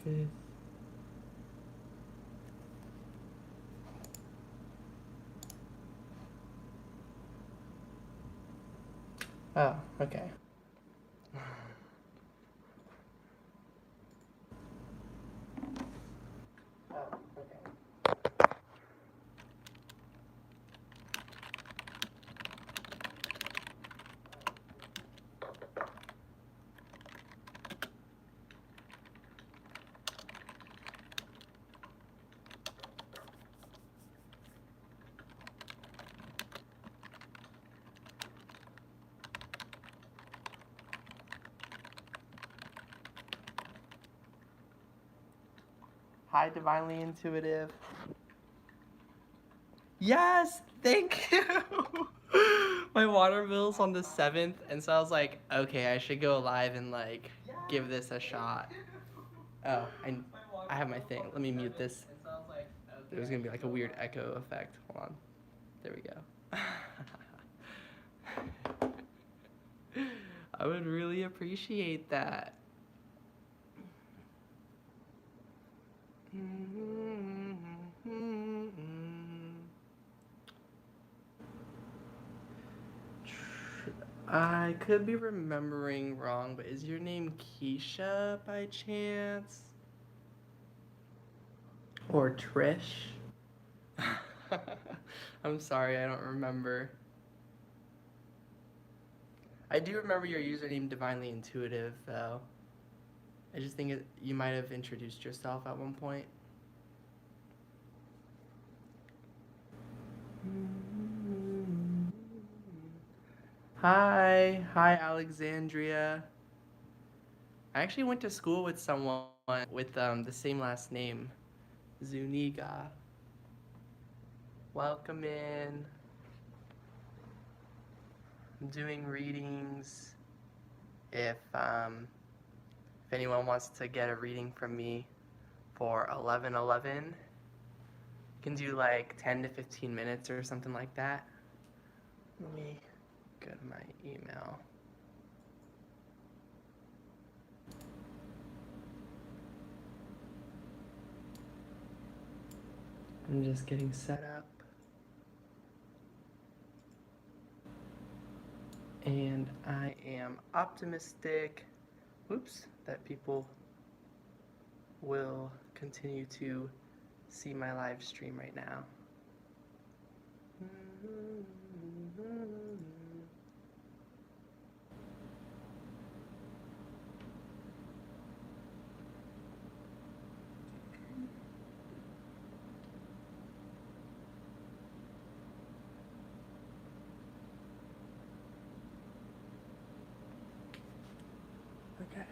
5th. Oh, okay. Hi, Divinely Intuitive. Yes, thank you. My water bill's on the 7th, and so I was like, okay, I should go live and like give this a shot. Oh, I have my thing. Let me mute this. There's gonna be like a weird echo effect. Hold on. There we go. I would really appreciate that. I could be remembering wrong, but is your name Keisha by chance? Or Trish? I'm sorry, I don't remember. I do remember your username Divinely Intuitive, though. I just think you might have introduced yourself at one point. Hi, Alexandria. I actually went to school with someone with the same last name, Zuniga. Welcome in. I'm doing readings. If anyone wants to get a reading from me for 11/11, you can do like 10 to 15 minutes or something like that. Let me go to my email. I'm just getting set up. And I am optimistic, that people will continue to see my live stream right now. Okay.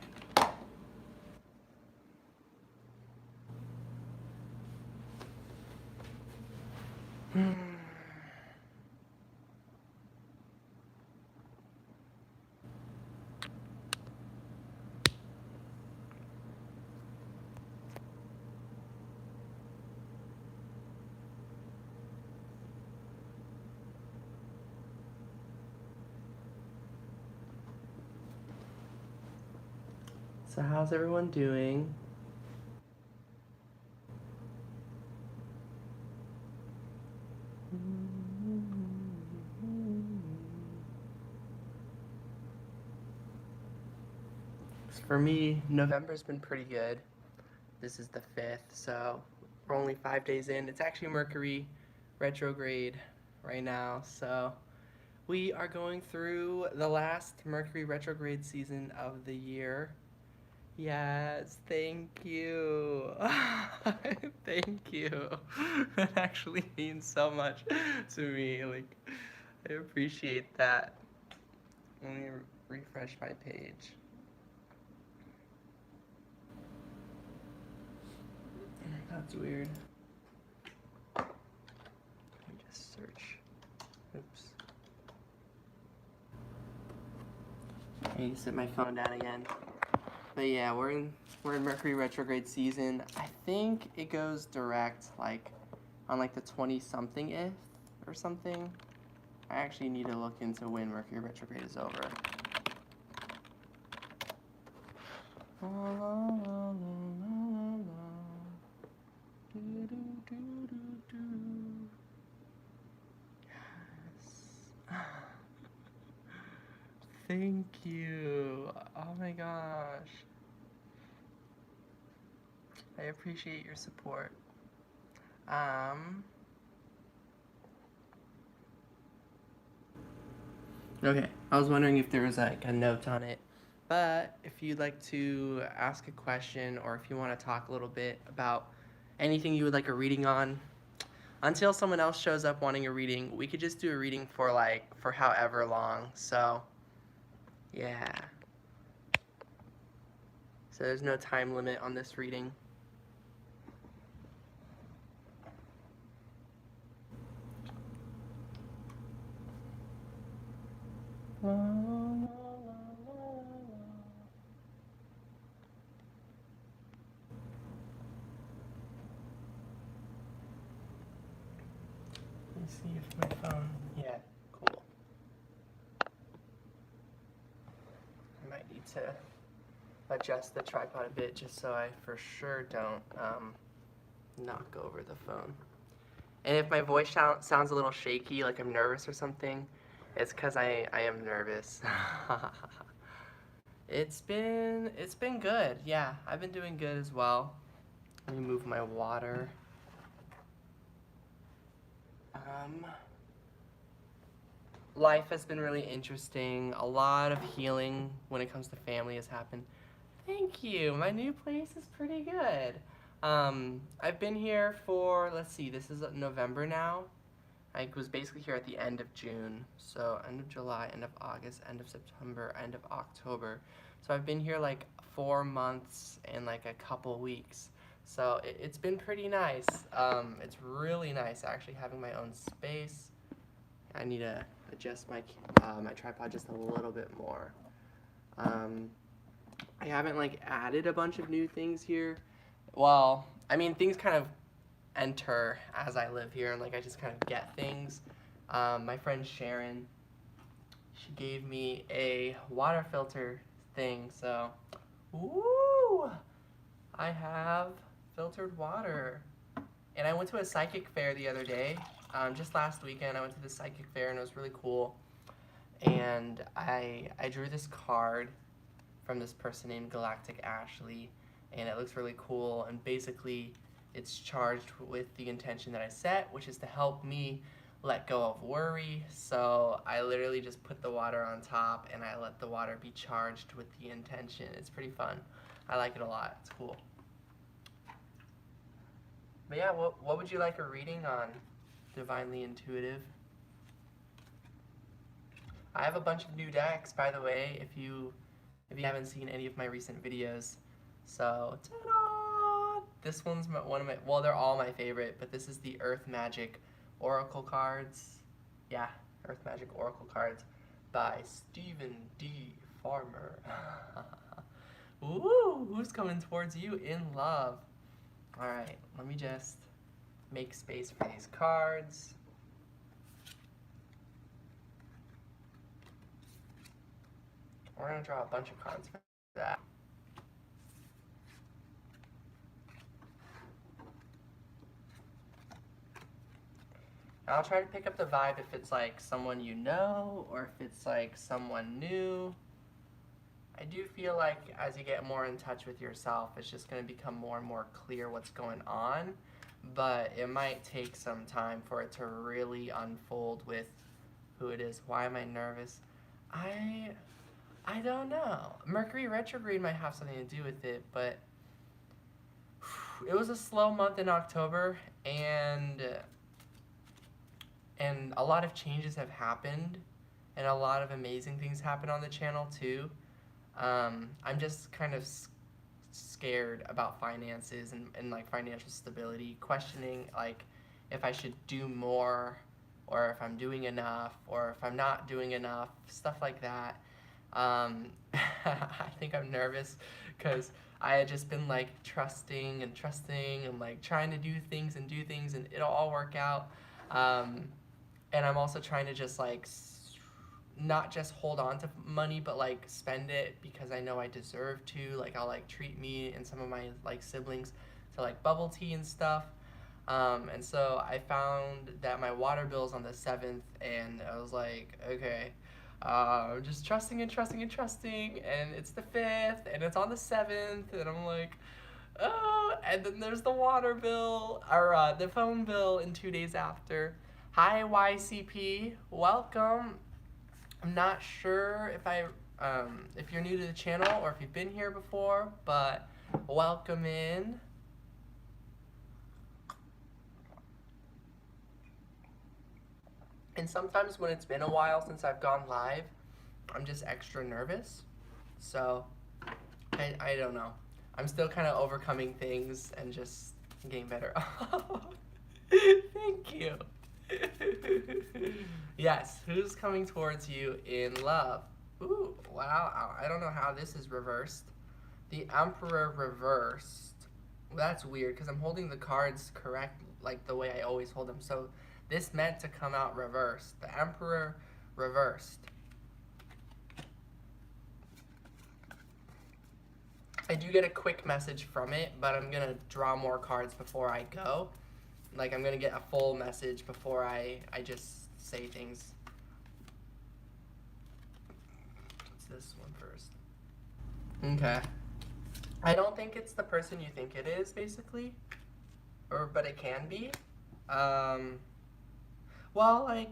So how's everyone doing? For me, November's been pretty good. This is the 5th, so we're only 5 days in. It's actually Mercury retrograde right now, so we are going through the last Mercury retrograde season of the year. Yes, thank you. Thank you. That actually means so much to me. Like, I appreciate that. Let me refresh my page. That's weird. Let me just search. Oops. I need to set my phone down again. But yeah, we're in Mercury retrograde season. I think it goes direct like on like the 20-something-th or something. I actually need to look into when Mercury retrograde is over. Thank you. Oh my gosh. I appreciate your support. Um, okay, I was wondering if there was like a note on it. But if you'd like to ask a question or if you want to talk a little bit about anything you would like a reading on, until someone else shows up wanting a reading, we could just do a reading for however long. So, yeah. So there's no time limit on this reading. La, la, la, la, la. Let me see if my phone. Yeah, cool. I might need to adjust the tripod a bit just so I for sure don't knock over the phone. And if my voice sounds a little shaky, like I'm nervous or something, it's because I am nervous. It's been good. Yeah, I've been doing good as well. Let me move my water. Um, Life has been really interesting. A lot of healing when it comes to family has happened. Thank you. My new place is pretty good. I've been here for, let's see, this is November now. I was basically here at the end of June, so end of July, end of August, end of September, end of October. So I've been here like 4 months and like a couple weeks. So it's been pretty nice. It's really nice actually having my own space. I need to adjust my tripod just a little bit more. I haven't like added a bunch of new things here. Well, I mean things kind of enter as I live here, and like I just kind of get things. My friend Sharon, she gave me a water filter thing, so woo! I have filtered water. And I went to a psychic fair the other day. Just last weekend, I went to the psychic fair and it was really cool. And I drew this card from this person named Galactic Ashley, and it looks really cool. And basically, it's charged with the intention that I set, which is to help me let go of worry. So I literally just put the water on top and I let the water be charged with the intention. It's pretty fun. I like it a lot. It's cool. But yeah, what would you like a reading on? Divinely Intuitive. I have a bunch of new decks, by the way, if you haven't seen any of my recent videos. So, ta-da! This one's one of my, well, they're all my favorite, but this is the Earth Magic Oracle cards. Yeah, Earth Magic Oracle cards by Stephen D. Farmer. Ooh, who's coming towards you in love? Alright, let me just make space for these cards. We're going to draw a bunch of cards for that. I'll try to pick up the vibe if it's like someone you know or if it's like someone new. I do feel like as you get more in touch with yourself, it's just going to become more and more clear what's going on. But it might take some time for it to really unfold with who it is. Why am I nervous? I don't know. Mercury retrograde might have something to do with it, but it was a slow month in October, and a lot of changes have happened, and a lot of amazing things happen on the channel too. I'm just kind of scared about finances and like financial stability, questioning like if I should do more or if I'm doing enough or if I'm not doing enough, stuff like that. I think I'm nervous because I had just been like trusting and like trying to do things and it'll all work out. And I'm also trying to just like not just hold on to money but like spend it because I know I deserve to. Like I'll like treat me and some of my like siblings to like bubble tea and stuff. And so I found that my water bill's on the 7th and I was like, okay, Just trusting and trusting and trusting, and it's the 5th, and it's on the 7th, and I'm like, oh, and then there's the water bill, or the phone bill in 2 days after. Hi, YCP, welcome. I'm not sure if you're new to the channel or if you've been here before, but welcome in. And sometimes when it's been a while since I've gone live, I'm just extra nervous. So, I don't know. I'm still kind of overcoming things and just getting better. Thank you. Yes, who's coming towards you in love? Ooh, wow. I don't know how this is reversed. The Emperor reversed. That's weird because I'm holding the cards correct, like the way I always hold them. So this meant to come out reversed. The Emperor reversed. I do get a quick message from it, but I'm going to draw more cards before I go. Like, I'm going to get a full message before I just say things. What's this one first? Okay. I don't think it's the person you think it is, basically. But it can be. Well,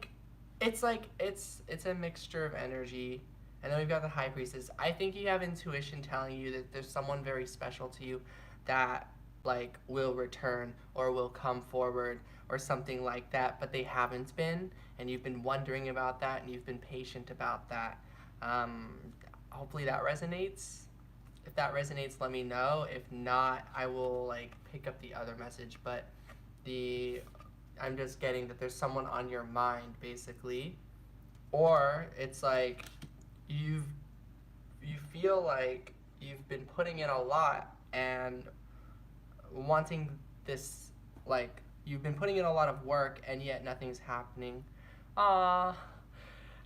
it's a mixture of energy. And then we've got the High Priestess. I think you have intuition telling you that there's someone very special to you that, like, will return or will come forward or something like that, but they haven't been, and you've been wondering about that, and you've been patient about that. Hopefully that resonates. If that resonates, let me know. If not, I will, like, pick up the other message, but I'm just getting that there's someone on your mind, basically. Or it's like you feel like you've been putting in a lot and wanting this, like, you've been putting in a lot of work and yet nothing's happening. Ah,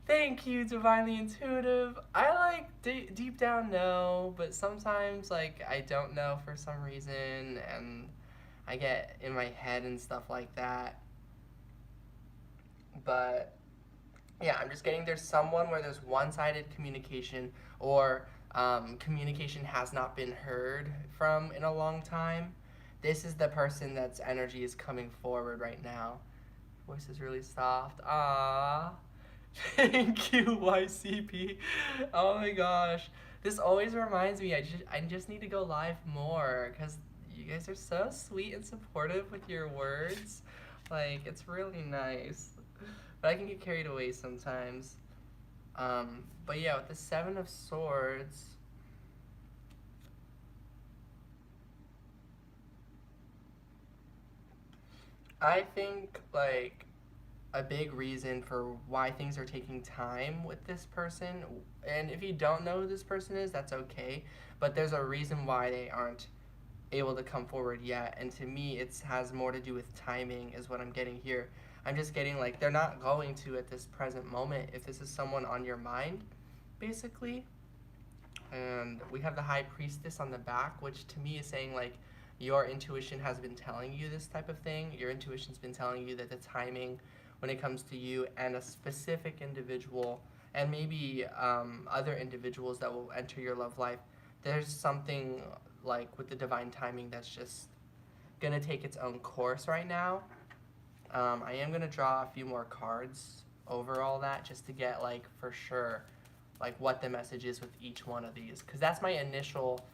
thank you, Divinely Intuitive. I, like, deep down know, but sometimes, like, I don't know for some reason, and I get in my head and stuff like that. But yeah, I'm just getting there's someone where there's one-sided communication, or communication has not been heard from in a long time. This is the person that's energy is coming forward right now. Voice is really soft. Ah, thank you, YCP. Oh my gosh, this always reminds me. I just need to go live more because you guys are so sweet and supportive with your words. Like, it's really nice. But I can get carried away sometimes. But yeah, with the Seven of Swords, I think, like, a big reason for why things are taking time with this person, and if you don't know who this person is, that's okay, but there's a reason why they aren't able to come forward yet, and to me it has more to do with timing is what I'm getting here. I'm just getting, like, they're not going to at this present moment if this is someone on your mind, basically. And we have the High Priestess on the back, which to me is saying, like, your intuition has been telling you this type of thing. Your intuition's been telling you that the timing when it comes to you and a specific individual, and maybe other individuals that will enter your love life, there's something, like, with the divine timing that's just gonna take its own course right now. I am gonna draw a few more cards over all that just to get, like, for sure, like, what the message is with each one of these, because that's my initial,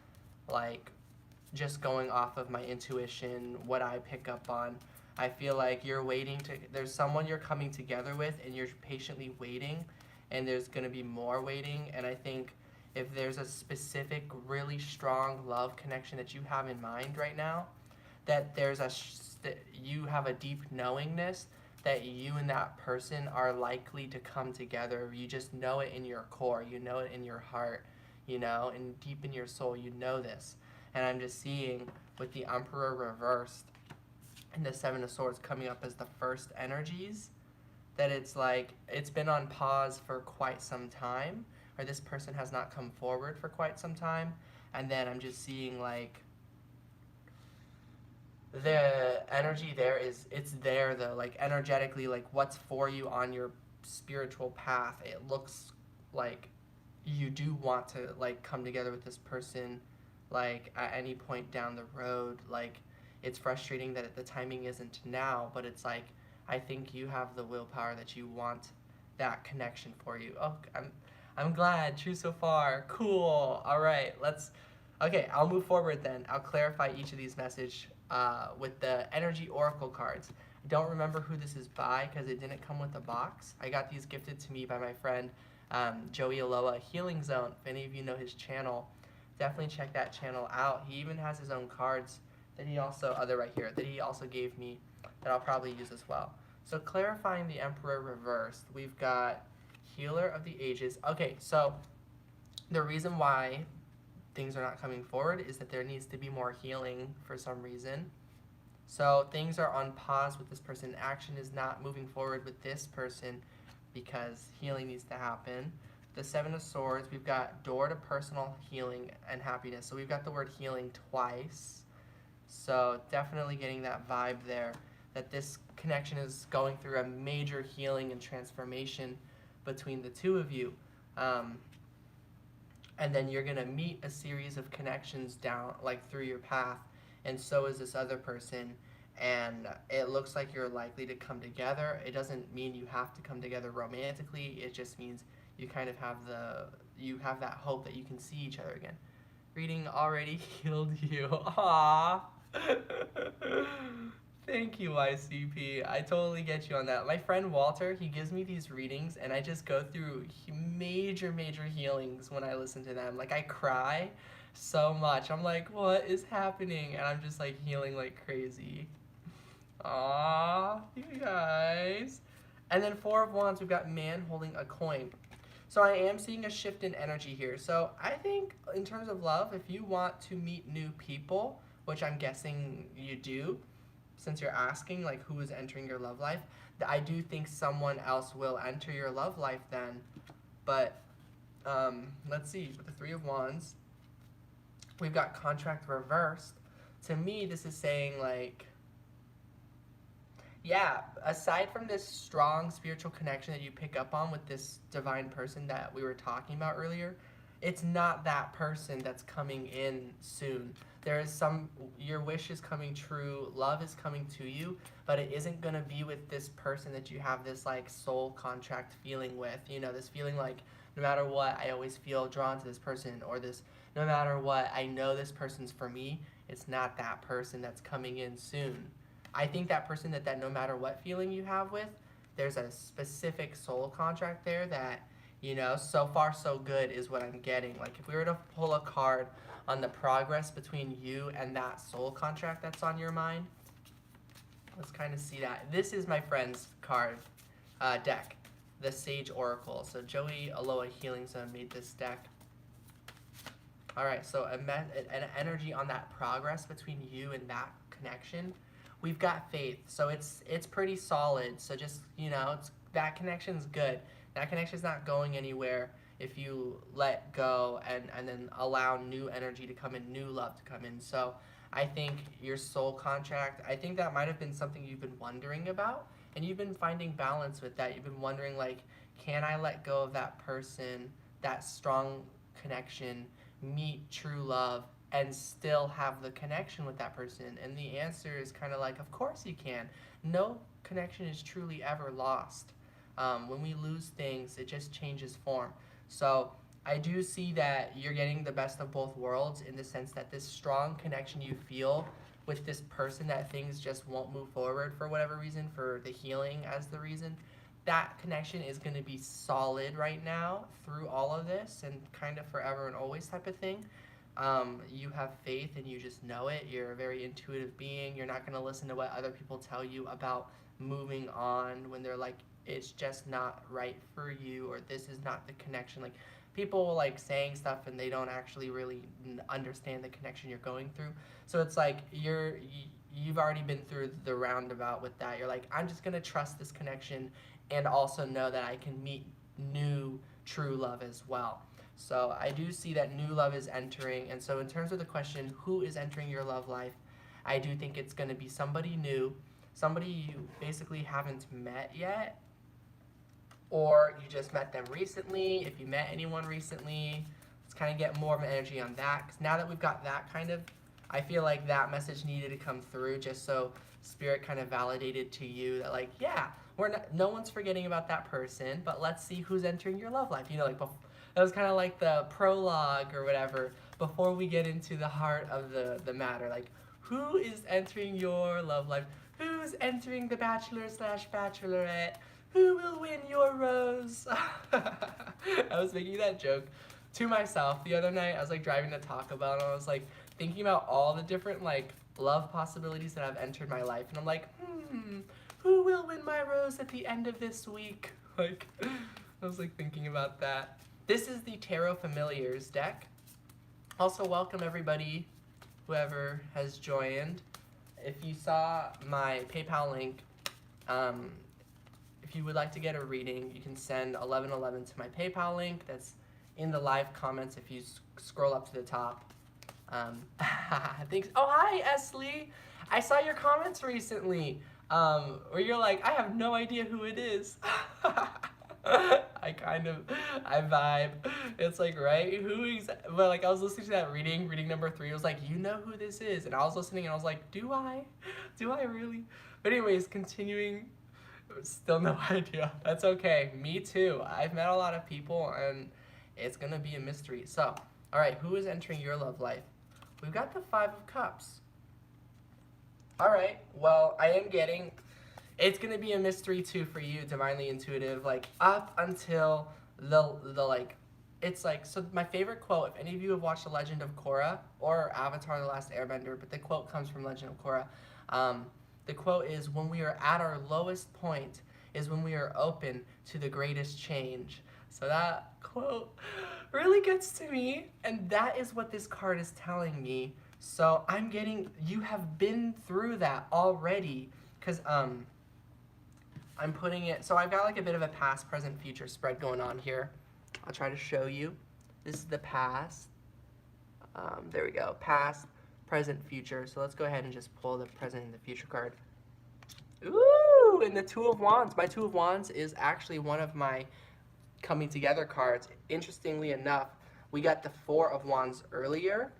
like, just going off of my intuition, what I pick up on. I feel like you're waiting to, there's someone you're coming together with and you're patiently waiting, and there's going to be more waiting. And I think if there's a specific really strong love connection that you have in mind right now, that that you have a deep knowingness that you and that person are likely to come together. You just know it in your core, you know it in your heart, and deep in your soul, you know this. And I'm just seeing with the Emperor reversed and the Seven of Swords coming up as the first energies, that it's like it's been on pause for quite some time, or this person has not come forward for quite some time. And then I'm just seeing, like, the energy there it's there though, like, energetically, like, what's for you on your spiritual path, it looks like you do want to like come together with this person like at any point down the road. Like it's frustrating that the timing isn't now, but it's like I think you have the willpower that you want that connection for you. Oh, I'm glad. True so far. Cool. All right, let's. Okay, I'll move forward then. I'll clarify each of these message with the energy oracle cards. I don't remember who this is by because it didn't come with a box. I got these gifted to me by my friend Joey Aloha Healing Zone. If any of you know his channel, definitely check that channel out. He even has his own cards that he also, they're right here, that he also gave me that I'll probably use as well. So clarifying the Emperor reversed, we've got Healer of the Ages. Okay, so the reason why things are not coming forward is that there needs to be more healing for some reason. So things are on pause with this person. Action is not moving forward with this person because healing needs to happen. The Seven of Swords, we've got door to personal healing and happiness. So we've got the word healing twice. So definitely getting that vibe there, that this connection is going through a major healing and transformation between the two of you. And then you're going to meet a series of connections down, like through your path, and so is this other person. And it looks like you're likely to come together. It doesn't mean you have to come together romantically. It just means you kind of have that hope that you can see each other again. Reading already healed you. Aww. Thank you, YCP. I totally get you on that. My friend Walter, he gives me these readings, and I just go through major, major healings when I listen to them. Like, I cry so much. I'm like, what is happening? And I'm just, like, healing like crazy. Aww, you guys. And then Four of Wands, we've got man holding a coin. So I am seeing a shift in energy here. So I think in terms of love, if you want to meet new people, which I'm guessing you do, since you're asking like who is entering your love life, I do think someone else will enter your love life then. But let's see, with the Three of Wands, we've got contract reversed. To me, this is saying like, yeah, aside from this strong spiritual connection that you pick up on with this divine person that we were talking about earlier, it's not that person that's coming in soon. There is your wish is coming true, love is coming to you, but it isn't going to be with this person that you have this like soul contract feeling with. You know, this feeling like no matter what, I always feel drawn to this person, or this no matter what, I know this person's for me. It's not that person that's coming in soon. I think that person that no matter what feeling you have with, there's a specific soul contract there that, you know, so far so good is what I'm getting. Like if we were to pull a card on the progress between you and that soul contract that's on your mind, let's kind of see that. This is my friend's card deck, the Sage Oracle. So Joey Aloha Healing Zone made this deck. All right, so an energy on that progress between you and that connection. We've got faith, so it's pretty solid. So just, you know, that connection's good. That connection's not going anywhere if you let go and then allow new energy to come in, new love to come in. So I think your soul contract, I think that might have been something you've been wondering about, and you've been finding balance with that. You've been wondering, like, can I let go of that person, that strong connection, meet true love, and still have the connection with that person? And the answer is kind of like, of course you can. No connection is truly ever lost. When we lose things, it just changes form. So I do see that you're getting the best of both worlds, in the sense that this strong connection you feel with this person, that things just won't move forward for whatever reason, for the healing as the reason, that connection is going to be solid right now through all of this and kind of forever and always type of thing. You have faith and you just know it. You're a very intuitive being. You're not going to listen to what other people tell you about moving on when they're like, it's just not right for you, or this is not the connection. Like, people like saying stuff and they don't actually really understand the connection you're going through. So it's like you've already been through the roundabout with that. You're like, I'm just going to trust this connection and also know that I can meet new true love as well. So I do see that new love is entering. And so in terms of the question, who is entering your love life, I do think it's going to be somebody new, somebody you basically haven't met yet. or you just met them recently. If you met anyone recently, let's kind of get more of an energy on that. Because now that we've got that kind of, I feel like that message needed to come through just so Spirit kind of validated to you that like, yeah, we're not, no one's forgetting about that person, but let's see who's entering your love life. You know, like that was kind of like the prologue or whatever before we get into the heart of the matter. Like, who is entering your love life? Who's entering the bachelor/bachelorette? Who will win your rose? I was making that joke to myself the other night. I was like driving to Taco Bell and I was like thinking about all the different like love possibilities that have entered my life, and I'm like, who will win my rose at the end of this week? Like, I was like thinking about that. This is the Tarot Familiars deck. Also, welcome everybody, whoever has joined. If you saw my PayPal link, if you would like to get a reading, you can send 1111 to my PayPal link. That's in the live comments if you scroll up to the top. Thanks. Oh, hi, Esley. I saw your comments recently where you're like, I have no idea who it is. I vibe. It's like, right? But like, I was listening to that reading number 3. It was like, you know who this is. And I was listening and I was like, do I? Do I really? But anyways, continuing. Still no idea. That's okay. Me too. I've met a lot of people and it's gonna be a mystery. So, all right, who is entering your love life? We've got the 5 of Cups. All right, well, I am getting, it's gonna be a mystery too for you, divinely intuitive, like up until the like, it's like, so my favorite quote, if any of you have watched The Legend of Korra or Avatar: The Last Airbender, but the quote comes from Legend of Korra. The quote is, when we are at our lowest point is when we are open to the greatest change. So that quote really gets to me, and that is what this card is telling me. So I'm getting, you have been through that already, because I'm putting it, so I've got like a bit of a past, present, future spread going on here. I'll try to show you. This is the past. There we go. Past, present, future. So let's go ahead and just pull the present and the future card. Ooh, and the 2 of Wands. My 2 of Wands is actually one of my coming together cards. Interestingly enough, we got the 4 of Wands earlier,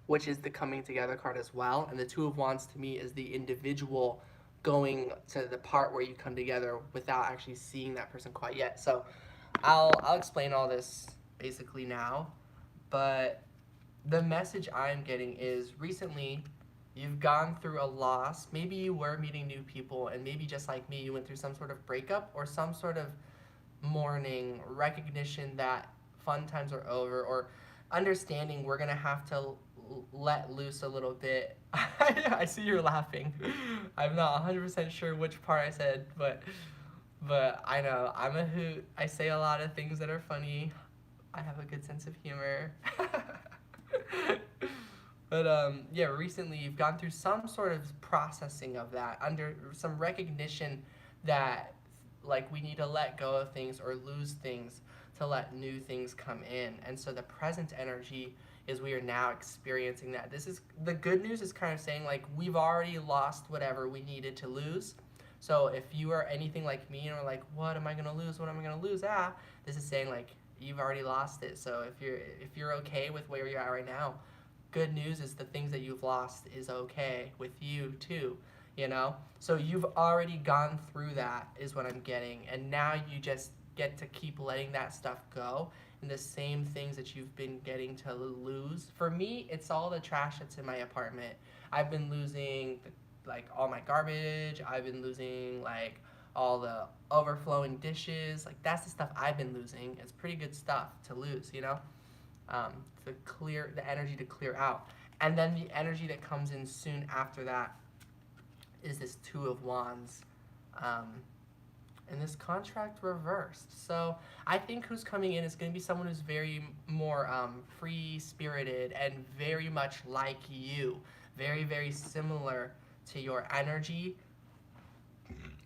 which is the coming together card as well. And the 2 of Wands to me is the individual going to the part where you come together without actually seeing that person quite yet. So I'll explain all this basically now. But the message I'm getting is recently you've gone through a loss. Maybe you were meeting new people, and maybe just like me, you went through some sort of breakup or some sort of mourning, recognition that fun times are over, or understanding we're gonna have to let loose a little bit. I see you're laughing. I'm not 100% sure which part I said, but I know I'm a hoot. I say a lot of things that are funny. I have a good sense of humor. But yeah, recently you've gone through some sort of processing of that, under some recognition that like we need to let go of things or lose things to let new things come in. And so the present energy is we are now experiencing that. This is, the good news is kind of saying like we've already lost whatever we needed to lose. So if you are anything like me and are like, what am I gonna lose? What am I gonna lose? This is saying like you've already lost it. So if you're okay with where you're at right now, good news is the things that you've lost is okay with you too, you know? So you've already gone through that is what I'm getting. And now you just get to keep letting that stuff go. And the same things that you've been getting to lose. For me, it's all the trash that's in my apartment. I've been losing like all my garbage. I've been losing like all the overflowing dishes. Like that's the stuff I've been losing. It's pretty good stuff to lose, you know? The energy to clear out. And then the energy that comes in soon after that is this 2 of Wands. And this contract reversed. So I think who's coming in is going to be someone who's very more free-spirited and very much like you. Very, very similar to your energy.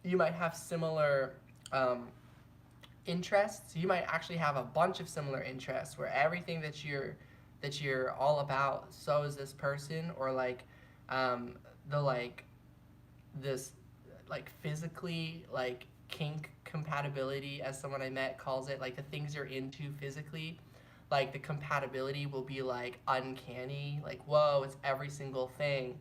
You might have similar interests. You might actually have a bunch of similar interests where everything that you're all about, so is this person, or like this like physically like kink compatibility, as someone I met calls it, like the things you're into physically, like the compatibility will be like uncanny, like whoa, it's every single thing.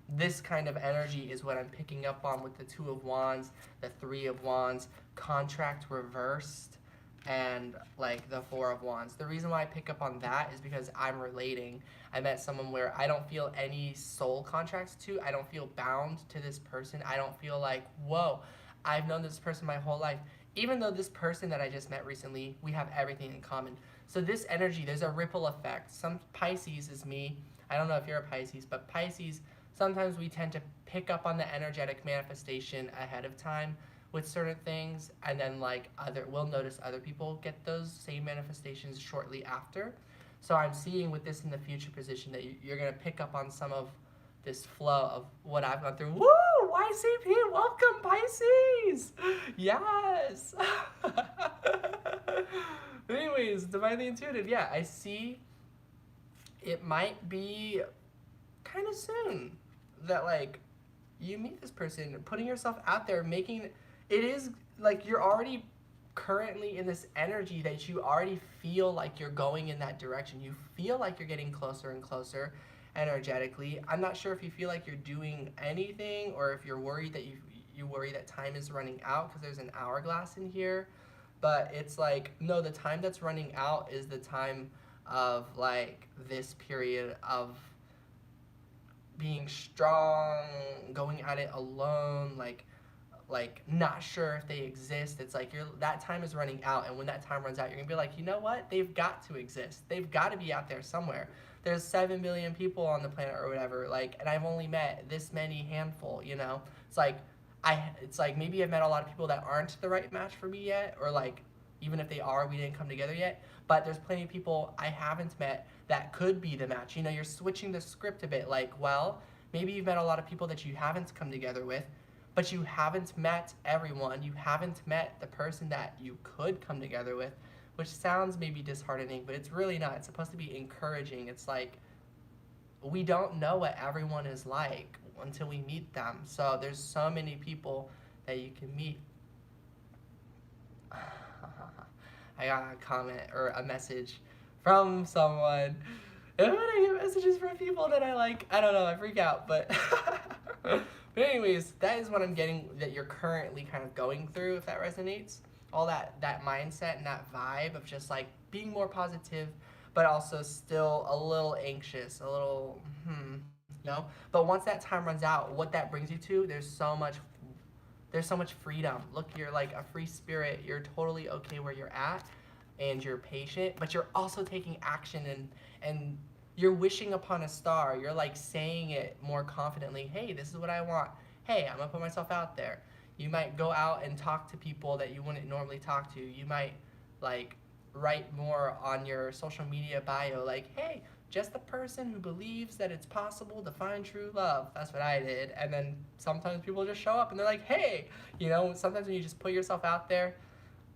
This kind of energy is what I'm picking up on with the Two of Wands, the Three of Wands, contract reversed, and like the Four of Wands. The reason why I pick up on that is because I'm relating. I met someone where I don't feel any soul contracts to. I don't feel bound to this person. I don't feel like, whoa, I've known this person my whole life. Even though this person that I just met recently, we have everything in common. So this energy, there's a ripple effect. Some Pisces is me. I don't know if you're a Pisces, but Pisces, sometimes we tend to pick up on the energetic manifestation ahead of time with certain things, and then like we'll notice other people get those same manifestations shortly after. So I'm seeing with this in the future position that you're gonna pick up on some of this flow of what I've gone through. Woo! YCP, welcome Pisces! Yes! Anyways, divinely intuitive. Yeah, I see it might be kind of soon that like you meet this person, putting yourself out there, making it is like you're already currently in this energy that you already feel like you're going in that direction. You feel like you're getting closer and closer energetically. I'm not sure if you feel like you're doing anything or if you're worried that you worry that time is running out because there's an hourglass in here. But it's like, no, the time that's running out is the time of like this period of being strong, going at it alone, like not sure if they exist. It's like that time is running out, and when that time runs out, you're gonna be like, you know what? They've got to exist. They've got to be out there somewhere. There's 7 billion people on the planet or whatever, like, and I've only met this many handful. You know, it's like it's like maybe I've met a lot of people that aren't the right match for me yet, or like even if they are, we didn't come together yet. But there's plenty of people I haven't met that could be the match. You know, you're switching the script a bit. Like, well, maybe you've met a lot of people that you haven't come together with, but you haven't met everyone. You haven't met the person that you could come together with, which sounds maybe disheartening, but it's really not. It's supposed to be encouraging. It's like we don't know what everyone is like until we meet them. So there's so many people that you can meet. I got a comment or a message from someone. And when I get messages from people that I like, I don't know, I freak out. But but anyways, that is what I'm getting that you're currently kind of going through, if that resonates. All that mindset and that vibe of just like being more positive, but also still a little anxious, a little you know. But once that time runs out, what that brings you to, there's so much freedom. Look, you're like a free spirit. You're totally okay where you're at, and you're patient, but you're also taking action, and you're wishing upon a star. You're like saying it more confidently. Hey, this is what I want. Hey, I'm gonna put myself out there. You might go out and talk to people that you wouldn't normally talk to. You might like write more on your social media bio, like, hey, just the person who believes that it's possible to find true love. That's what I did. And then sometimes people just show up and they're like, hey, you know, sometimes when you just put yourself out there,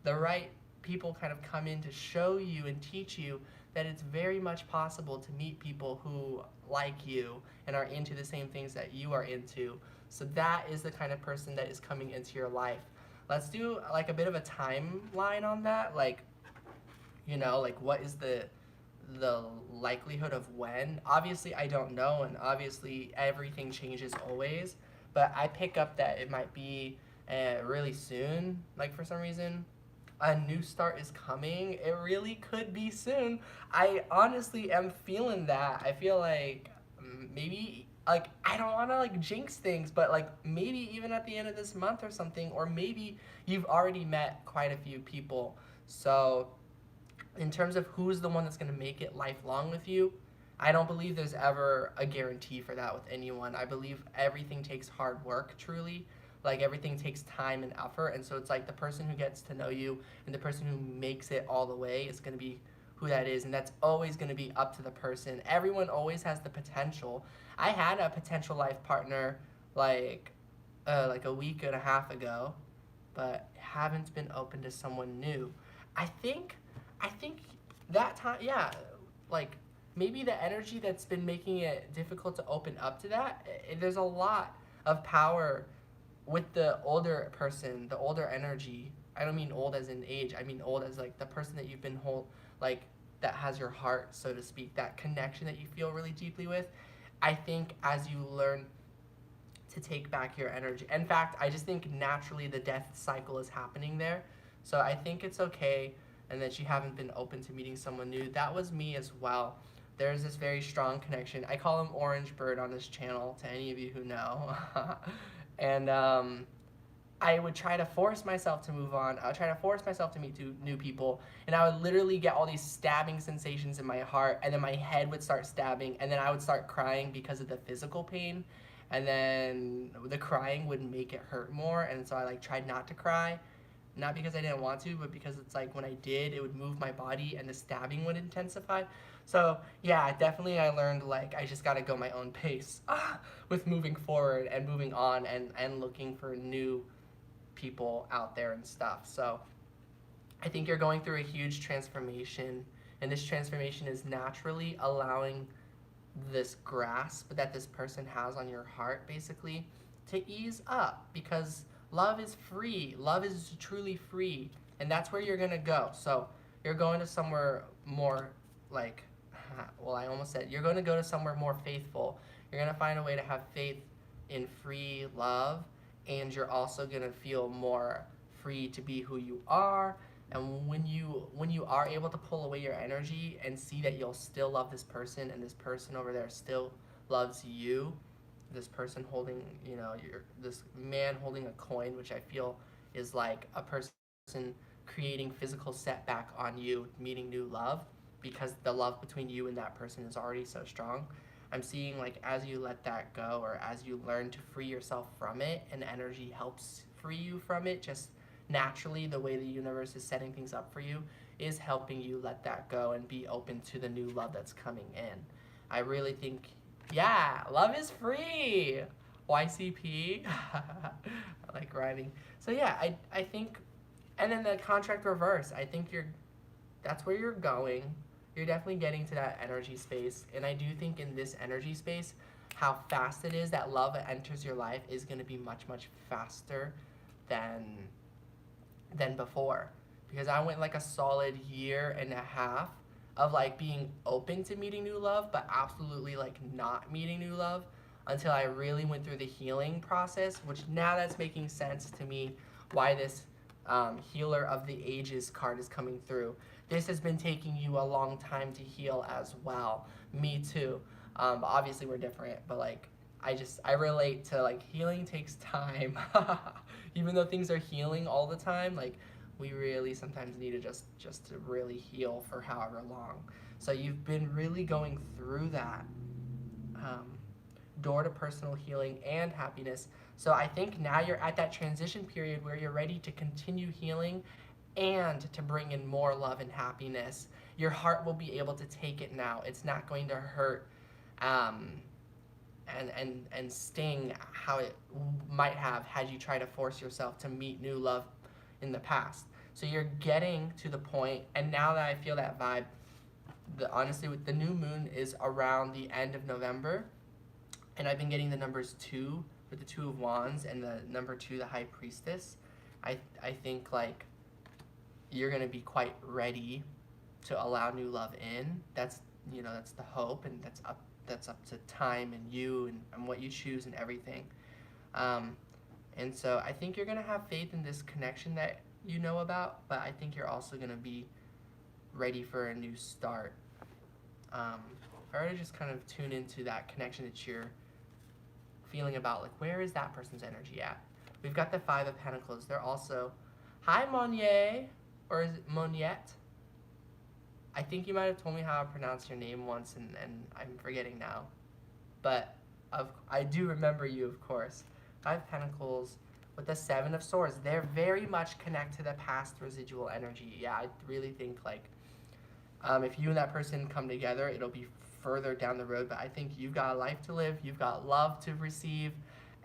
the right people kind of come in to show you and teach you that it's very much possible to meet people who like you and are into the same things that you are into. So that is the kind of person that is coming into your life. Let's do like a bit of a timeline on that. Like, you know, like what is the likelihood of when? Obviously I don't know, and obviously everything changes always, but I pick up that it might be really soon. Like for some reason a new start is coming. It really could be soon. I honestly am feeling that. I feel like maybe, like, I don't want to like jinx things, but like maybe even at the end of this month or something, or maybe you've already met quite a few people. So in terms of who's the one that's going to make it lifelong with you, I don't believe there's ever a guarantee for that with anyone. I believe everything takes hard work, truly. Like everything takes time and effort, and so it's like the person who gets to know you and the person who makes it all the way is going to be who that is, and that's always going to be up to the person. Everyone always has the potential. I had a potential life partner like a week and a half ago, but haven't been open to someone new. I think that time, yeah, like maybe the energy that's been making it difficult to open up to that, there's a lot of power with the older person, the older energy. I don't mean old as in age. I mean old as like the person that you've been like that has your heart, so to speak, that connection that you feel really deeply with. I think as you learn to take back your energy. In fact, I just think naturally the death cycle is happening there. So I think it's okay and that you haven't been open to meeting someone new. That was me as well. There's this very strong connection. I call him Orange Bird on this channel, to any of you who know. And I would try to force myself to move on. I would try to force myself to meet new people. And I would literally get all these stabbing sensations in my heart. And then my head would start stabbing. And then I would start crying because of the physical pain. And then the crying would make it hurt more. And so I like tried not to cry. Not because I didn't want to, but because it's like when I did, it would move my body and the stabbing would intensify. So yeah, definitely I learned like I just gotta go my own pace with moving forward and moving on and looking for new people out there and stuff. So I think you're going through a huge transformation, and this transformation is naturally allowing this grasp that this person has on your heart basically to ease up, because love is free. Love is truly free, and that's where you're going to go. So you're going to somewhere more like, well, I almost said you're going to go to somewhere more faithful. You're going to find a way to have faith in free love, and you're also going to feel more free to be who you are. And when you are able to pull away your energy and see that you'll still love this person, and this person over there still loves you, this person holding, this man holding a coin, which I feel is like a person creating physical setback on you meeting new love, because the love between you and that person is already so strong. I'm seeing like as you let that go, or as you learn to free yourself from it, and energy helps free you from it, just naturally the way the universe is setting things up for you is helping you let that go and be open to the new love that's coming in. I really think, yeah, love is free. YCP. I like rhyming. So yeah, I think, and then the contract reverse, I think that's where you're going. You're definitely getting to that energy space. And I do think in this energy space, how fast it is that love enters your life is going to be much, much faster than before. Because I went like a solid year and a half of like being open to meeting new love, but absolutely like not meeting new love, until I really went through the healing process, which now that's making sense to me why this Healer of the Ages card is coming through. This has been taking you a long time to heal as well. Me too. Obviously we're different, but like I relate to like healing takes time. Even though things are healing all the time, like we really sometimes need to just to really heal for however long. So you've been really going through that door to personal healing and happiness. So I think now you're at that transition period where you're ready to continue healing and to bring in more love and happiness. Your heart will be able to take it now. It's not going to hurt and sting how it might have had you try to force yourself to meet new love in the past. So you're getting to the point, and now that I feel that vibe, honestly, with the new moon is around the end of November, and I've been getting the numbers 2 with the 2 of Wands and the number 2, the High Priestess. I think like you're gonna be quite ready to allow new love in. That's that's the hope, and that's up to time and you and what you choose and everything. And so I think you're gonna have faith in this connection that you know about, but I think you're also gonna be ready for a new start. If I were to just kind of tune into that connection that you're feeling about, like where is that person's energy at? We've got the 5 of Pentacles. They're also, hi Monier, or is it Moniette? I think you might have told me how to pronounce your name once, and I'm forgetting now. But I do remember you, of course. 5 Pentacles with the 7 of Swords. They're very much connect to the past residual energy. Yeah, I really think like if you and that person come together, it'll be further down the road. But I think you've got a life to live. You've got love to receive,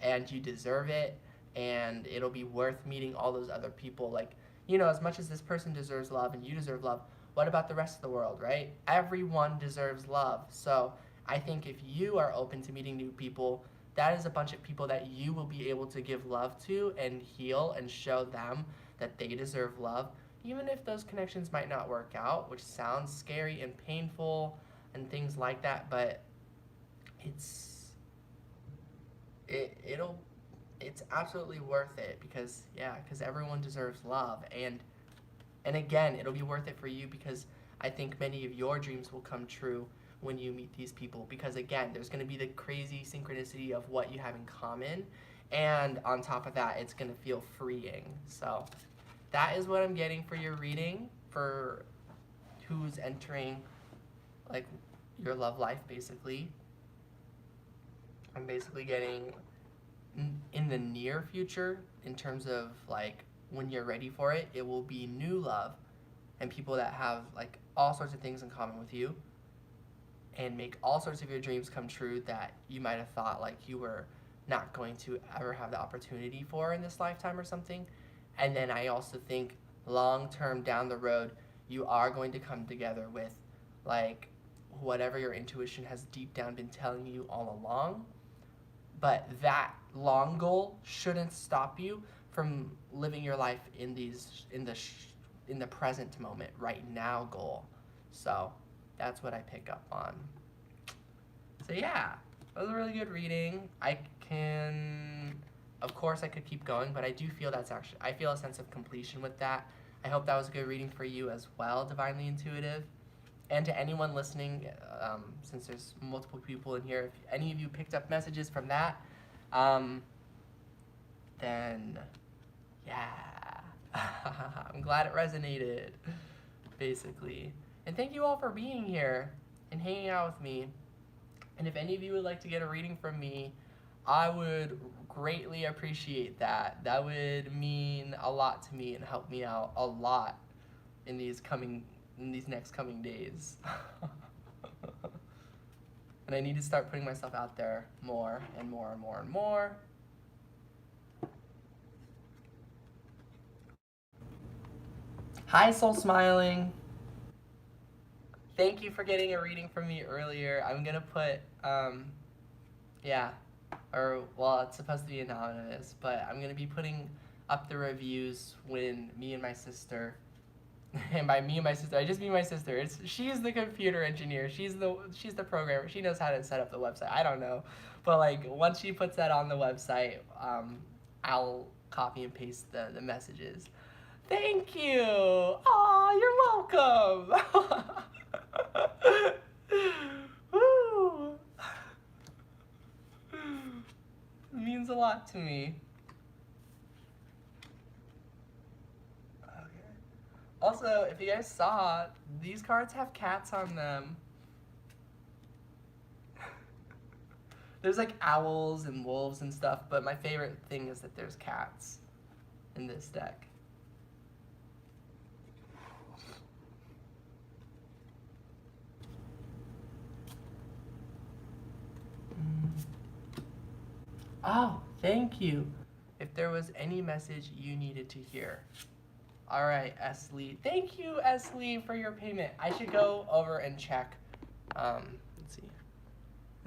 and you deserve it. And it'll be worth meeting all those other people. Like, as much as this person deserves love and you deserve love, what about the rest of the world, right? Everyone deserves love. So I think if you are open to meeting new people, that is a bunch of people that you will be able to give love to and heal and show them that they deserve love, even if those connections might not work out, which sounds scary and painful and things like that, but it's it'll it's absolutely worth it because yeah, because everyone deserves love, and again, it'll be worth it for you because I think many of your dreams will come true when you meet these people because again, there's going to be the crazy synchronicity of what you have in common, and on top of that, it's going to feel freeing. So that is what I'm getting for your reading for who's entering like your love life basically. I'm basically getting in the near future in terms of like when you're ready for it, it will be new love and people that have like all sorts of things in common with you and make all sorts of your dreams come true that you might have thought like you were not going to ever have the opportunity for in this lifetime or something. And then I also think long term down the road, you are going to come together with like whatever your intuition has deep down been telling you all along. But that long goal shouldn't stop you from living your life in the present moment, right now goal. So that's what I pick up on. So yeah, that was a really good reading. Of course I could keep going, but I do feel I feel a sense of completion with that. I hope that was a good reading for you as well, Divinely Intuitive. And to anyone listening, since there's multiple people in here, if any of you picked up messages from that, then yeah, I'm glad it resonated, basically. And thank you all for being here and hanging out with me. And if any of you would like to get a reading from me, I would greatly appreciate that. That would mean a lot to me and help me out a lot in these next coming days. And I need to start putting myself out there more and more and more and more. Hi, Soul Smiling. Thank you for getting a reading from me earlier. I'm gonna put, it's supposed to be anonymous, but I'm gonna be putting up the reviews when me and my sister, and by me and my sister, I just mean my sister. She's the computer engineer. She's the programmer. She knows how to set up the website. I don't know, but like once she puts that on the website, I'll copy and paste the messages. Thank you. Aw, you're welcome. Woo. It means a lot to me. Okay. Also, if you guys saw, these cards have cats on them. There's like owls and wolves and stuff, but my favorite thing is that there's cats in this deck. Oh, thank you. If there was any message you needed to hear. All right, S. Lee. Thank you, S. Lee, for your payment. I should go over and check. Let's see.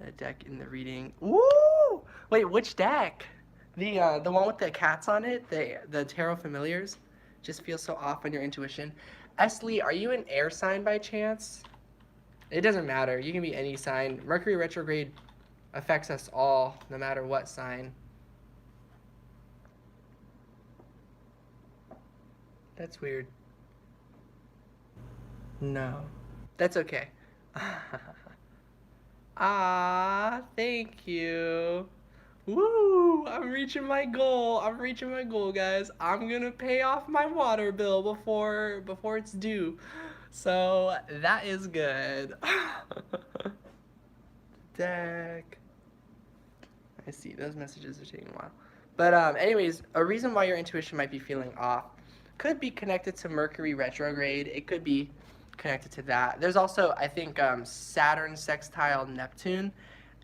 The deck in the reading. Ooh! Wait, which deck? The one with the cats on it, the Tarot Familiars. Just feels so off on your intuition. S. Lee, are you an air sign by chance? It doesn't matter. You can be any sign. Mercury retrograde affects us all, no matter what sign. That's weird. No. That's okay. Thank you. Woo! I'm reaching my goal. Guys. I'm gonna pay off my water bill before it's due. So that is good. Deck. I see, those messages are taking a while. But anyways, a reason why your intuition might be feeling off could be connected to Mercury retrograde. It could be connected to that. There's also, I think, Saturn sextile Neptune.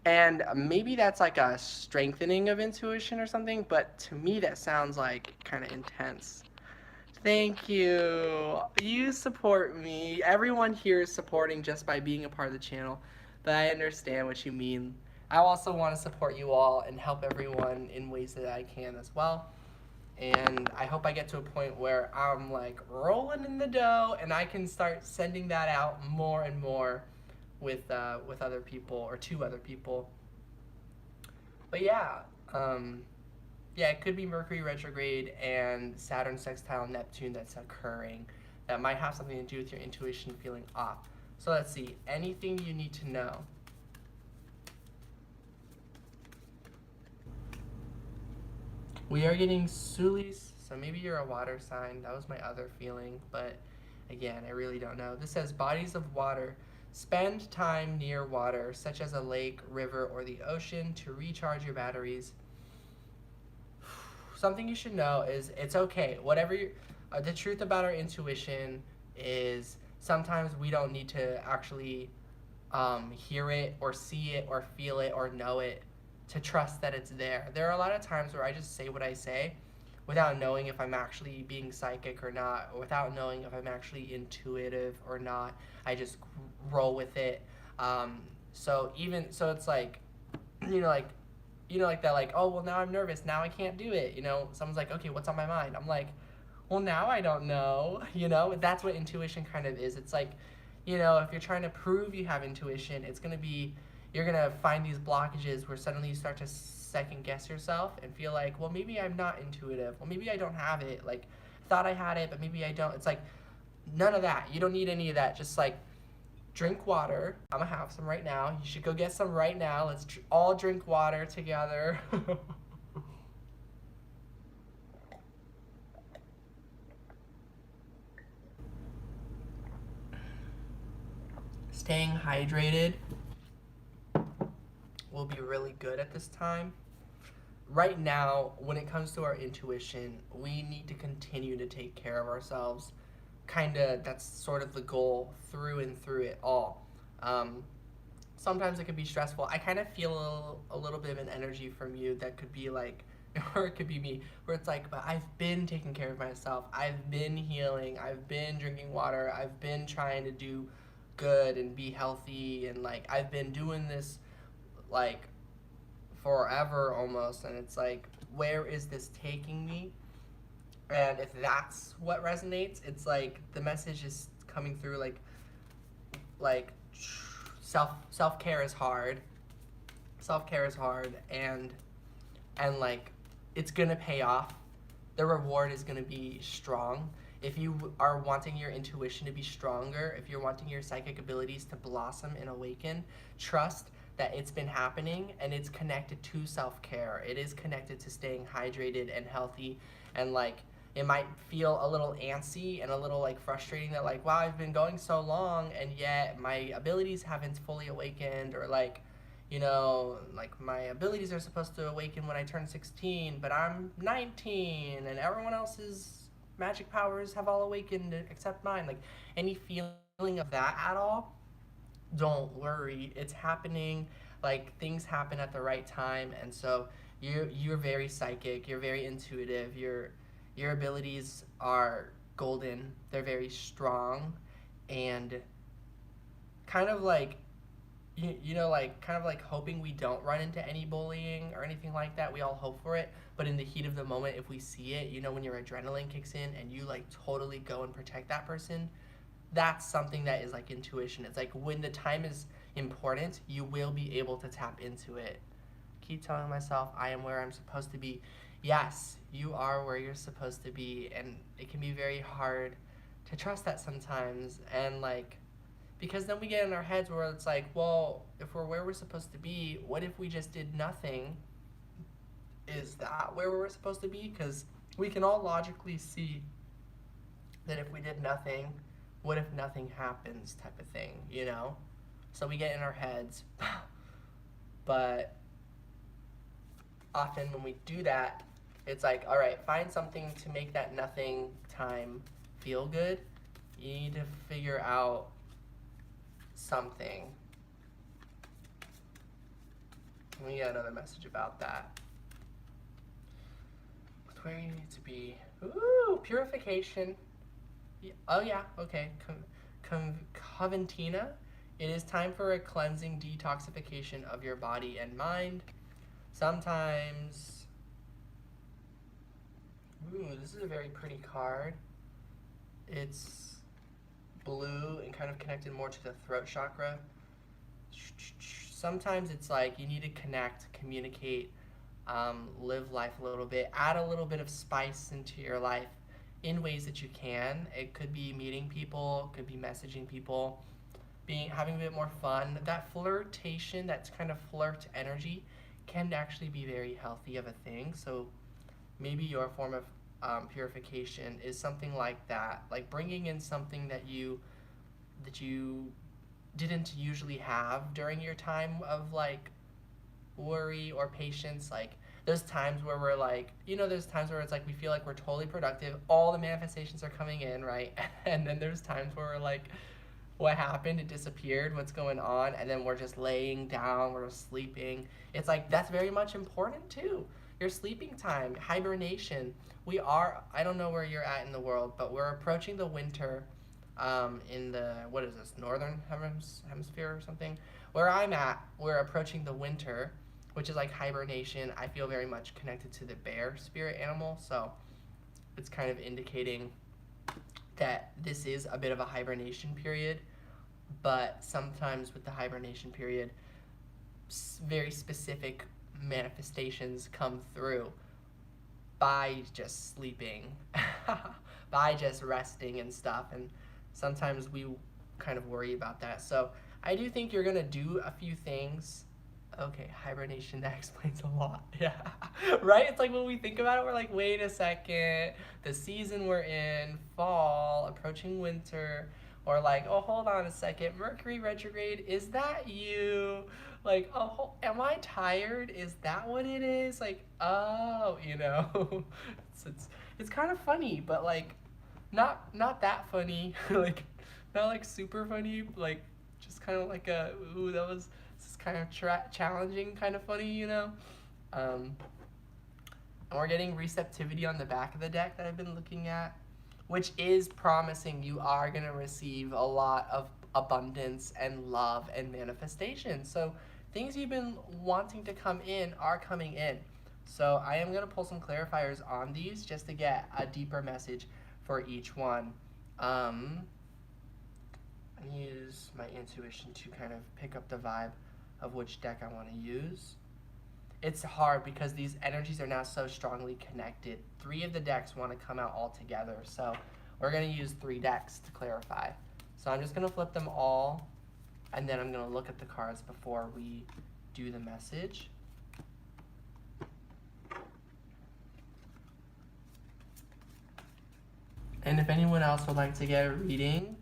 And maybe that's like a strengthening of intuition or something. But to me, that sounds like kind of intense. Thank you. You support me. Everyone here is supporting just by being a part of the channel. But I understand what you mean. I also want to support you all and help everyone in ways that I can as well. And I hope I get to a point where I'm like rolling in the dough and I can start sending that out more and more with other people or to other people. But yeah, um, yeah, it could be Mercury retrograde and Saturn sextile Neptune that's occurring. That might have something to do with your intuition feeling off. So let's see. Anything you need to know. We are getting Sulis, so maybe you're a water sign. That was my other feeling, but again, I really don't know. This says bodies of water. Spend time near water, such as a lake, river, or the ocean, to recharge your batteries. Something you should know is it's okay. Whatever you, the truth about our intuition is sometimes we don't need to actually hear it or see it or feel it or know it to trust that it's there. There are a lot of times where I just say what I say without knowing if I'm actually being psychic or not, or without knowing if I'm actually intuitive or not. I just roll with it. So it's like, you know, like like that, like, oh, well, now I'm nervous. Now I can't do it. Someone's like, okay, what's on my mind? I'm like, well, now I don't know. That's what intuition kind of is. It's like, if you're trying to prove you have intuition, you're going to find these blockages where suddenly you start to second guess yourself and feel like, well, maybe I'm not intuitive. Well, maybe I don't have it. Like, thought I had it, but maybe I don't. It's like, none of that. You don't need any of that. Just like, drink water. I'm gonna have some right now. You should go get some right now. Let's all drink water together. Staying hydrated will be really good at this time. Right now, when it comes to our intuition, we need to continue to take care of ourselves. Kind of, that's sort of the goal through and through it all. Um, Sometimes it could be stressful. I kind of feel a little bit of an energy from you that could be like, or it could be me, where it's like, but I've been taking care of myself. I've been healing. I've been drinking water. I've been trying to do good and be healthy. And like, I've been doing this like forever almost. And it's like, where is this taking me? And if that's what resonates, it's like the message is coming through like self care is hard. Self care is hard, and like it's gonna pay off. The reward is gonna be strong. If you are wanting your intuition to be stronger, if you're wanting your psychic abilities to blossom and awaken, trust that it's been happening and it's connected to self care. It is connected to staying hydrated and healthy, and like it might feel a little antsy and a little like frustrating that like, wow, I've been going so long and yet my abilities haven't fully awakened, or like, like my abilities are supposed to awaken when I turn 16, but I'm 19 and everyone else's magic powers have all awakened except mine. Like, any feeling of that at all, don't worry. It's happening. Like, things happen at the right time, and so you're very psychic, you're very intuitive, your abilities are golden, they're very strong, and kind of like like kind of like hoping we don't run into any bullying or anything like that. We all hope for it, but in the heat of the moment, if we see it, when your adrenaline kicks in and you like totally go and protect that person, that's something that is like intuition. It's like when the time is important, you will be able to tap into it. Keep telling myself I am where I'm supposed to be. Yes, you are where you're supposed to be, and it can be very hard to trust that sometimes. And like, because then we get in our heads where it's like, well, if we're where we're supposed to be, what if we just did nothing? Is that where we're supposed to be? Because we can all logically see that if we did nothing, what if nothing happens type of thing. So we get in our heads. But often when we do that, it's like, all right, find something to make that nothing time feel good. You need to figure out something. Let me get another message about that. Where you need to be. Ooh, purification. Oh yeah, okay. Coventina. It is time for a cleansing detoxification of your body and mind. Sometimes Ooh, this is a very pretty card. It's blue and kind of connected more to the throat chakra. Sometimes it's like you need to connect, communicate, live life a little bit, add a little bit of spice into your life in ways that you can. It could be meeting people, it could be messaging people, being having a bit more fun. That flirtation, that's kind of flirt energy, can actually be very healthy of a thing. So maybe your form of purification is something like that, like bringing in something that you didn't usually have during your time of like worry or patience. Like there's times where we're like, there's times where it's like we feel like we're totally productive, all the manifestations are coming in, right? And then there's times where we're like, what happened? It disappeared. What's going on? And then we're just laying down, we're sleeping. It's like that's very much important too. Your sleeping time, hibernation. I don't know where you're at in the world, but we're approaching the winter in the, what is this, northern hemisphere or something? Where I'm at, we're approaching the winter, which is like hibernation. I feel very much connected to the bear spirit animal, so it's kind of indicating that this is a bit of a hibernation period, but sometimes with the hibernation period, very specific manifestations come through by just sleeping, by just resting and stuff. And sometimes we kind of worry about that. So I do think you're going to do a few things. Okay, hibernation, that explains a lot. Yeah, right? It's like when we think about it, we're like, wait a second, the season we're in, fall, approaching winter, or like, oh, hold on a second, Mercury retrograde, is that you? Like, oh, am I tired? Is that what it is? Like, oh, it's kind of funny, but like, not that funny, like, not like super funny, like, just kind of like a, ooh, this is kind of challenging, kind of funny. Um, and we're getting receptivity on the back of the deck that I've been looking at, which is promising you are going to receive a lot of abundance and love and manifestation. So things you've been wanting to come in are coming in. So I am going to pull some clarifiers on these just to get a deeper message for each one. I use my intuition to kind of pick up the vibe of which deck I want to use. It's hard because these energies are now so strongly connected. 3 of the decks want to come out all together, so we're going to use 3 decks to clarify. So I'm just going to flip them all, and then I'm going to look at the cards before we do the message. And if anyone else would like to get a reading,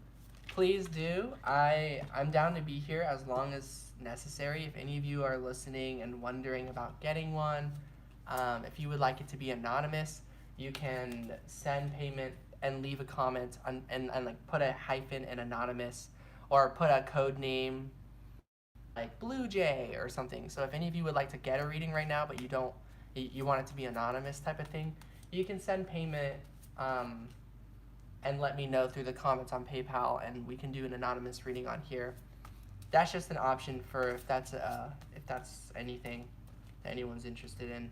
please do. I'm down to be here as long as necessary. If any of you are listening and wondering about getting one, if you would like it to be anonymous, you can send payment and leave a comment and like put a hyphen in anonymous, or put a code name like Blue Jay or something. So if any of you would like to get a reading right now, but you want it to be anonymous type of thing, you can send payment and let me know through the comments on PayPal, and we can do an anonymous reading on here. That's just an option for if that's anything that anyone's interested in.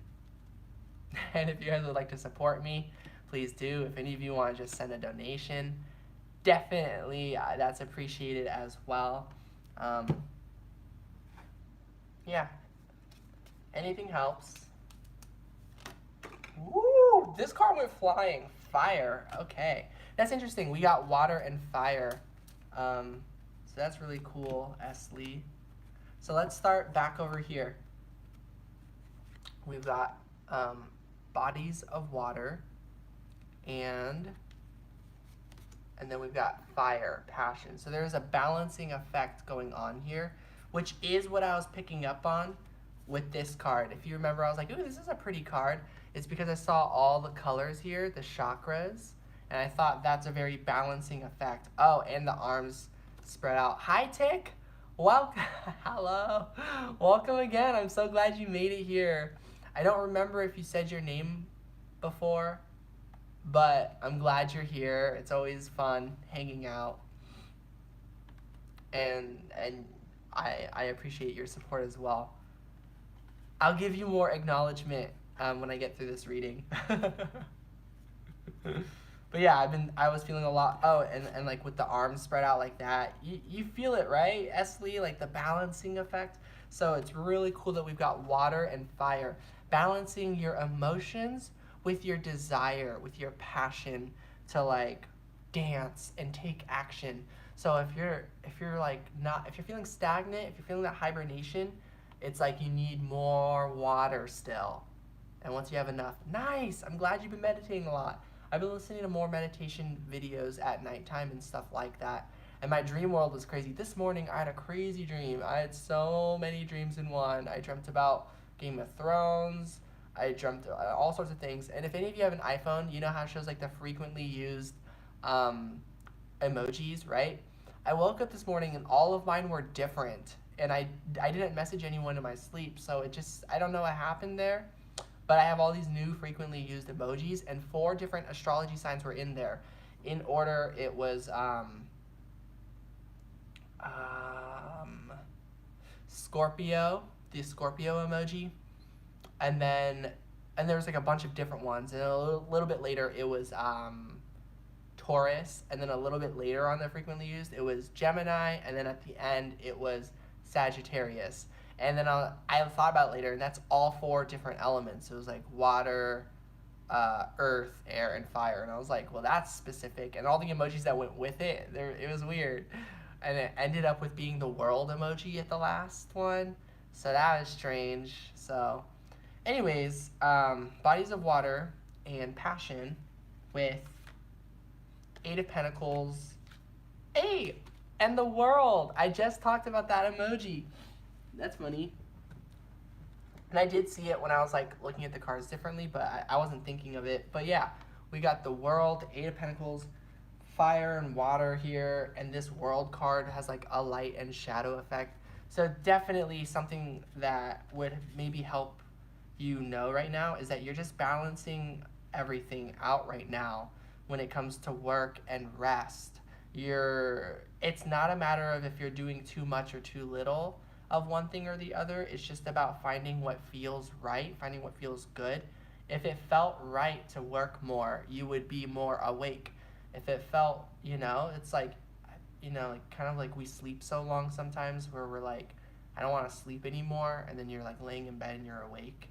And if you guys would like to support me, please do. If any of you want to just send a donation, definitely that's appreciated as well. Yeah, anything helps. Woo! This card went flying. Fire. Okay. That's interesting. We got water and fire. So that's really cool, S. Lee. So let's start back over here. We've got bodies of water, and then we've got fire, passion. So there's a balancing effect going on here, which is what I was picking up on with this card. If you remember, I was like, ooh, this is a pretty card. It's because I saw all the colors here, the chakras, and I thought that's a very balancing effect. Oh, and the arms spread out. Hi, Tick. Welcome. Hello. Welcome again. I'm so glad you made it here. I don't remember if you said your name before, but I'm glad you're here. It's always fun hanging out. And I appreciate your support as well. I'll give you more acknowledgement when I get through this reading. But yeah, I was feeling a lot. Oh, and like with the arms spread out like that, you feel it, right, Esley? Like the balancing effect. So it's really cool that we've got water and fire balancing your emotions with your desire, with your passion to like dance and take action. So if you're like not if you're feeling stagnant, if you're feeling that hibernation, it's like you need more water still. And once you have enough, nice. I'm glad you've been meditating a lot. I've been listening to more meditation videos at nighttime and stuff like that. And my dream world was crazy. This morning I had a crazy dream. I had so many dreams in one. I dreamt about Game of Thrones. I dreamt all sorts of things. And if any of you have an iPhone, you know how it shows like the frequently used um, emojis, right? I woke up this morning and all of mine were different. And I didn't message anyone in my sleep. So it just, I don't know what happened there, but I have all these new frequently used emojis, and 4 different astrology signs were in there. In order, it was um, Scorpio, the Scorpio emoji, and then there was like a bunch of different ones. And a little bit later, it was Taurus, and then a little bit later on the frequently used, it was Gemini, and then at the end, it was Sagittarius. And then I thought about it later, and that's all 4 different elements. It was like water, earth, air, and fire. And I was like, well, that's specific. And all the emojis that went with it, it was weird. And it ended up with being the world emoji at the last one. So that was strange. So, anyways, bodies of water and passion with 8 of Pentacles. Hey, and the world. I just talked about that emoji. That's funny. And I did see it when I was like looking at the cards differently, but I wasn't thinking of it. But yeah, we got the world, 8 of Pentacles, fire and water here, and this world card has like a light and shadow effect. So definitely something that would maybe help you know right now is that you're just balancing everything out right now when it comes to work and rest. It's not a matter of if you're doing too much or too little of one thing or the other. It's just about finding what feels right, finding what feels good. If it felt right to work more, you would be more awake. If it felt, it's like, like kind of like we sleep so long sometimes where we're like, I don't want to sleep anymore. And then you're like laying in bed and you're awake.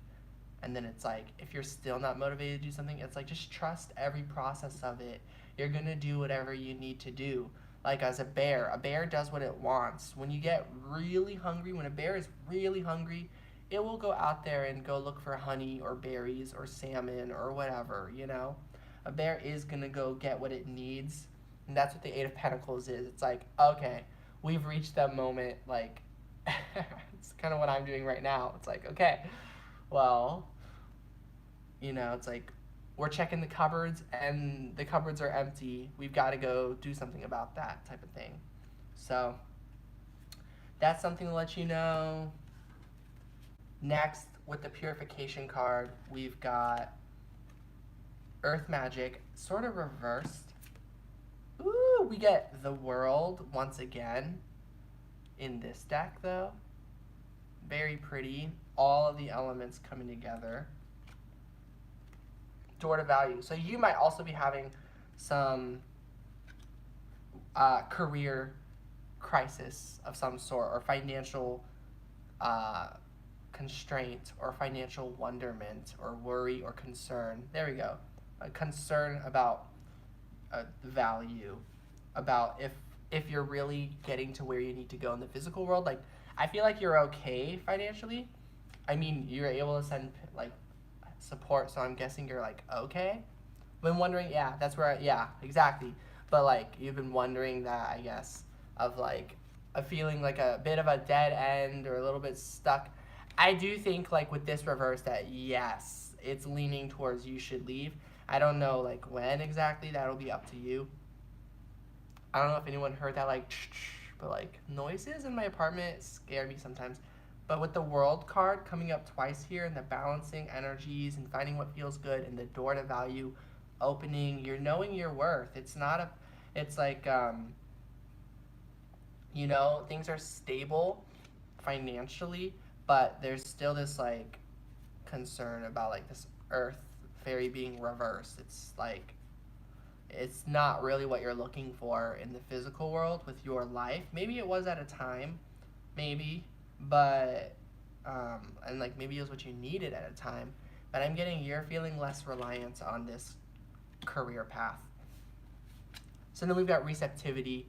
And then it's like, if you're still not motivated to do something, it's like, just trust every process of it. You're going to do whatever you need to do. Like as a bear does what it wants. When you get really hungry, when a bear is really hungry, it will go out there and go look for honey or berries or salmon or whatever, A bear is going to go get what it needs. And that's what the 8 of Pentacles is. It's like, okay, we've reached that moment. Like, it's kind of what I'm doing right now. It's like, okay, well, it's like we're checking the cupboards and the cupboards are empty. We've got to go do something about that type of thing. So that's something to let you know. Next, with the purification card, we've got Earth Magic, sort of reversed. Ooh, we get the World once again in this deck, though. Very pretty. All of the elements coming together. Door to value. So you might also be having some career crisis of some sort, or financial constraint, or financial wonderment, or worry, or concern. There we go. A concern about value, about if you're really getting to where you need to go in the physical world. Like, I feel like you're okay financially. I mean, you're able to send like support, so I'm guessing you're like okay. Been wondering, yeah, that's where, yeah, exactly. But like you've been wondering that, I guess, of like a feeling like a bit of a dead end or a little bit stuck. I do think like with this reverse that yes, it's leaning towards you should leave. I don't know like when exactly, that'll be up to you. I don't know if anyone heard that like but like noises in my apartment scare me sometimes. But with the World card coming up twice here, and the balancing energies and finding what feels good, and the door to value opening, you're knowing your worth. It's not a, it's like, things are stable financially, but there's still this like concern about like this Earth fairy being reversed. It's like it's not really what you're looking for in the physical world with your life. Maybe it was at a time, maybe, but and like maybe it was what you needed at a time. But I'm getting you're feeling less reliant on this career path. So then we've got receptivity.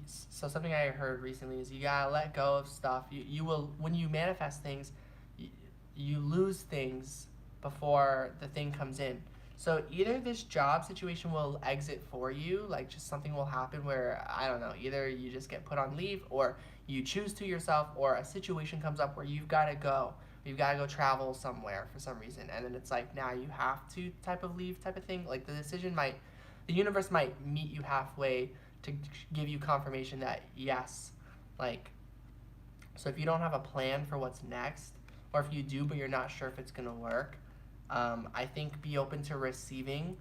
So something I heard recently is you gotta let go of stuff. You will when you manifest things, you, you lose things before the thing comes in. So either this job situation will exit for you, like just something will happen where I don't know, either you just get put on leave or you choose to yourself, or a situation comes up where you've got to go. You've got to go travel somewhere for some reason, and then it's like now you have to type of leave type of thing. Like the universe might meet you halfway to give you confirmation that yes, like, so if you don't have a plan for what's next, or if you do but you're not sure if it's gonna work, I think be open to receiving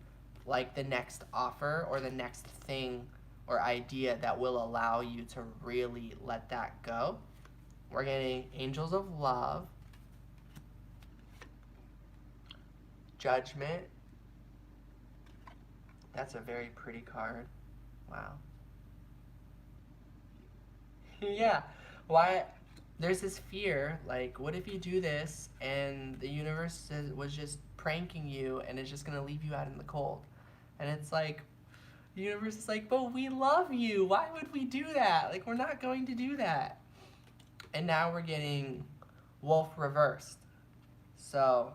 like the next offer or the next thing or idea that will allow you to really let that go. We're getting Angels of Love, Judgment. That's a very pretty card. Wow. Yeah. Why? There's this fear, like, what if you do this and the universe was just pranking you and it's just gonna leave you out in the cold? And it's like, the universe is like, but we love you. Why would we do that? Like, we're not going to do that. And now we're getting Wolf reversed. So,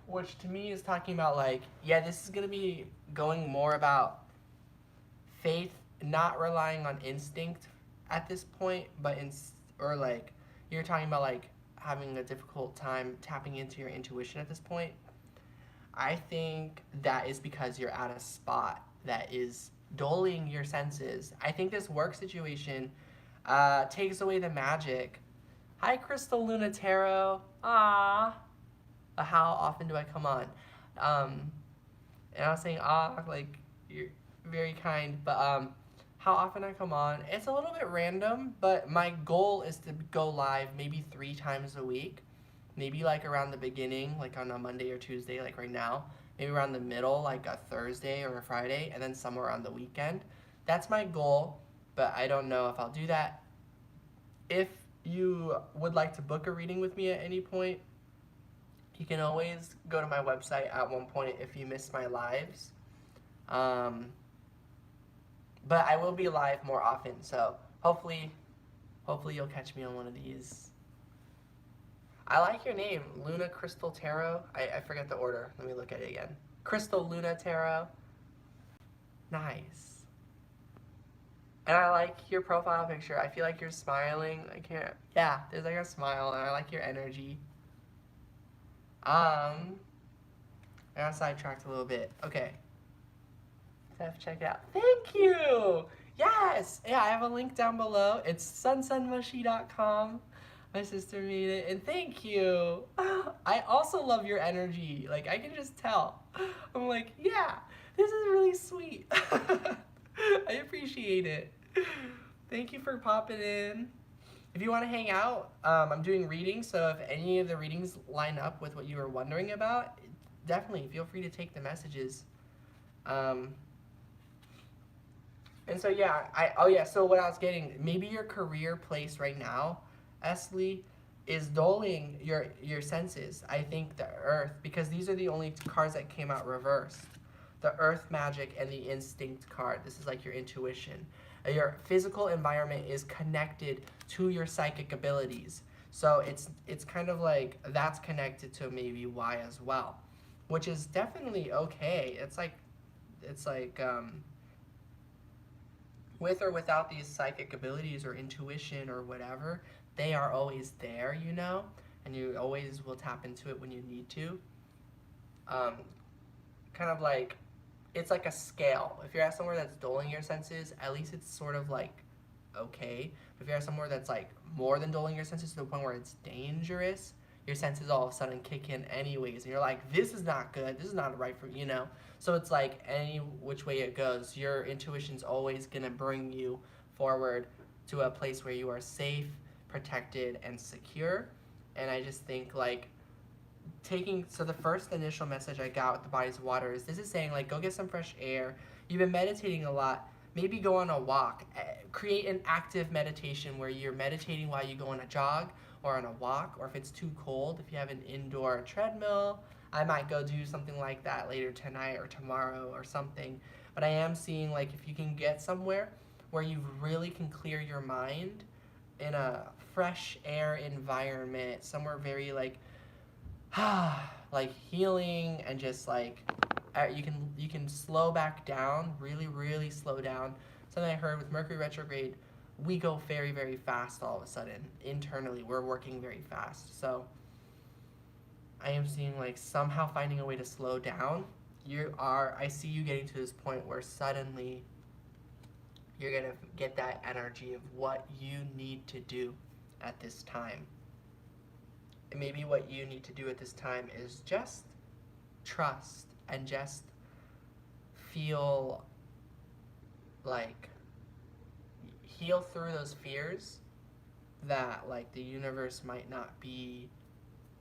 which to me is talking about, like, yeah, this is gonna be going more about faith, not relying on instinct at this point, but or like you're talking about like having a difficult time tapping into your intuition at this point. I think that is because you're at a spot that is dulling your senses. I think this work situation takes away the magic. Hi, Crystal Luna Tarot. Ah, how often do I come on? And I was saying like you're very kind, but how often I come on, it's a little bit random, but my goal is to go live maybe 3 times a week. Maybe like around the beginning, like on a Monday or Tuesday, like right now. Maybe around the middle, like a Thursday or a Friday, and then somewhere on the weekend. That's my goal, but I don't know if I'll do that. If you would like to book a reading with me at any point, you can always go to my website at one point if you missed my lives. Um, but I will be live more often, so hopefully you'll catch me on one of these. I like your name, Luna Crystal Tarot. I forget the order. Let me look at it again. Crystal Luna Tarot. Nice. And I like your profile picture. I feel like you're smiling. I can't. Yeah, there's like a smile, and I like your energy. I got sidetracked a little bit. Okay. Steph, check it out. Thank you! Yes! Yeah, I have a link down below. It's sunsunmushy.com. My sister made it, and thank you. I also love your energy. Like, I can just tell. I'm like, yeah, this is really sweet. I appreciate it. Thank you for popping in. If you want to hang out, I'm doing readings, so if any of the readings line up with what you were wondering about, definitely feel free to take the messages. And so yeah, so what I was getting, maybe your career place right now, Esley, is dulling your senses. I think the Earth, because these are the only cards that came out reversed. The Earth Magic and the Instinct card. This is like your intuition. Your physical environment is connected to your psychic abilities. So it's kind of like that's connected to maybe why as well, which is definitely okay. It's like with or without these psychic abilities or intuition or whatever, they are always there, you know, and you always will tap into it when you need to. Kind of like, it's like a scale. If you're at somewhere that's dulling your senses, at least it's sort of like okay. If you're at somewhere that's like more than dulling your senses to the point where it's dangerous, your senses all of a sudden kick in anyways, and you're like, this is not good, this is not right for you know. So it's like any which way it goes, your intuition's always gonna bring you forward to a place where you are safe, protected, and secure. And I just think like So the first initial message I got with the bodies of water is this is saying like go get some fresh air. You've been meditating a lot. Maybe go on a walk. Create an active meditation where you're meditating while you go on a jog or on a walk, or if it's too cold, if you have an indoor treadmill, I might go do something like that later tonight or tomorrow or something. But I am seeing like if you can get somewhere where you really can clear your mind in a fresh air environment, somewhere very like healing and just like you can slow back down, really slow down. Something I heard with Mercury retrograde, we go very very fast all of a sudden. Internally, we're working very fast. So I am seeing like somehow finding a way to slow down. I see you getting to this point where suddenly you're gonna get that energy of what you need to do at this time. And maybe what you need to do at this time is just trust and just feel like heal through those fears that like the universe might not be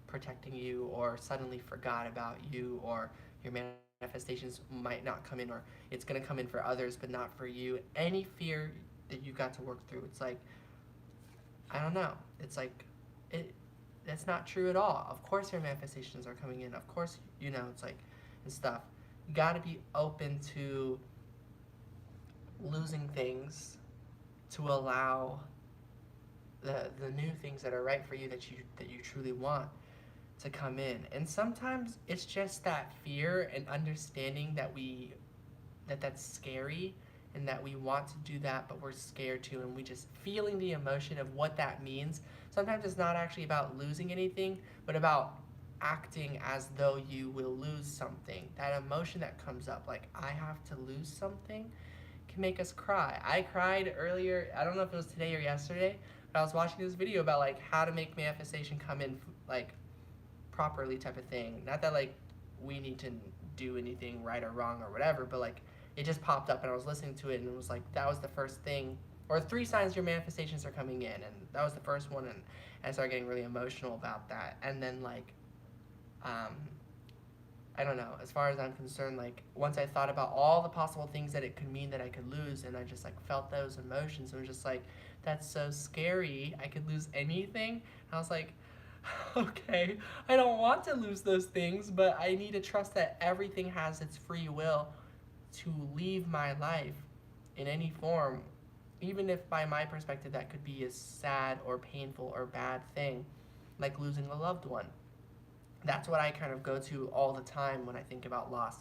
protecting you or suddenly forgot about you or your manifestations might not come in or it's going to come in for others but not for you. Any fear that you got to work through, it's like I don't know. It's like it that's not true at all. Of course your manifestations are coming in. Of course, it's like and stuff. You got to be open to losing things to allow the new things that are right for you that you truly want to come in. And sometimes it's just that fear and understanding that's scary and that we want to do that but we're scared to, and we just feeling the emotion of what that means. Sometimes it's not actually about losing anything but about acting as though you will lose something. That emotion that comes up like I have to lose something can make us cry. I cried earlier, I don't know if it was today or yesterday, but I was watching this video about like how to make manifestation come in like properly type of thing. Not that like we need to do anything right or wrong or whatever, but like it just popped up and I was listening to it and it was like that was the first thing, or 3 signs your manifestations are coming in, and that was the first one, and I started getting really emotional about that. And then like um I don't know, as far as I'm concerned, like once I thought about all the possible things that it could mean that I could lose, and I just like felt those emotions, it was just like that's so scary, I could lose anything. And I was like, okay, I don't want to lose those things, but I need to trust that everything has its free will to leave my life in any form, even if by my perspective that could be a sad or painful or bad thing, like losing a loved one. That's what I kind of go to all the time when I think about loss.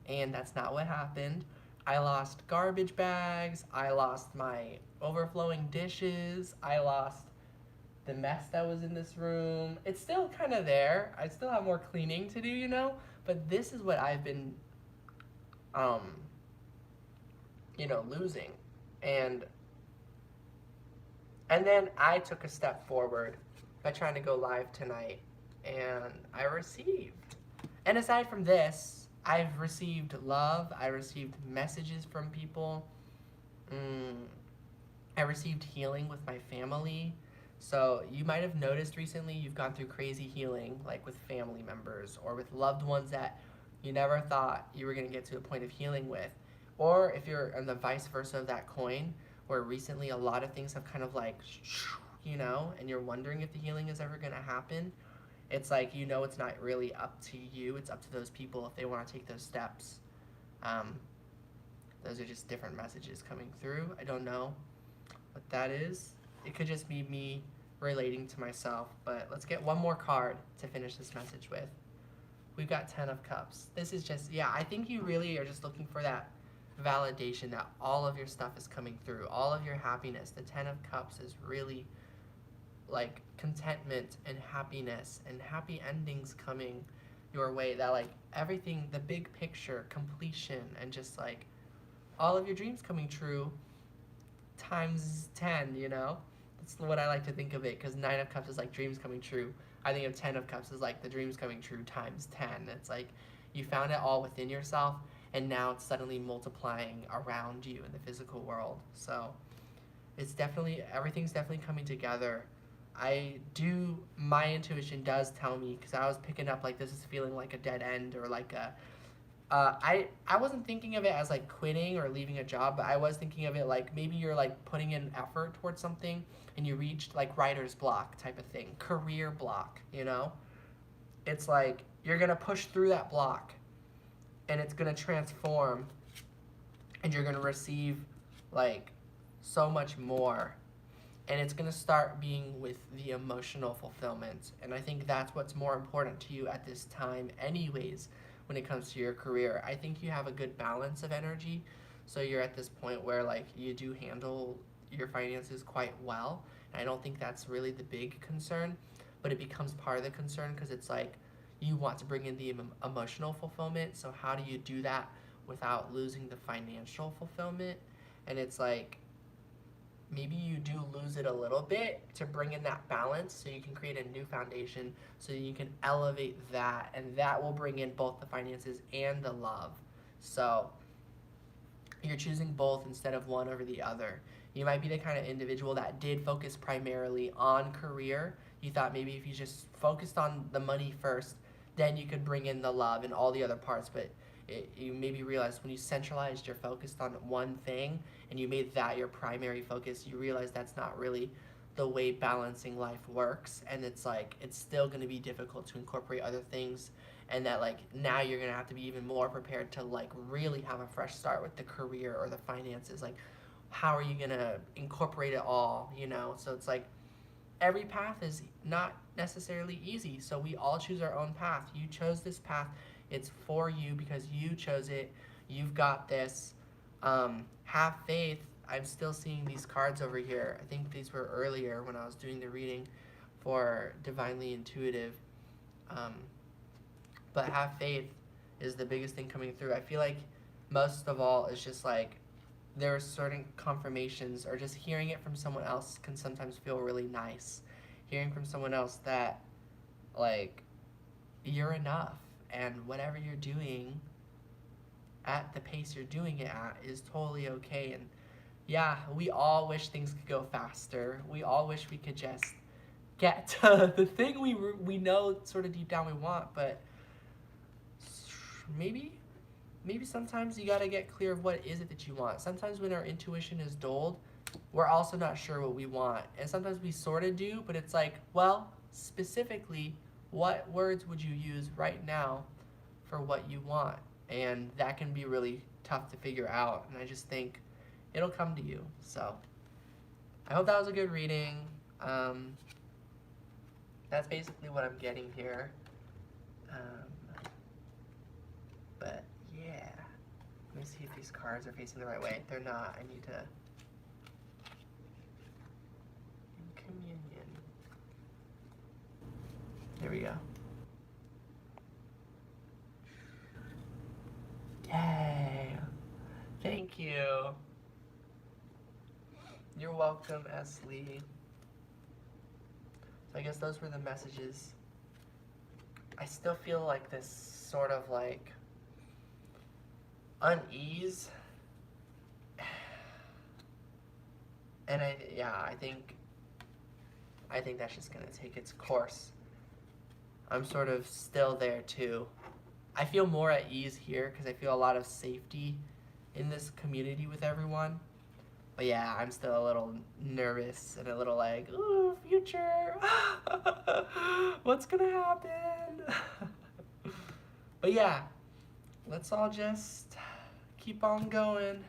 And that's not what happened. I lost garbage bags, I lost my overflowing dishes, I lost the mess that was in this room. It's still kind of there. I still have more cleaning to do. But this is what I've been, um, losing. And and then I took a step forward by trying to go live tonight, and I received. And aside from this, I've received love. I received messages from people. Mm, I received healing with my family. So you might have noticed recently you've gone through crazy healing, like with family members or with loved ones that you never thought you were going to get to a point of healing with. Or if you're on the vice versa of that coin, where recently a lot of things have kind of like, and you're wondering if the healing is ever going to happen. It's like, it's not really up to you. It's up to those people if they want to take those steps. Um, those are just different messages coming through. I don't know what that is. It could just be me relating to myself, but let's get one more card to finish this message with. We've got 10 of Cups. This is just, I think you really are just looking for that validation that all of your stuff is coming through, all of your happiness. The 10 of Cups is really like contentment and happiness and happy endings coming your way, that like everything, the big picture, completion, and just like all of your dreams coming true times 10. That's what I like to think of it, because 9 of Cups is like dreams coming true. I think of 10 of Cups as like the dreams coming true times 10. It's like you found it all within yourself, and now it's suddenly multiplying around you in the physical world. So it's definitely, everything's definitely coming together my intuition does tell me, because I was picking up like this is feeling like a dead end, or like a I wasn't thinking of it as like quitting or leaving a job, but I was thinking of it like maybe you're like putting in effort towards something and you reached like writer's block type of thing, career block, you know? It's like you're gonna push through that block and it's gonna transform, and you're gonna receive like so much more, and it's going to start being with the emotional fulfillment. And I think that's what's more important to you at this time anyways when it comes to your career. I think you have a good balance of energy, so you're at this point where like you do handle your finances quite well, and I don't think that's really the big concern, but it becomes part of the concern because it's like you want to bring in the emotional fulfillment. So how do you do that without losing the financial fulfillment? And it's like maybe you do lose it a little bit to bring in that balance so you can create a new foundation, so you can elevate that, and that will bring in both the finances and the love. So you're choosing both instead of one over the other. You might be the kind of individual that did focus primarily on career. You thought maybe if you just focused on the money first, then you could bring in the love and all the other parts, but you maybe realized when you centralized your focus on one thing and you made that your primary focus, you realize that's not really the way balancing life works, and it's like it's still going to be difficult to incorporate other things, and that like now you're going to have to be even more prepared to like really have a fresh start with the career or the finances. Like how are you going to incorporate it all, you know? So it's like every path is not necessarily easy, so we all choose our own path. You chose this path, it's for you because you chose it. You've got this. Have faith. I'm still seeing these cards over here. I think these were earlier when I was doing the reading for Divinely Intuitive. But have faith is the biggest thing coming through. I feel like most of all it's just like there are certain confirmations, or just hearing it from someone else can sometimes feel really nice. Hearing from someone else that like you're enough, and whatever you're doing at the pace you're doing it at is totally okay. And yeah, we all wish things could go faster. We all wish we could just get to the thing we know sort of deep down we want, but maybe sometimes you got to get clear of what is it that you want. Sometimes when our intuition is dulled, we're also not sure what we want. And sometimes we sort of do, but it's like, well, specifically, what words would you use right now for what you want? And that can be really tough to figure out. And I just think it'll come to you. So I hope that was a good reading. That's basically what I'm getting here. But yeah, let me see if these cards are facing the right way. They're not. I need to. In communion. There we go. Yay! Thank you. You're welcome, S. Lee. So I guess those were the messages. I still feel like this sort of like unease. And I think that's just gonna take its course. I'm sort of still there too. I feel more at ease here because I feel a lot of safety in this community with everyone. But yeah, I'm still a little nervous and a little like, ooh, future. What's gonna happen? But yeah, let's all just keep on going.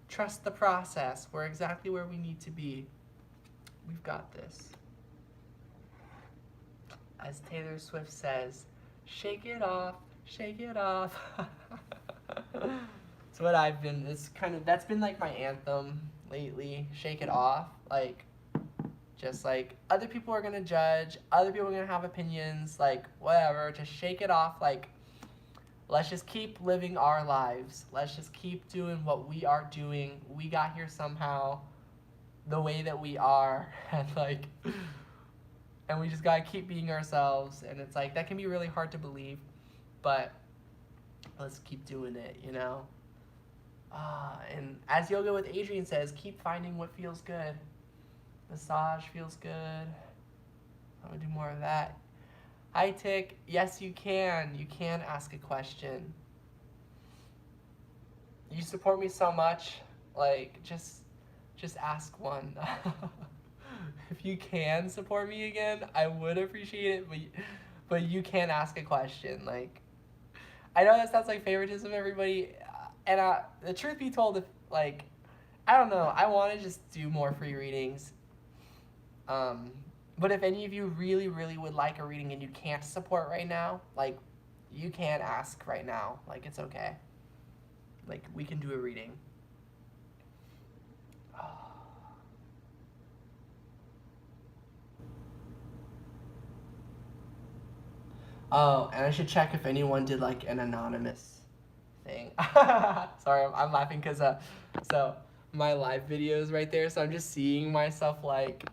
Trust the process. We're exactly where we need to be. We've got this. As Taylor Swift says, shake it off, shake it off. It's what I've been, that's been like my anthem lately, shake it off. Like, just like, other people are gonna judge, other people are gonna have opinions, like, whatever, just shake it off. Like, let's just keep living our lives. Let's just keep doing what we are doing. We got here somehow, the way that we are, and like, and we just gotta keep being ourselves. And it's like, that can be really hard to believe, but let's keep doing it, you know? And as Yoga with Adrian says, keep finding what feels good. Massage feels good. I'm gonna do more of that. Hi, Tick. Yes, you can. You can ask a question. You support me so much. Like, just ask one. If you can support me again, I would appreciate it. But you can ask a question. Like, I know that sounds like favoritism, everybody. And the truth be told, if like, I don't know, I want to just do more free readings. But if any of you really, really would like a reading and you can't support right now, like, you can ask right now. Like, it's okay. Like, we can do a reading. Oh, and I should check if anyone did like an anonymous thing. Sorry, I'm laughing because so my live video is right there, so I'm just seeing myself like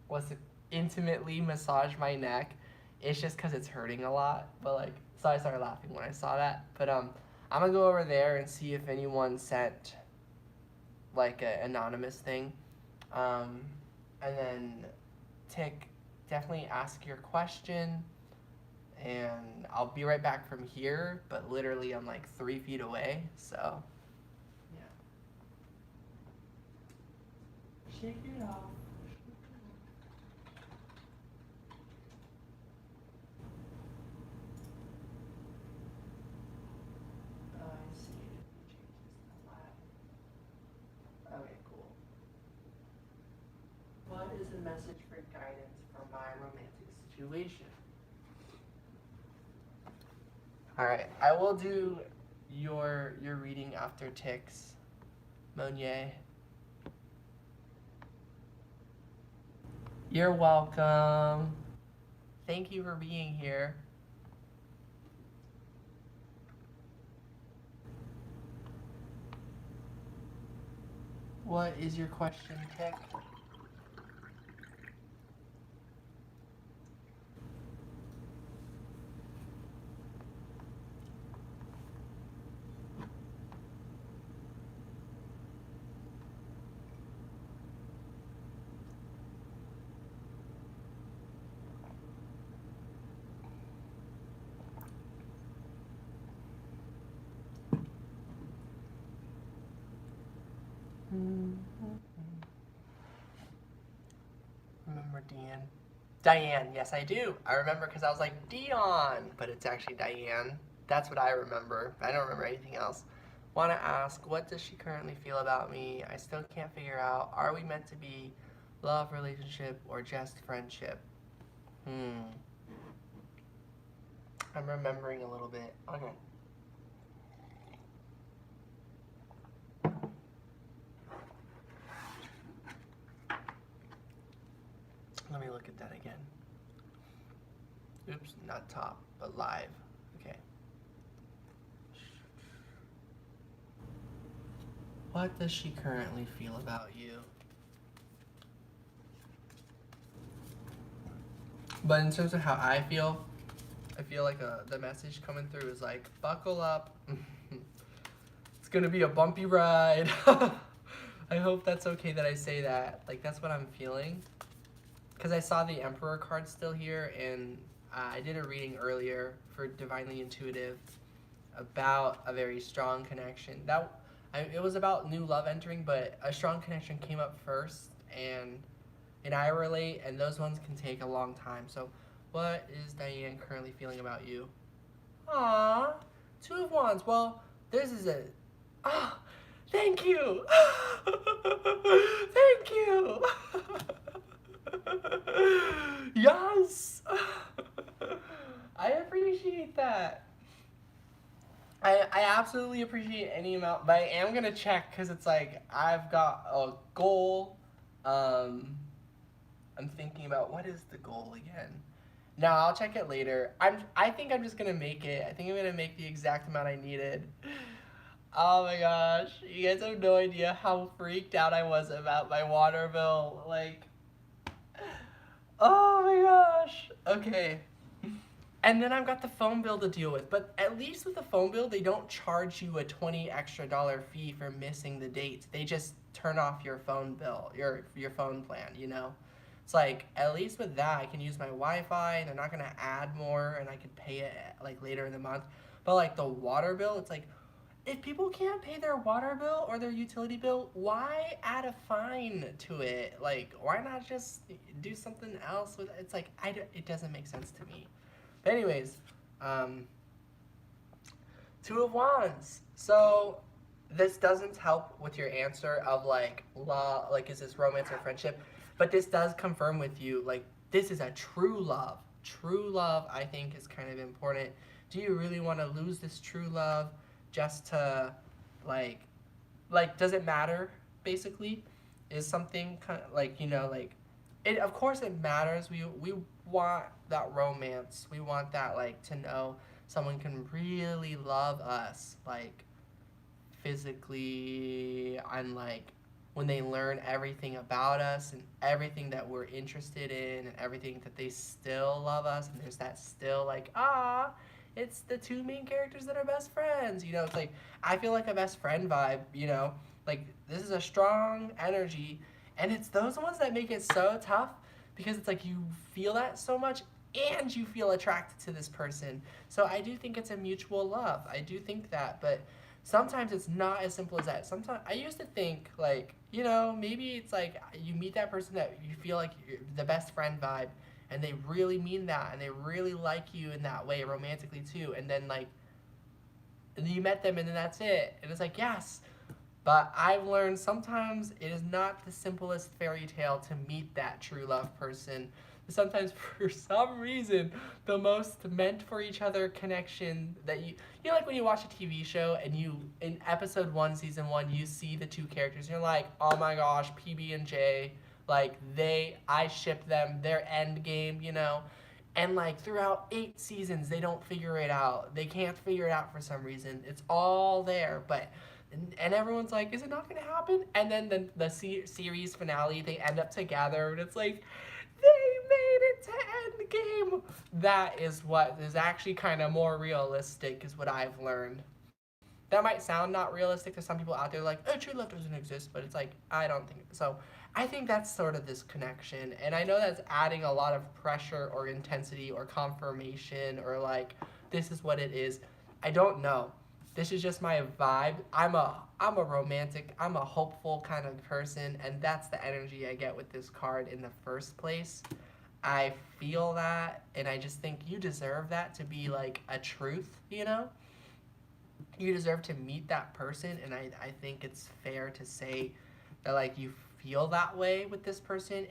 what's it, intimately massage my neck. It's just because it's hurting a lot, but like, so I started laughing when I saw that. But I'm gonna go over there and see if anyone sent like an anonymous thing, and then Tick, definitely ask your question, and I'll be right back from here, but literally I'm like 3 feet away, so yeah. Shake it off. Oh, I see. It changes the light. Okay, cool. What is the message for guidance for my romantic situation? All right, I will do your reading after Tick's, Monier. You're welcome. Thank you for being here. What is your question, Tick? Remember Diane? Diane, yes I do. I remember because I was like, Dion, but it's actually Diane. That's what I remember. I don't remember anything else. Want to ask, what does she currently feel about me? I still can't figure out. Are we meant to be love, relationship, or just friendship? I'm remembering a little bit. Okay. Let me look at that again. Oops, not top, but live. Okay. What does she currently feel about you? But in terms of how I feel like the message coming through is like, buckle up. It's gonna be a bumpy ride. I hope that's okay that I say that. Like, that's what I'm feeling. Because I saw the Emperor card still here, and I did a reading earlier for Divinely Intuitive about a very strong connection. It was about new love entering, but a strong connection came up first, and I relate, and those ones can take a long time. So what is Diane currently feeling about you? Aww, 2 of Wands. Well, this is a... Ah, thank you. Thank you. Yes. I appreciate that. I absolutely appreciate any amount, but I am gonna check because it's like I've got a goal. I'm thinking about what is the goal again. No, I'll check it later. I think I'm just gonna make it. I think I'm gonna make the exact amount I needed. Oh my gosh, you guys have no idea how freaked out I was about my water bill. Like, oh my gosh. Okay. And then I've got the phone bill to deal with. But at least with the phone bill, they don't charge you a $20 extra fee for missing the date. They just turn off your phone bill, your phone plan, you know? It's like, at least with that, I can use my Wi-Fi, and they're not gonna add more, and I could pay it like later in the month. But like the water bill, it's like, if people can't pay their water bill or their utility bill, why add a fine to it? Like, why not just do something else with it? It's like, it doesn't make sense to me. But anyways, um, Two of Wands. So this doesn't help with your answer of like love, like is this romance or friendship? But this does confirm with you like this is a true love. True love, I think, is kind of important. Do you really want to lose this true love just to like does it matter basically? Is something kind of like like it, of course it matters. We want that romance. We want that like to know someone can really love us like physically and like when they learn everything about us and everything that we're interested in and everything that they still love us and there's that still like it's the two main characters that are best friends. It's like I feel like a best friend vibe, like this is a strong energy and it's those ones that make it so tough because it's like you feel that so much and you feel attracted to this person. So I do think it's a mutual love. I do think that, but sometimes it's not as simple as that. Sometimes I used to think like, maybe it's like you meet that person that you feel like you're the best friend vibe and they really mean that and they really like you in that way romantically too. And then like and you met them and then that's it. And it's like, yes. But I've learned sometimes it is not the simplest fairy tale to meet that true love person. Sometimes, for some reason, the most meant for each other connection that like when you watch a TV show and in episode 1, season 1, you see the two characters and you're like, oh my gosh, PB and J, like I ship them, their end game, And like throughout 8 seasons, they don't figure it out. They can't figure it out for some reason. It's all there, but and everyone's like, is it not going to happen? And then the series finale, they end up together, and it's like, they made it to Endgame. That is what is actually kind of more realistic, is what I've learned. That might sound not realistic to some people out there, like, oh, true love doesn't exist, but it's like, I don't think so. I think that's sort of this connection, and I know that's adding a lot of pressure or intensity or confirmation or like, this is what it is. I don't know. This is just my vibe. I'm a romantic, I'm a hopeful kind of person, and that's the energy I get with this card in the first place. I feel that, and I just think you deserve that to be like a truth. You deserve to meet that person, and I think it's fair to say that like you feel that way with this person,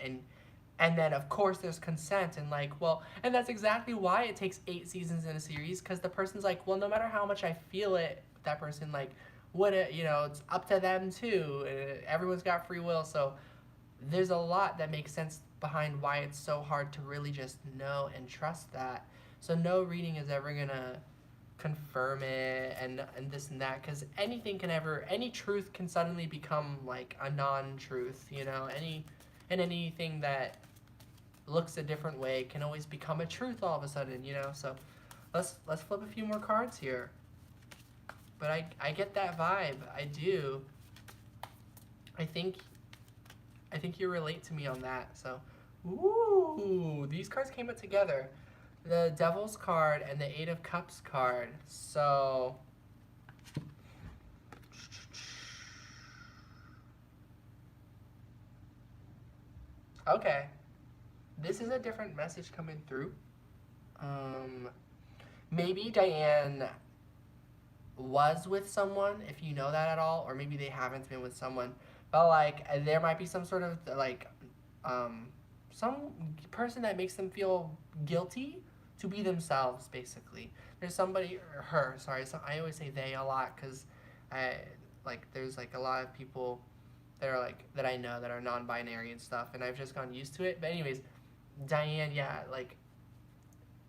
and then of course there's consent and like, well, and that's exactly why it takes 8 seasons in a series, because the person's like, well, no matter how much I feel it, that person like, would it, it's up to them too. Everyone's got free will, so there's a lot that makes sense behind why it's so hard to really just know and trust that. So no reading is ever gonna confirm it and this and that, because any truth can suddenly become like a non-truth. Anything that looks a different way can always become a truth all of a sudden. So let's flip a few more cards here. But I get that vibe. I do. I think you relate to me on that. So, ooh, these cards came up together. The Devil's card and the Eight of Cups card. So, okay. This is a different message coming through. Maybe Diane was with someone, if you know that at all, or maybe they haven't been with someone. But like, there might be some sort of like, some person that makes them feel guilty to be themselves. Basically, there's somebody or her. Sorry, so I always say they a lot because there's like a lot of people that are like that I know that are non-binary and stuff, and I've just gotten used to it. But anyways, Diane, yeah, like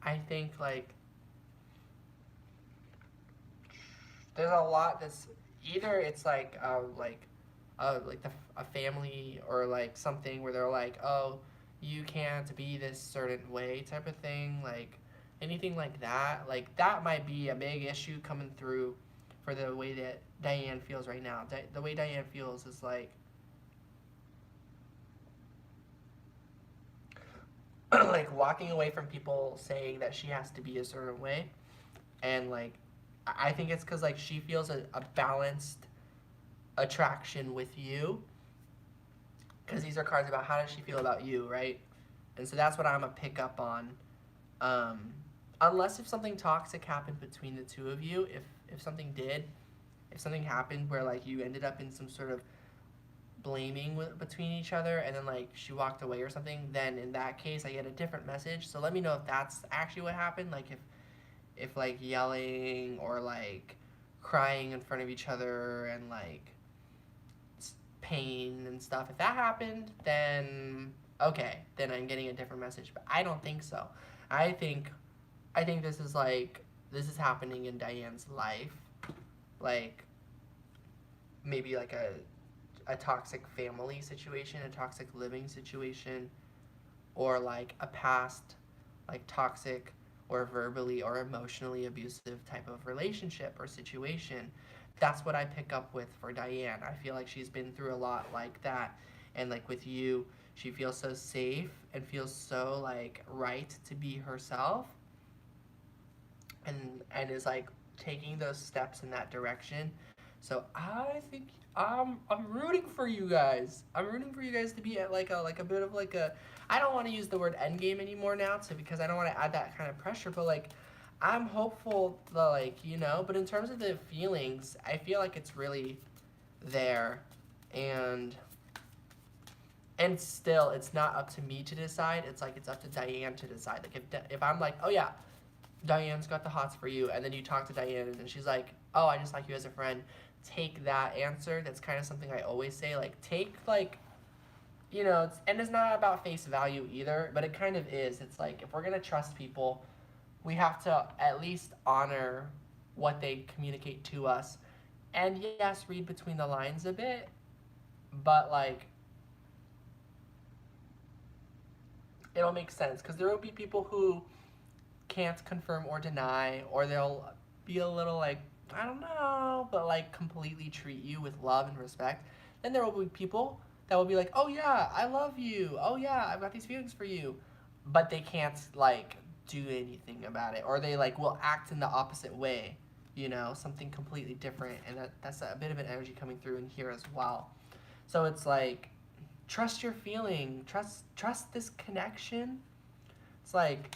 I think like there's a lot that's either it's like a family or like something where they're like, oh, you can't be this certain way type of thing, like anything like that might be a big issue coming through for the way that Diane feels right now. The way Diane feels is like walking away from people saying that she has to be a certain way, and like I think it's because like she feels a balanced attraction with you, because these are cards about how does she feel about you, right? And so that's what I'm gonna pick up on. Um, Unless if something toxic happened between the two of you, if something did, if something happened where like you ended up in some sort of blaming between each other and then like she walked away or something, then in that case I get a different message. So let me know if that's actually what happened. Like if like yelling or like crying in front of each other and like pain and stuff. If that happened, then okay, then I'm getting a different message. But I don't think so. I think I think this is happening in Diane's life. Like maybe like a toxic family situation, a toxic living situation, or like a past like toxic or verbally or emotionally abusive type of relationship or situation. That's what I pick up with for Diane. I feel like she's been through a lot like that. And like with you, she feels so safe and feels so like right to be herself, and is like taking those steps in that direction. So I think I'm rooting for you guys. I'm rooting for you guys to be at like a bit of like a, I don't want to use the word end game anymore now to, because I don't want to add that kind of pressure, but like I'm hopeful the like, but in terms of the feelings, I feel like it's really there, and still it's not up to me to decide. It's like it's up to Diane to decide. Like if I'm like, "Oh yeah, Diane's got the hots for you," and then you talk to Diane and she's like, "Oh, I just like you as a friend," take that answer. That's kind of something I always say. Like take like, and it's not about face value either, but it kind of is. It's like if we're gonna trust people, we have to at least honor what they communicate to us, and yes, read between the lines a bit, but like it'll make sense because there will be people who can't confirm or deny, or they'll be a little like, I don't know, but like completely treat you with love and respect. Then there will be people that will be like, oh yeah, I love you. Oh yeah, I've got these feelings for you. But they can't like do anything about it, or they like will act in the opposite way, something completely different. And that's a bit of an energy coming through in here as well. So it's like, trust your feeling, trust this connection. It's like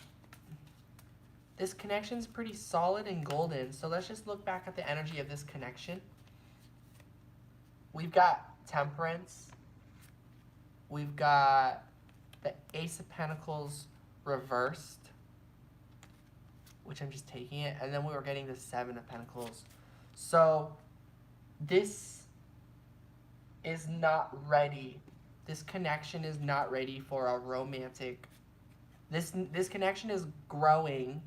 this connection's pretty solid and golden. So let's just look back at the energy of this connection. We've got Temperance. We've got the Ace of Pentacles reversed, which I'm just taking it. And then we were getting the Seven of Pentacles. So this is not ready. This connection is not ready for a romantic. This connection is growing,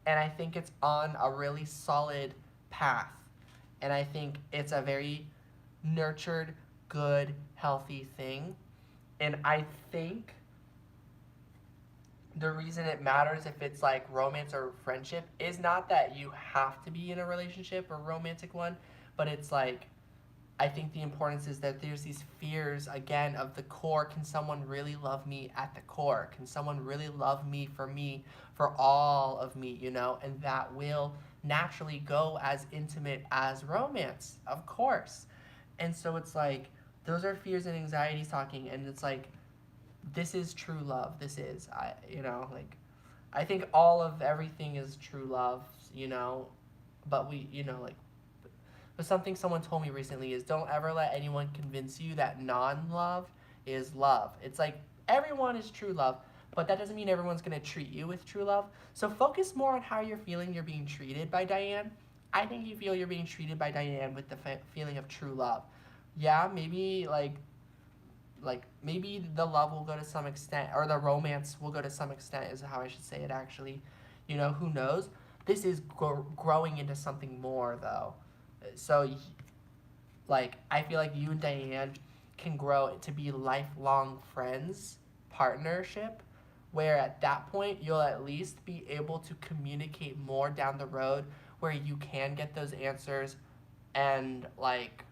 and I think it's on a really solid path. And I think it's a very nurtured, good, healthy thing. And I think the reason it matters if it's like romance or friendship is not that you have to be in a relationship or romantic one, but it's like, I think the importance is that there's these fears, again, of the core. Can someone really love me at the core? Can someone really love me, for all of me, And that will naturally go as intimate as romance, of course. And so it's like, those are fears and anxieties talking, and it's like, this is true love. This is, like, I think all of everything is true love, but we, like, but something someone told me recently is, don't ever let anyone convince you that non-love is love. It's like everyone is true love, but that doesn't mean everyone's going to treat you with true love. So focus more on how you're feeling you're being treated by Diane. I think you feel you're being treated by Diane with the feeling of true love. Yeah, maybe like maybe the love will go to some extent, or the romance will go to some extent, is how I should say it actually. Who knows? This is growing into something more though. So, like, I feel like you and Diane can grow to be lifelong friends, partnership, where at that point you'll at least be able to communicate more down the road where you can get those answers and like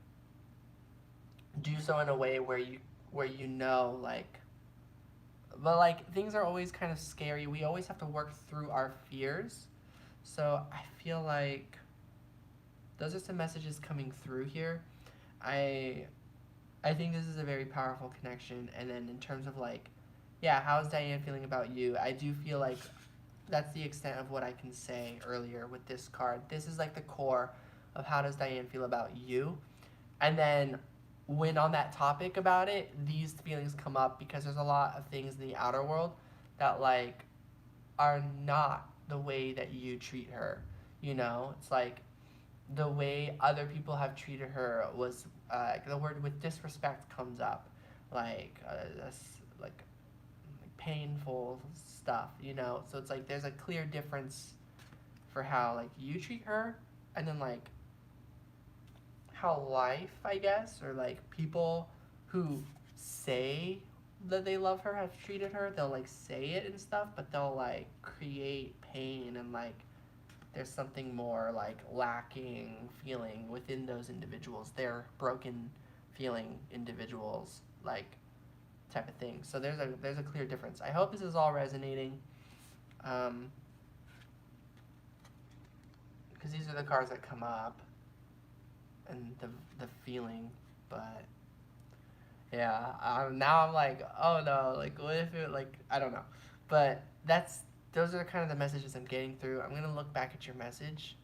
do so in a way where you know like but like things are always kind of scary. We always have to work through our fears. So I feel like those are some messages coming through here. I I think this is a very powerful connection. And then in terms of like, yeah, how's Diane feeling about you? I do feel like that's the extent of what I can say earlier with this card. This is like the core of how does Diane feel about you. And then when on that topic about it, these feelings come up because there's a lot of things in the outer world that like are not the way that you treat her. You know, it's like the way other people have treated her was the word with disrespect comes up, like like painful stuff, you know. So it's like there's a clear difference for how like you treat her, and then like how life, I guess, or like people who say that they love her have treated her. They'll like say it and stuff, but they'll like create pain and like there's something more like lacking feeling within those individuals. They're broken feeling individuals, like type of thing. So there's a clear difference. I hope this is all resonating, because these are the cards that come up and the feeling. But yeah, now I'm like, oh no, like what if it like I don't know, but those are kind of the messages I'm getting through. I'm gonna look back at your message.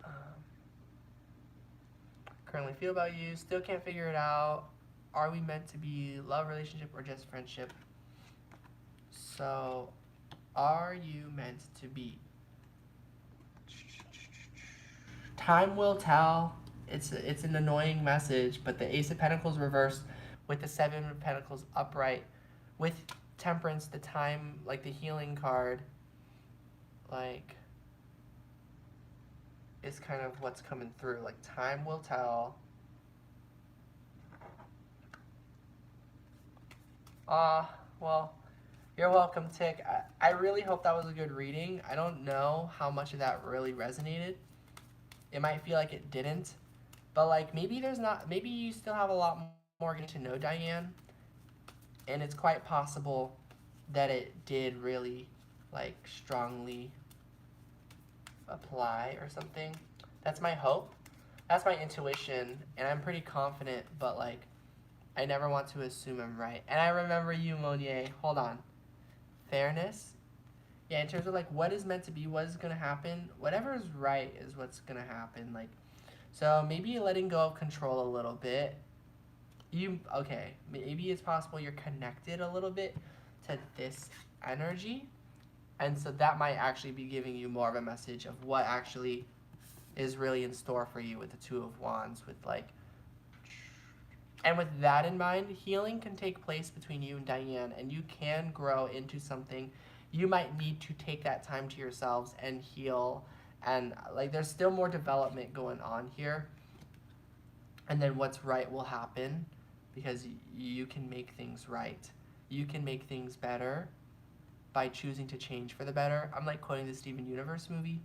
Um, Currently feel about you. Still can't figure it out. Are we meant to be love, relationship, or just friendship? So, are you meant to be? Time will tell. It's an annoying message, but the Ace of Pentacles reversed with the Seven of Pentacles upright, with Temperance, the time, like the healing card, like is kind of what's coming through. Like time will tell. Well, you're welcome, Tick. I really hope that was a good reading. I don't know how much of that really resonated. It might feel like it didn't, but like maybe there's not. Maybe you still have a lot more getting to know Diane, and it's quite possible that it did really like strongly apply or something. That's my hope. That's my intuition, and I'm pretty confident, but like I never want to assume I'm right. And I remember you, Monier. Hold on. Fairness? Yeah, in terms of like what is meant to be, what is gonna happen, whatever is right is what's gonna happen. Like so maybe letting go of control a little bit. Okay, maybe it's possible you're connected a little bit to this energy. And so that might actually be giving you more of a message of what actually is really in store for you with the Two of Wands, with like and with that in mind, healing can take place between you and Diane, and you can grow into something. You might need to take that time to yourselves and heal, and like there's still more development going on here. And then what's right will happen because you can make things right. You can make things better by choosing to change for the better. I'm like quoting the Steven Universe movie,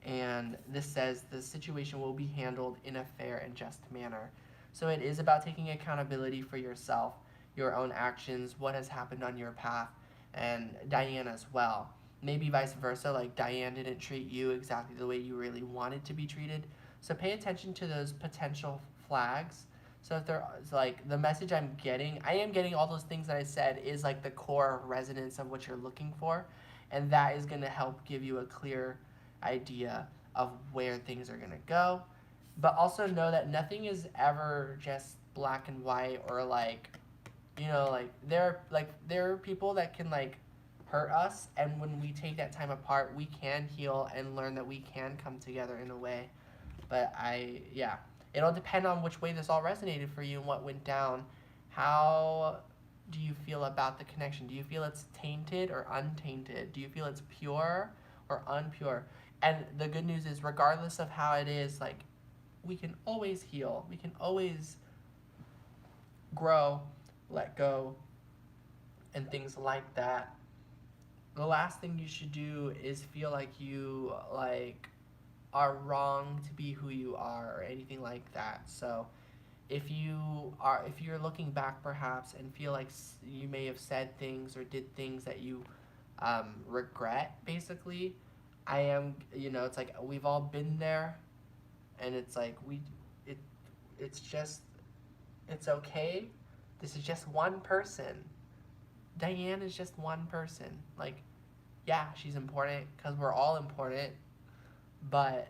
and this says the situation will be handled in a fair and just manner. So it is about taking accountability for yourself, your own actions, what has happened on your path, and Diane as well. Maybe vice versa, like Diane didn't treat you exactly the way you really wanted to be treated. So pay attention to those potential flags. So if there's like the message I am getting all those things that I said is like the core resonance of what you're looking for. And that is going to help give you a clear idea of where things are going to go. But also know that nothing is ever just black and white or like, you know, there are people that can like hurt us, and when we take that time apart, we can heal and learn that we can come together in a way. But yeah, it'll depend on which way this all resonated for you and what went down. How do you feel about the connection? Do you feel it's tainted or untainted? Do you feel it's pure or unpure? And the good news is, regardless of how it is, like, we can always heal. We can always grow. let go, and things like that. The last thing you should do is feel like you like are wrong to be who you are or anything like that. So if you're looking back perhaps and feel like you may have said things or did things that you regret, basically, I am, it's like we've all been there, and it's like it it's just it's okay. This is just one person. Diane is just one person. Like, yeah, she's important because we're all important, but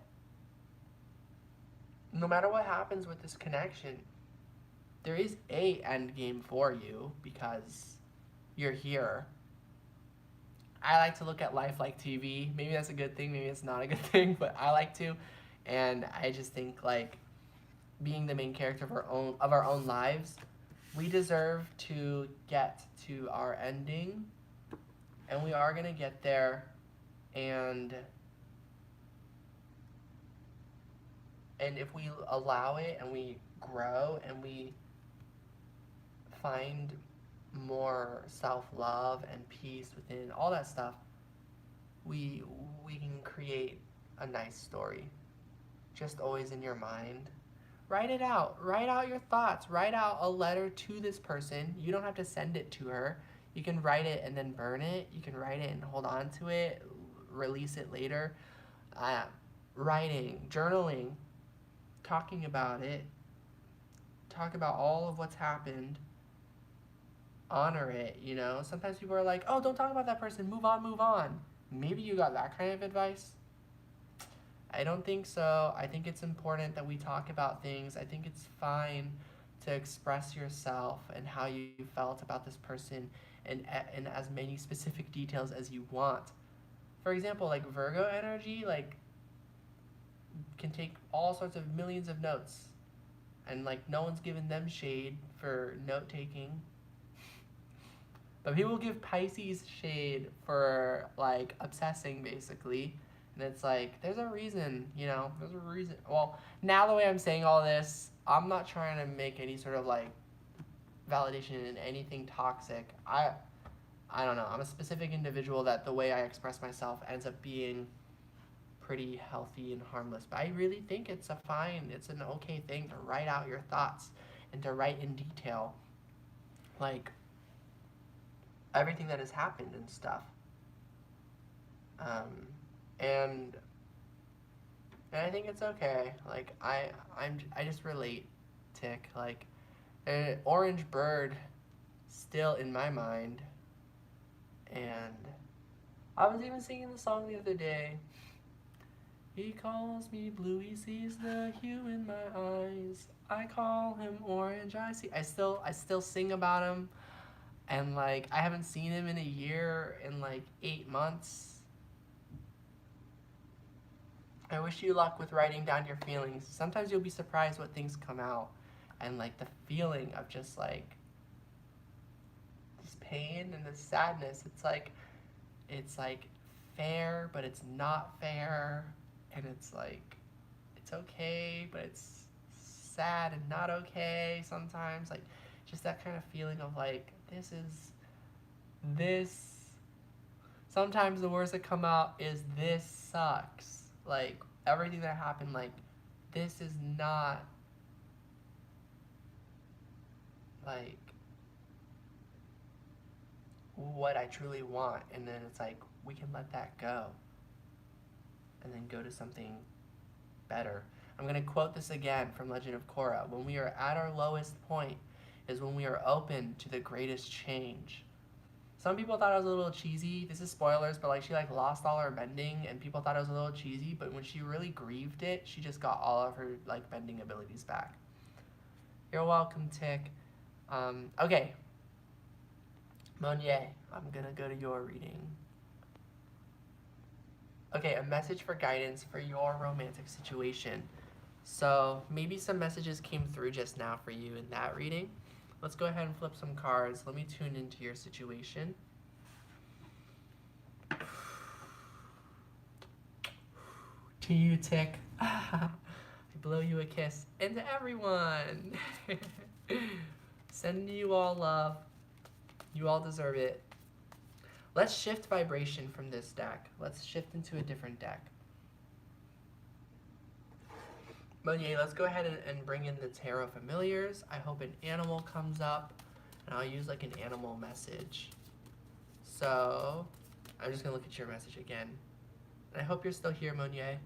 no matter what happens with this connection, there is a end game for you because you're here. I like to look at life like TV. Maybe that's a good thing, maybe it's not a good thing, but I like to. And I just think like being the main character of our own lives, we deserve to get to our ending, and we are going to get there. And if we allow it and we grow and we find more self-love and peace within all that stuff, we can create a nice story. Just always in your mind. Write it out. Write out your thoughts. Write out a letter to this person. You don't have to send it to her. You can write it and then burn it. You can write it and hold on to it, release it later. Writing, journaling, talking about it. Talk about all of what's happened. Honor it, Sometimes people are like, oh, don't talk about that person. Move on, move on. Maybe you got that kind of advice. I don't think so. I think it's important that we talk about things. I think it's fine to express yourself and how you felt about this person in as many specific details as you want. For example, like Virgo energy, like can take all sorts of millions of notes, and like no one's given them shade for note taking. But people give Pisces shade for like obsessing, basically. And it's like, there's a reason, there's a reason. Well, now the way I'm saying all this, I'm not trying to make any sort of like validation in anything toxic. I don't know. I'm a specific individual that the way I express myself ends up being pretty healthy and harmless. But I really think it's an okay thing to write out your thoughts and to write in detail, like everything that has happened and stuff. And I think it's okay. Like I just relate, Tick. Like an orange bird, still in my mind. And I was even singing the song the other day. He calls me blue, he sees the hue in my eyes. I call him orange, I still sing about him. And like I haven't seen him in a year, in like 8 months. I wish you luck with writing down your feelings. Sometimes you'll be surprised what things come out. And like the feeling of just like this pain and this sadness, it's like fair, but it's not fair. And it's like, it's okay, but it's sad and not okay sometimes. Like just that kind of feeling of like, this. Sometimes the words that come out is this sucks. Like everything that happened, like this is not like what I truly want. And then it's like we can let that go and then go to something better. I'm going to quote this again from Legend of Korra. When we are at our lowest point is when we are open to the greatest change. Some people thought it was a little cheesy. This is spoilers, but like she like lost all her bending and people thought it was a little cheesy, but when she really grieved it, she just got all of her like bending abilities back. You're welcome, Tick. Okay. Monier, I'm gonna go to your reading. Okay, a message for guidance for your romantic situation. So maybe some messages came through just now for you in that reading. Let's go ahead and flip some cards. Let me tune into your situation. To you, Tick. I blow you a kiss. And to everyone. Sending you all love. You all deserve it. Let's shift vibration from this deck. Let's shift into a different deck. Monier, let's go ahead and bring in the Tarot Familiars. I hope an animal comes up, and I'll use like an animal message. So, I'm just gonna look at your message again. And I hope you're still here, Monier.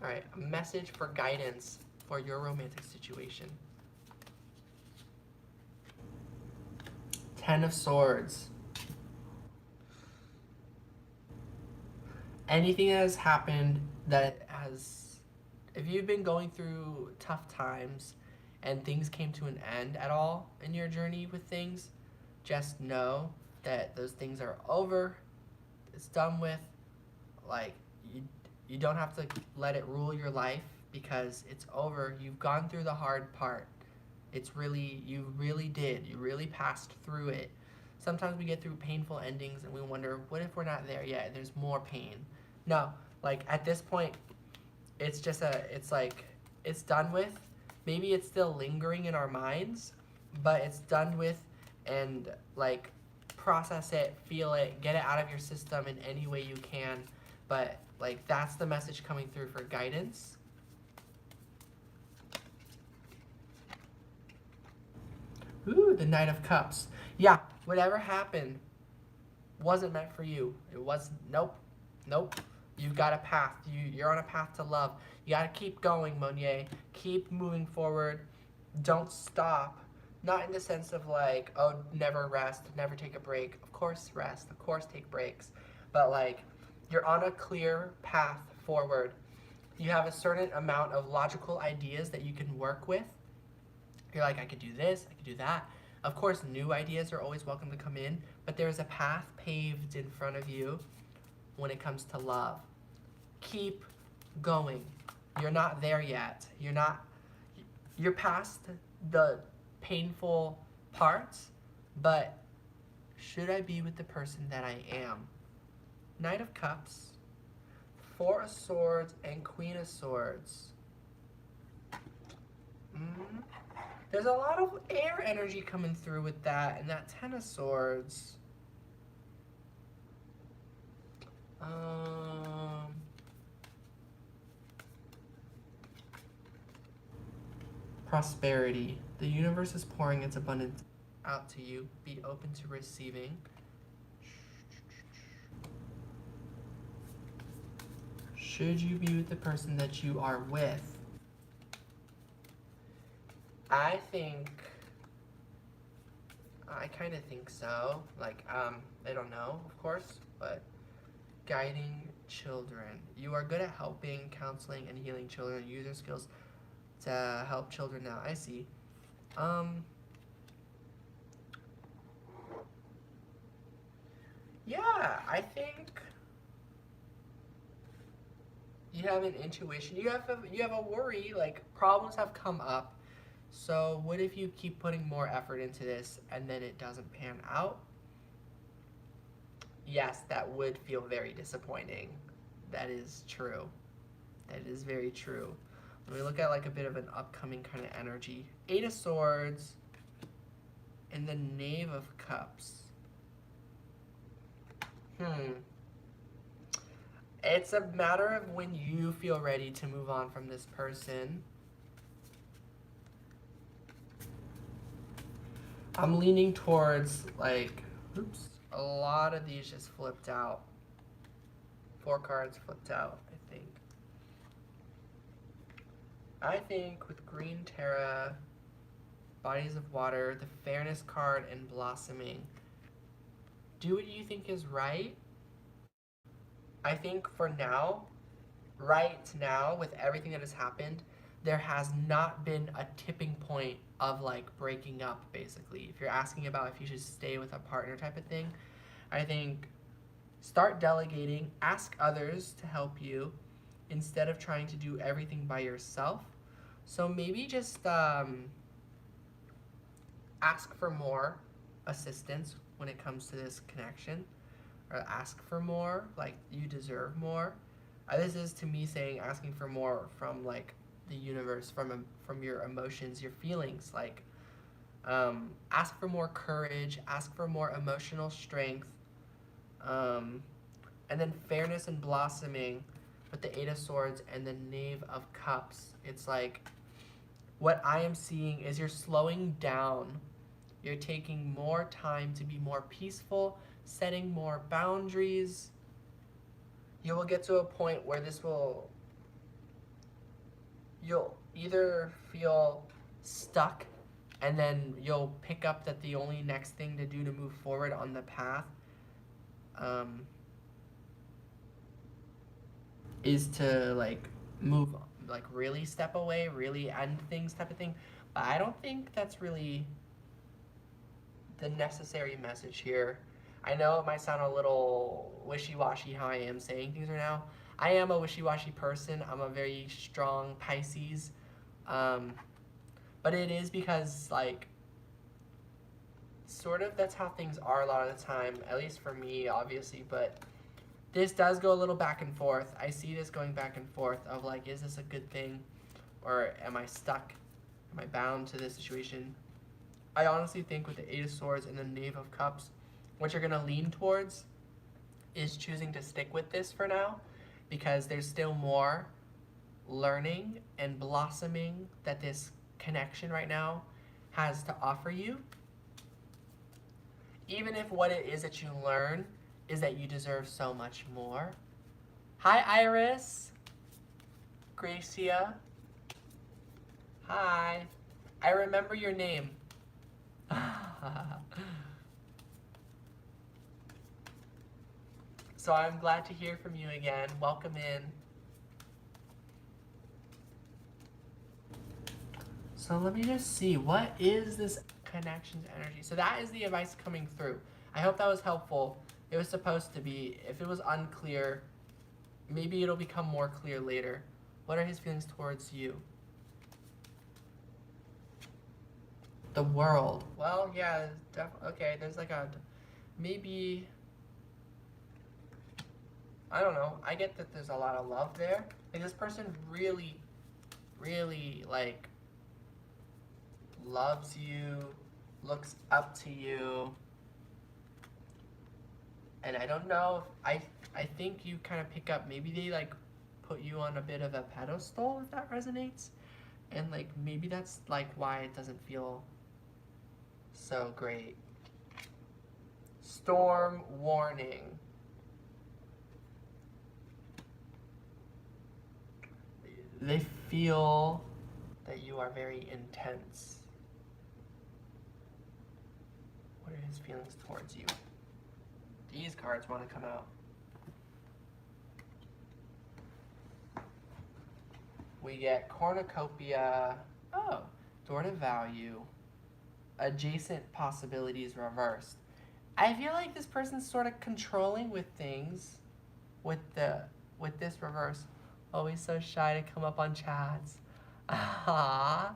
All right, a message for guidance for your romantic situation. Ten of Swords. Anything that has happened that has, if you've been going through tough times and things came to an end at all in your journey with things, just know that those things are over. It's done with. Like, you don't have to let it rule your life because it's over. You've gone through the hard part. You really did. You really passed through it. Sometimes we get through painful endings and we wonder, what if we're not there yet? There's more pain. No, like at this point, it's done with. Maybe it's still lingering in our minds, but it's done with, and like process it, feel it, get it out of your system in any way you can. But like that's the message coming through for guidance. Ooh, the Knight of Cups. Yeah, whatever happened wasn't meant for you. It was, nope. You've got a path. You're on a path to love. You gotta keep going, Monier. Keep moving forward. Don't stop. Not in the sense of like, oh, never rest, never take a break. Of course rest, of course take breaks. But like, you're on a clear path forward. You have a certain amount of logical ideas that you can work with. You're like, I could do this, I could do that. Of course, new ideas are always welcome to come in, but there's a path paved in front of you when it comes to love. Keep going. You're not there yet. You're past the painful parts, but should I be with the person that I am? Knight of Cups, Four of Swords, and Queen of Swords. There's a lot of air energy coming through with that, and that Ten of Swords. Prosperity. The universe is pouring its abundance out to you. Be open to receiving. Should you be with the person that you are with? I kind of think so. Like, I don't know, of course, but guiding children. You are good at helping, counseling, and healing children. Use your skills to help children now. I see. Yeah, I think you have an intuition. You have a worry. Like, problems have come up. So what if you keep putting more effort into this and then it doesn't pan out? Yes, that would feel very disappointing. That is true. That is very true. Let me look at like a bit of an upcoming kind of energy. Eight of Swords and the Knave of Cups. It's a matter of when you feel ready to move on from this person. I'm leaning towards like, oops, a lot of these just flipped out. 4 cards flipped out, I think. I think with Green Terra, Bodies of Water, the Fairness card, and Blossoming, do what you think is right. I think for now, right now, with everything that has happened, there has not been a tipping point of like breaking up, basically. If you're asking about if you should stay with a partner type of thing, I think start delegating, ask others to help you instead of trying to do everything by yourself. So maybe just ask for more assistance when it comes to this connection, or ask for more, like you deserve more. This is to me saying asking for more from like the universe, from your emotions, your feelings. Like, ask for more courage, ask for more emotional strength, um, and then fairness and blossoming with the Eight of Swords and the Knave of Cups. It's like, what I am seeing is you're slowing down. You're taking more time to be more peaceful, setting more boundaries. You will get to a point where you'll either feel stuck, and then you'll pick up that the only next thing to do to move forward on the path um, is to like move, like really step away, really end things type of thing. But I don't think that's really the necessary message here. I know it might sound a little wishy-washy how I am saying things right now. I am a wishy-washy person. I'm a very strong Pisces. Um, but it is because, like, sort of that's how things are a lot of the time, at least for me, obviously. But this does go a little back and forth. I see this going back and forth of, like, is this a good thing? Or am I stuck? Am I bound to this situation? I honestly think with the Eight of Swords and the Knave of Cups, what you're going to lean towards is choosing to stick with this for now, because there's still more learning and blossoming that this connection right now has to offer you. Even if what it is that you learn is that you deserve so much more. Hi, Iris. Gracia. Hi. I remember your name. So I'm glad to hear from you again. Welcome in. So let me just see, what is this connections energy? So that is the advice coming through. I hope that was helpful. It was supposed to be. If it was unclear, maybe it'll become more clear later. What are his feelings towards you? The world. Well, yeah, okay, there's like a, maybe, I don't know. I get that there's a lot of love there. Like, this person really, really, like, loves you, looks up to you. And I don't know, I think you kind of pick up, maybe they, like, put you on a bit of a pedestal, if that resonates. And, like, maybe that's, like, why it doesn't feel so great. Storm warning. They feel that you are very intense. What are his feelings towards you? These cards want to come out. We get cornucopia. Oh, door to value. Adjacent possibilities reversed. I feel like this person's sort of controlling with things, with this reverse. Always so shy to come up on chats. Ah,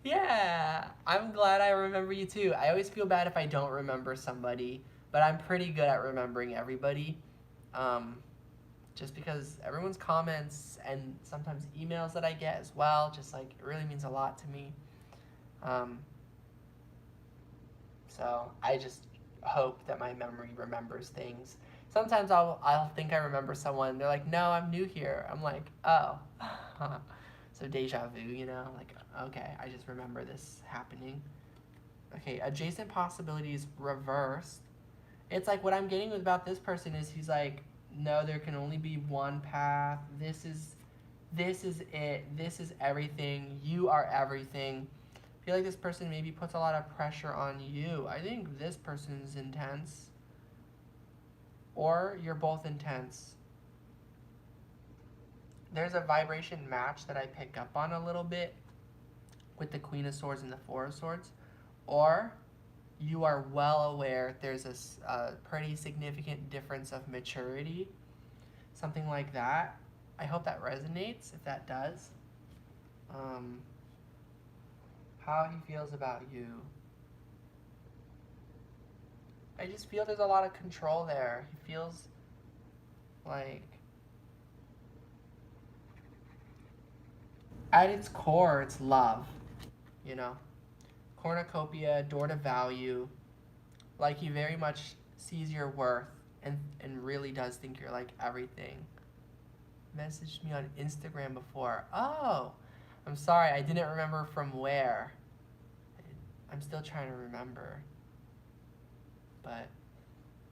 yeah. I'm glad I remember you too. I always feel bad if I don't remember somebody, but I'm pretty good at remembering everybody. Just because everyone's comments and sometimes emails that I get as well, just like, it really means a lot to me. So I just hope that my memory remembers things. Sometimes I'll think I remember someone. They're like, no, I'm new here. I'm like, oh. So deja vu, you know? Like, okay, I just remember this happening. Okay, adjacent possibilities reversed. It's like what I'm getting about this person is he's like, no, there can only be one path. This is it. This is everything. You are everything. I feel like this person maybe puts a lot of pressure on you. I think this person is intense. Or you're both intense. There's a vibration match that I pick up on a little bit with the Queen of Swords and the Four of Swords. Or you are well aware there's a pretty significant difference of maturity. Something like that. I hope that resonates, if that does. How he feels about you. I just feel there's a lot of control there. He feels like At its core, it's love, you know? Cornucopia, door to value. Like he very much sees your worth and really does think you're like everything. Messaged me on Instagram before. Oh, I'm sorry, I didn't remember from where. I'm still trying to remember. But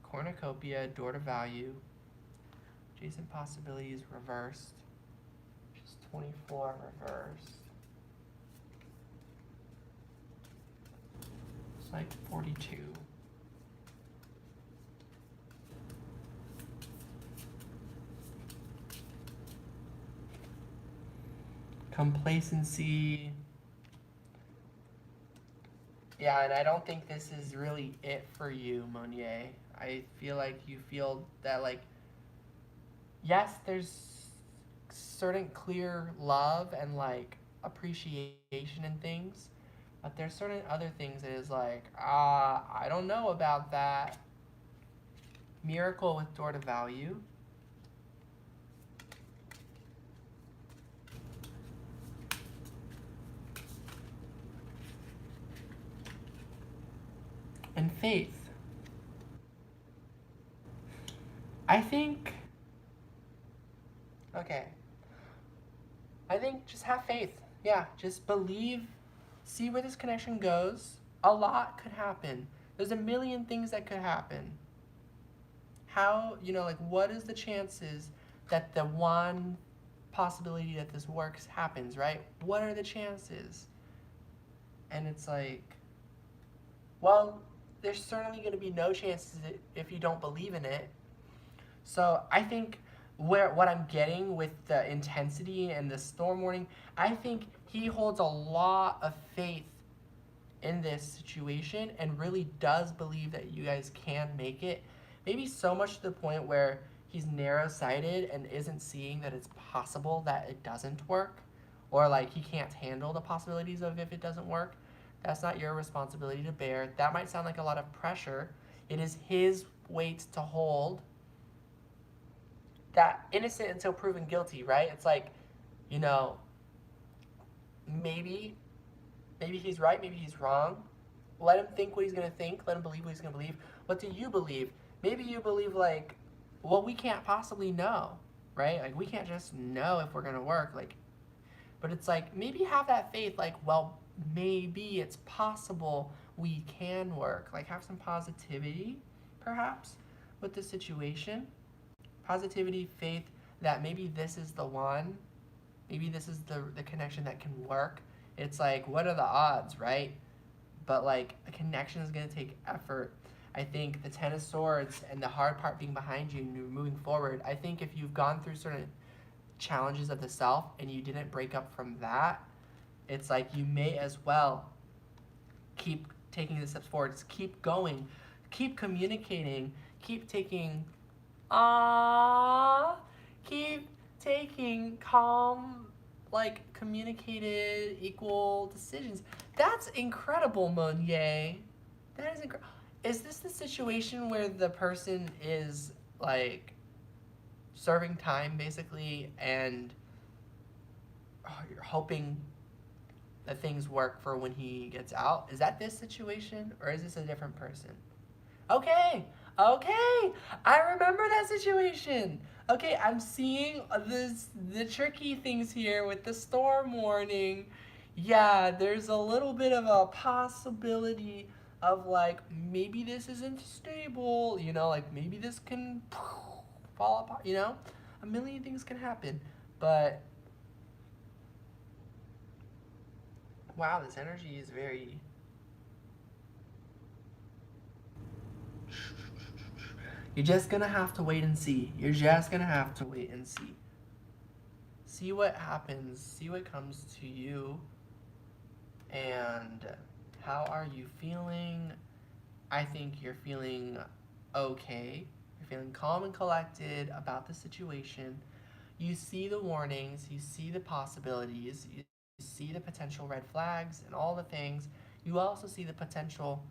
cornucopia, door to value, adjacent possibilities reversed. Just 24 reversed. It's like 42. Complacency. Yeah, and I don't think this is really it for you, Monier. I feel like you feel that, like, yes, there's certain clear love and, like, appreciation in things, but there's certain other things that is like, I don't know about that. Miracle with door to value. And faith. I think, okay, I think just have faith. Yeah, just believe, see where this connection goes. A lot could happen. There's a million things that could happen. How, like, what is the chances that the one possibility that this works happens, right? What are the chances? And it's like, well, there's certainly going to be no chances if you don't believe in it. So I think what I'm getting with the intensity and the storm warning, I think he holds a lot of faith in this situation and really does believe that you guys can make it. Maybe so much to the point where he's narrow sighted and isn't seeing that it's possible that it doesn't work, or like he can't handle the possibilities of if it doesn't work. That's not your responsibility to bear. That might sound like a lot of pressure. It is his weight to hold, that innocent until proven guilty, right? It's like, you know, maybe maybe he's right, maybe he's wrong. Let him think what he's gonna think. Let him believe what he's gonna believe. What do you believe? Maybe you believe like, well, we can't possibly know, right? Like we can't just know if we're gonna work. Like, but it's like maybe have that faith. Like, well, maybe it's possible we can work. Like have some positivity, perhaps, with the situation. Positivity, faith that maybe this is the one. Maybe this is the connection that can work. It's like, what are the odds, right? But like a connection is going to take effort. I think the Ten of Swords and the hard part being behind you moving forward, I think if you've gone through certain challenges of the self and you didn't break up from that, it's like you may as well keep taking the steps forward. Just keep going, keep communicating, keep taking, keep taking calm, like communicated, equal decisions. That's incredible, Monier. That is incredible. Is this the situation where the person is like serving time basically and you're hoping that things work for when he gets out? Is that this situation or is this a different person? Okay, okay, I remember that situation. Okay, I'm seeing the tricky things here with the storm warning. Yeah, there's a little bit of a possibility of like maybe this isn't stable, like maybe this can fall apart. A million things can happen. But wow, this energy is very. You're just gonna have to wait and see. You're just gonna have to wait and see. See what happens, see what comes to you, and how are you feeling? I think you're feeling okay. You're feeling calm and collected about the situation. You see the warnings, you see the possibilities, you see the potential red flags and all the things. You also see the potential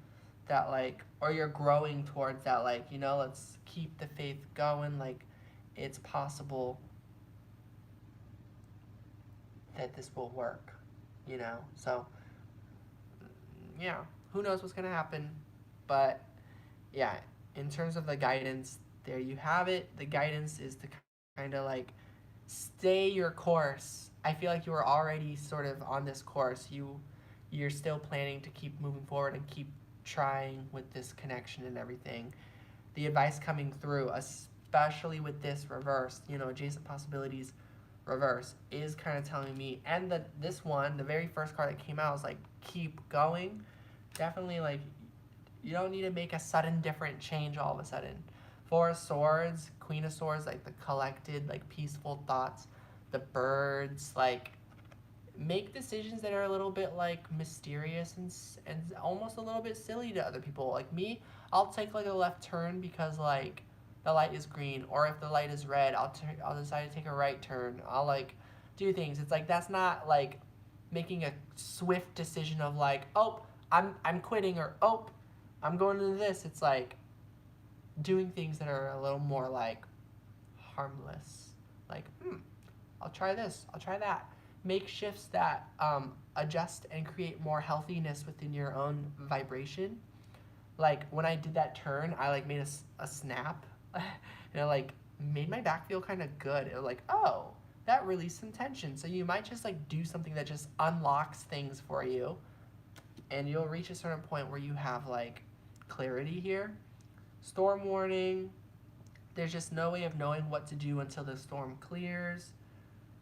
that, like, or you're growing towards that, like, let's keep the faith going, like, it's possible that this will work, you know? So, yeah, who knows what's going to happen. But, yeah, in terms of the guidance, there you have it. The guidance is to kind of like stay your course. I feel like you were already sort of on this course. You're still planning to keep moving forward and keep trying with this connection and everything. The advice coming through, especially with this reverse, you know, adjacent possibilities reverse, is kind of telling me, and this one, the very first card that came out was like, keep going. Definitely, like, you don't need to make a sudden different change all of a sudden. Four of Swords, Queen of Swords, like the collected, like peaceful thoughts, the birds, like make decisions that are a little bit like mysterious and almost a little bit silly to other people. Like me, I'll take like a left turn because like the light is green, or if the light is red, I'll decide to take a right turn. I'll like do things. It's like that's not like making a swift decision of like, oh, I'm quitting, or oh, I'm going into this. It's like doing things that are a little more like harmless. Like, I'll try this, I'll try that. Make shifts that adjust and create more healthiness within your own vibration. Like when I did that turn, I like made a snap, and it like made my back feel kind of good. It was like, oh, that released some tension. So you might just like do something that just unlocks things for you, and you'll reach a certain point where you have like clarity here. Storm warning. There's just no way of knowing what to do until the storm clears.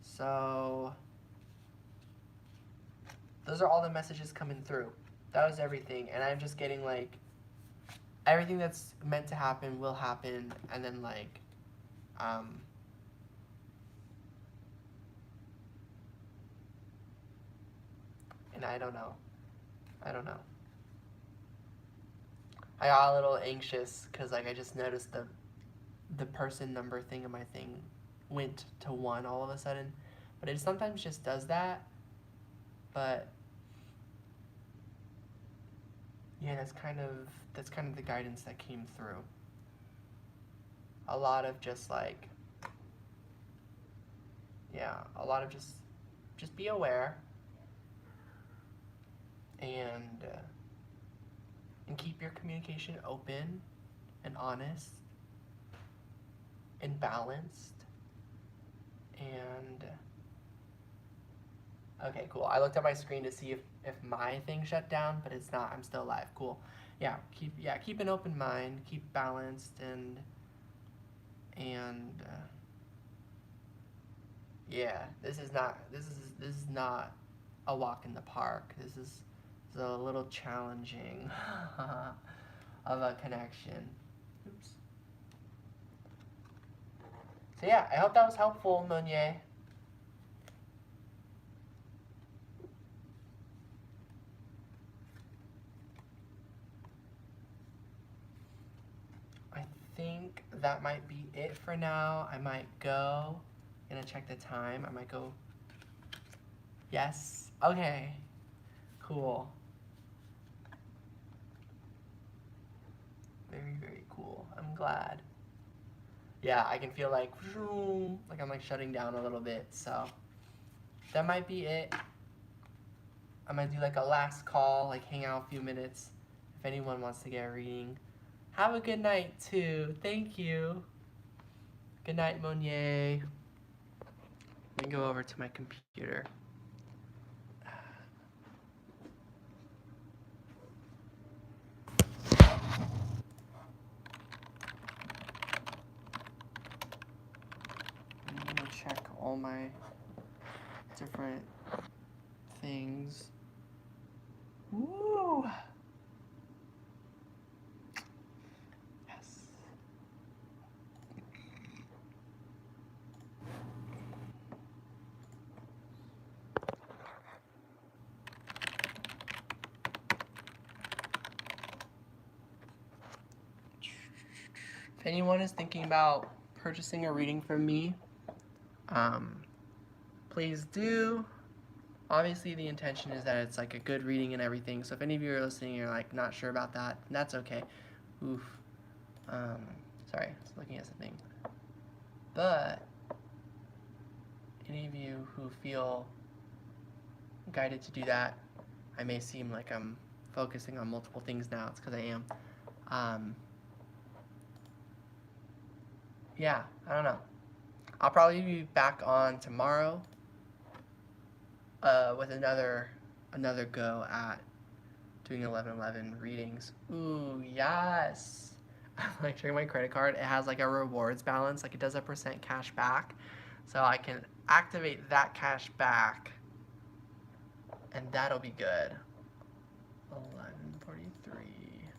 So those are all the messages coming through. That was everything. And I'm just getting like everything that's meant to happen will happen, and then like and I don't know. I got a little anxious because like I just noticed the person number thing in my thing went to 1 all of a sudden, but it sometimes just does that. But yeah, that's kind of the guidance that came through. A lot of just like, yeah, a lot of just be aware and keep your communication open and honest and balanced. And okay, cool. I looked at my screen to see if my thing shut down, but it's not. I'm still live. Cool. Yeah, keep an open mind, keep balanced, and yeah, this is not a walk in the park. This is a little challenging of a connection. Oops. So yeah, I hope that was helpful, Monier. I think that might be it for now. I might go. I'm gonna check the time. I might go. Yes. Okay. Cool. Very, very cool. I'm glad. Yeah, I can feel like I'm like shutting down a little bit. So that might be it. I'm gonna do like a last call, like hang out a few minutes if anyone wants to get a reading. Have a good night too. Thank you. Good night, Monier. Let me go over to my computer. I'm gonna check all my different things. Woo! Yes. If anyone is thinking about purchasing a reading from me, please do. Obviously, the intention is that it's like a good reading and everything. So if any of you are listening and you're like not sure about that, that's okay. Oof. Sorry, I was looking at something. But any of you who feel guided to do that. I may seem like I'm focusing on multiple things now. It's because I am. Yeah, I don't know. I'll probably be back on tomorrow with another go at doing 11/11 readings. Ooh, yes. I'm like checking my credit card. It has like a rewards balance, like it does a % cash back. So I can activate that cash back and that'll be good. 11:43.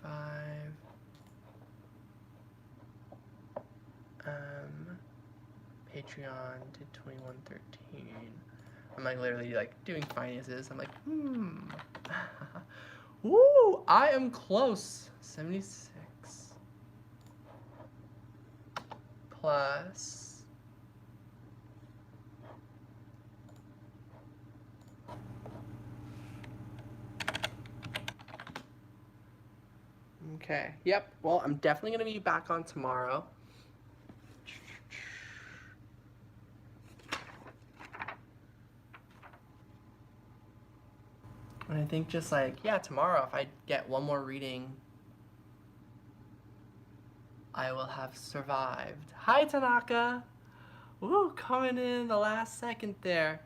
Five. Patreon did 2113. I'm like literally like doing finances. I'm like, Woo! I am close. 76 plus. Okay. Yep. Well, I'm definitely gonna be back on tomorrow. And I think just like, yeah, tomorrow, if I get one more reading, I will have survived. Hi, Tanaka! Woo, coming in the last second there.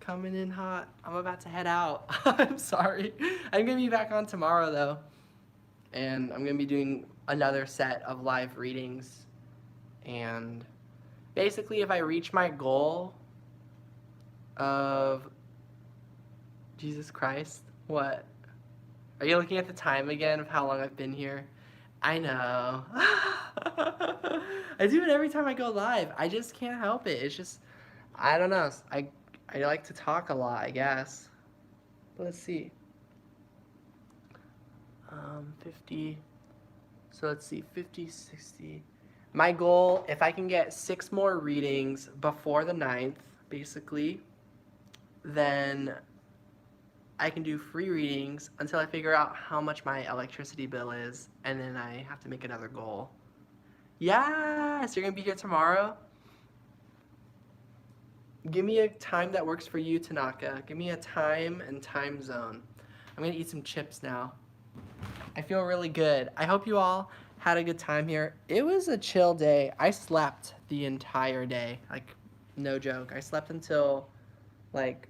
Coming in hot. I'm about to head out. I'm sorry. I'm going to be back on tomorrow, though. And I'm going to be doing another set of live readings. And basically, if I reach my goal of Jesus Christ, what? Are you looking at the time again of how long I've been here? I know. I do it every time I go live. I just can't help it. It's just, I don't know. I like to talk a lot, I guess. Let's see. 50. So let's see, 50, 60. My goal, if I can get 6 more readings before the 9th, basically, then I can do free readings until I figure out how much my electricity bill is, and then I have to make another goal. Yes, you're gonna be here tomorrow? Give me a time that works for you, Tanaka. Give me a time and time zone. I'm gonna eat some chips now. I feel really good. I hope you all had a good time here. It was a chill day. I slept the entire day. Like, no joke. I slept until like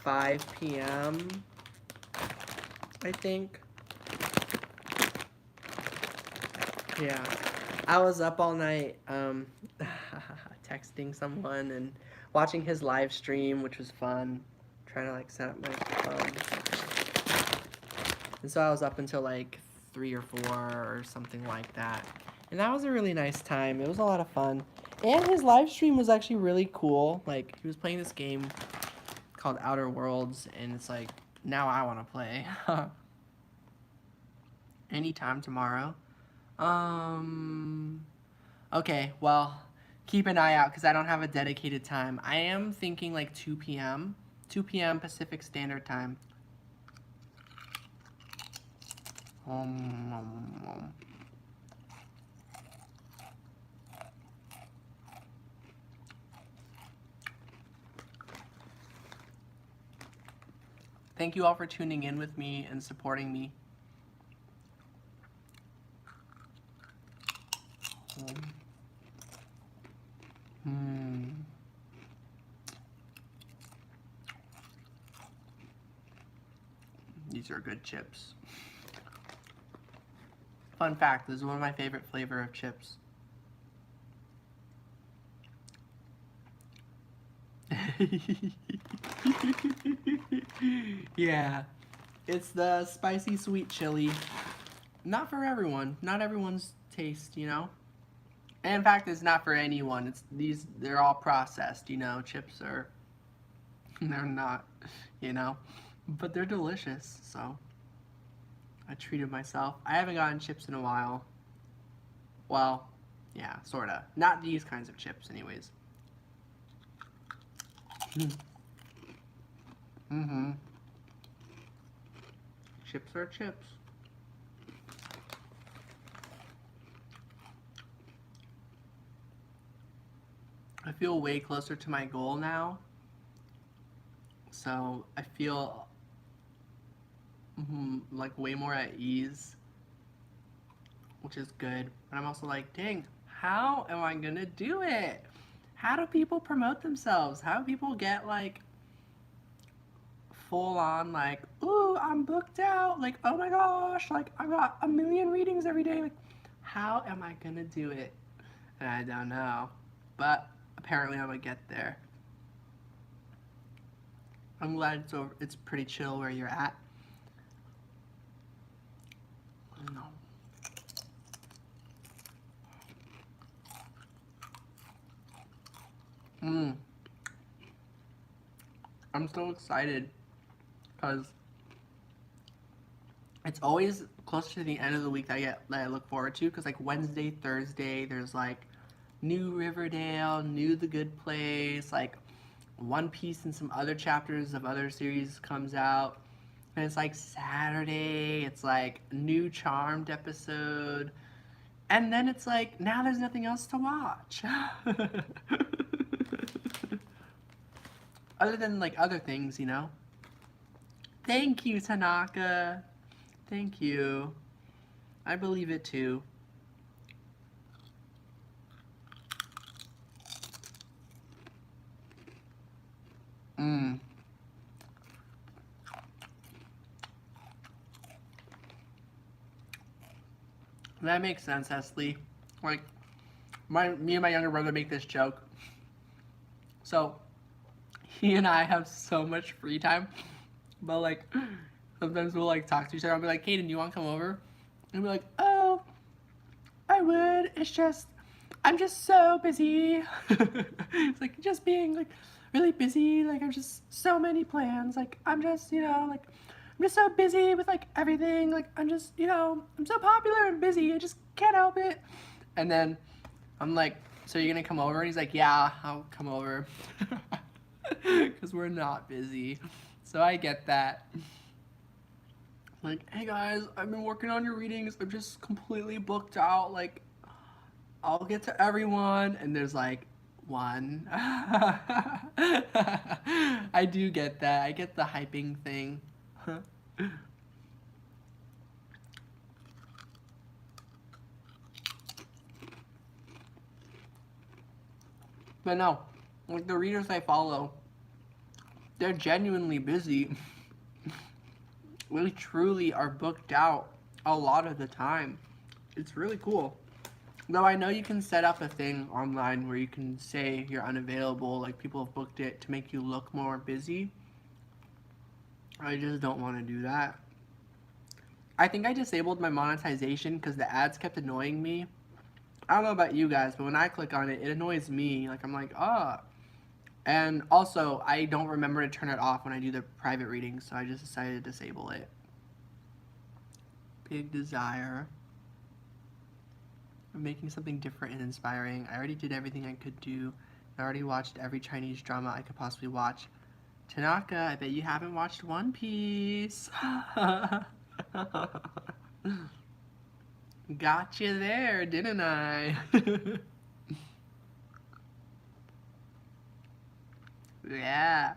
5 p.m. I think. Yeah. I was up all night texting someone and watching his live stream, which was fun. Trying to like set up my phone. And so I was up until like 3 or 4 or something like that. And that was a really nice time. It was a lot of fun. And his live stream was actually really cool. Like, he was playing this game called Outer Worlds, and it's like, now I want to play. Anytime tomorrow. Okay, well, keep an eye out because I don't have a dedicated time. I am thinking like 2 p.m. 2 p.m. Pacific Standard Time. Thank you all for tuning in with me and supporting me. These are good chips. Fun fact, this is one of my favorite flavor of chips. Yeah, it's the spicy sweet chili. Not for everyone. Not everyone's taste, you know? And in fact, it's not for anyone. It's they're all processed, you know? Chips are, they're not, you know? But they're delicious, so I treated myself. I haven't gotten chips in a while. Well, yeah, sorta. Not these kinds of chips, anyways. Chips are chips. I feel way closer to my goal now. So I feel like way more at ease, which is good. But I'm also like, dang, how am I gonna do it? How do people promote themselves? How do people get like full on like, ooh, I'm booked out, like, oh my gosh, like I got a million readings every day, like how am I gonna do it? And I don't know, but apparently I'm gonna get there. I'm glad it's pretty chill where you're at. No. I'm so excited because it's always closer to the end of the week that I look forward to, because like Wednesday, Thursday, there's like new Riverdale, new The Good Place, like One Piece and some other chapters of other series comes out. And it's like Saturday, it's like new Charmed episode. And then it's like, now there's nothing else to watch. Other than like other things, you know? Thank you, Tanaka. Thank you. I believe it too. That makes sense, Hesley. Like, me and my younger brother make this joke. So, he and I have so much free time, but like, sometimes we'll like talk to each other. I'll be like, Kaden, do you want to come over? And we're like, oh, I would. It's just, I'm just so busy. It's like just being like really busy. Like, I'm just so many plans. Like, I'm just, like, I'm just so busy with like everything. Like, I'm just, I'm so popular and busy. I just can't help it. And then I'm like, so you're gonna come over? And he's like, yeah, I'll come over. Because we're not busy. So I get that. Like, hey guys, I've been working on your readings. I'm just completely booked out. Like, I'll get to everyone. And there's like one. I do get that. I get the hyping thing. But no, like the readers I follow, they're genuinely busy. Really truly are booked out a lot of the time. It's really cool. Though I know you can set up a thing online where you can say you're unavailable, like people have booked it to make you look more busy. I just don't want to do that. I think I disabled my monetization because the ads kept annoying me. I don't know about you guys, but when I click on it, it annoys me. Like, I'm like, ah. And also, I don't remember to turn it off when I do the private readings, so I just decided to disable it. Big desire of making something different and inspiring. I already did everything I could do. I already watched every Chinese drama I could possibly watch. Tanaka, I bet you haven't watched One Piece. Got you there, didn't I? Yeah.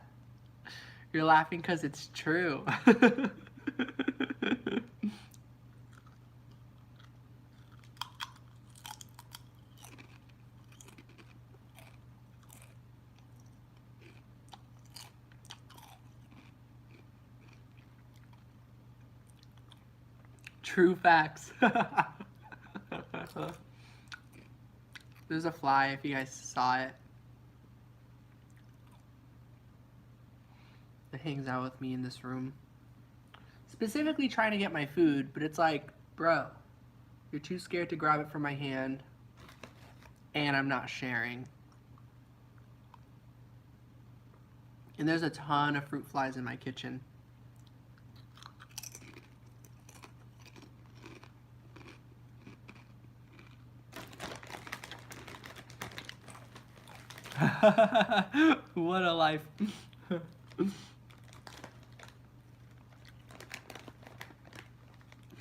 You're laughing because it's true. True facts. There's a fly if you guys saw it. It hangs out with me in this room. Specifically trying to get my food, but it's like, bro, you're too scared to grab it from my hand, and I'm not sharing. And there's a ton of fruit flies in my kitchen. What a life.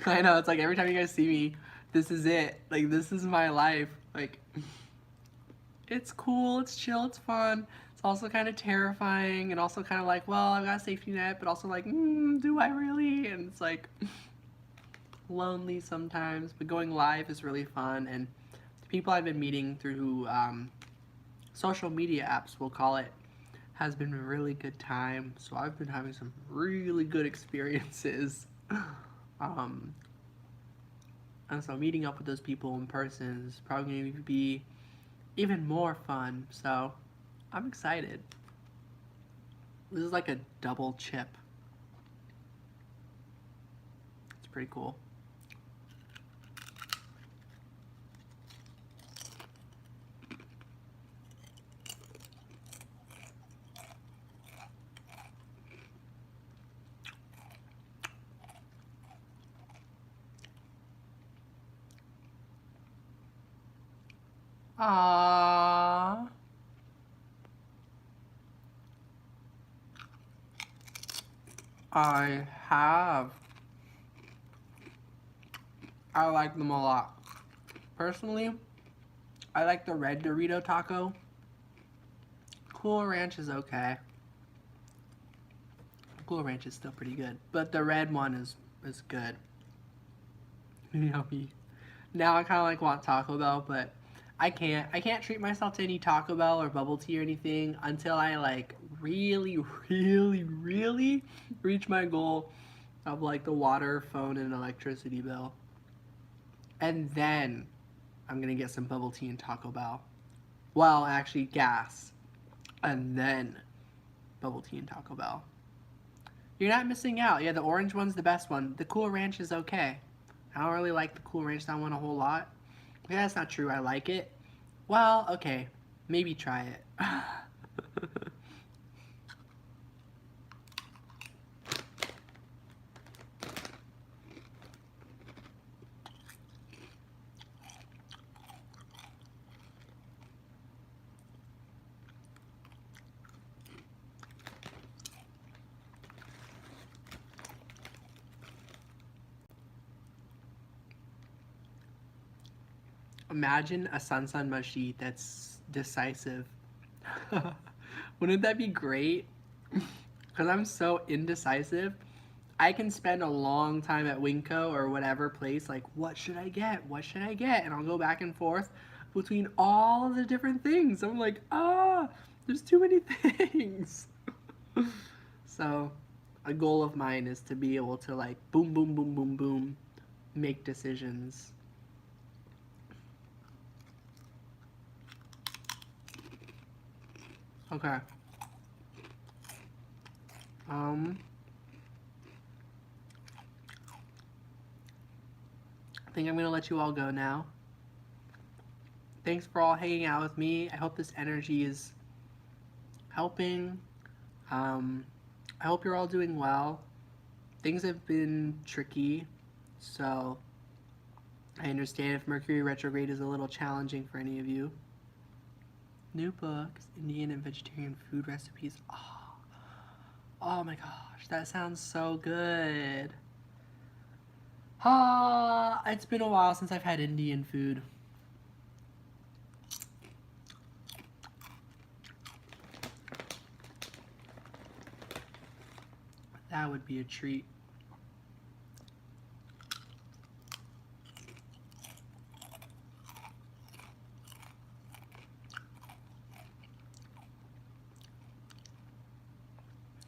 I know, it's like every time you guys see me, this is it. Like, this is my life. Like, It's cool, it's chill, it's fun. It's also kind of terrifying and also kind of like, well, I've got a safety net, but also like, do I really? And it's like lonely sometimes, but going live is really fun. And the people I've been meeting through social media apps, we'll call it, has been a really good time. So I've been having some really good experiences. um, and so meeting up with those people in person is probably going to be even more fun. So I'm excited. This is like a double chip. It's pretty cool. Aww. I have. I like them a lot. Personally, I like the red Dorito taco. Cool Ranch is okay. Cool Ranch is still pretty good, but the red one is good. Yummy. Now I kind of like want Taco Bell, but I can't. I can't treat myself to any Taco Bell or bubble tea or anything until I like really, really, really reach my goal of like the water, phone, and electricity bill. And then I'm gonna get some bubble tea and Taco Bell. Well, actually, gas. And then bubble tea and Taco Bell. You're not missing out. Yeah, the orange one's the best one. The Cool Ranch is okay. I don't really like the Cool Ranch that one a whole lot. Yeah, that's not true. I like it. Well, okay. Maybe try it. Imagine a Sun Mushy that's decisive. Wouldn't that be great? Because I'm so indecisive. I can spend a long time at Winco or whatever place, like, what should I get? What should I get? And I'll go back and forth between all the different things. I'm like, there's too many things. So, a goal of mine is to be able to, like, boom, boom, boom, boom, boom, make decisions. Okay. I think I'm gonna let you all go now. Thanks for all hanging out with me. I hope this energy is helping. I hope you're all doing well. Things have been tricky, so I understand if Mercury retrograde is a little challenging for any of you. New books, Indian and vegetarian food recipes. Oh my gosh, that sounds so good. It's been a while since I've had Indian food. That would be a treat.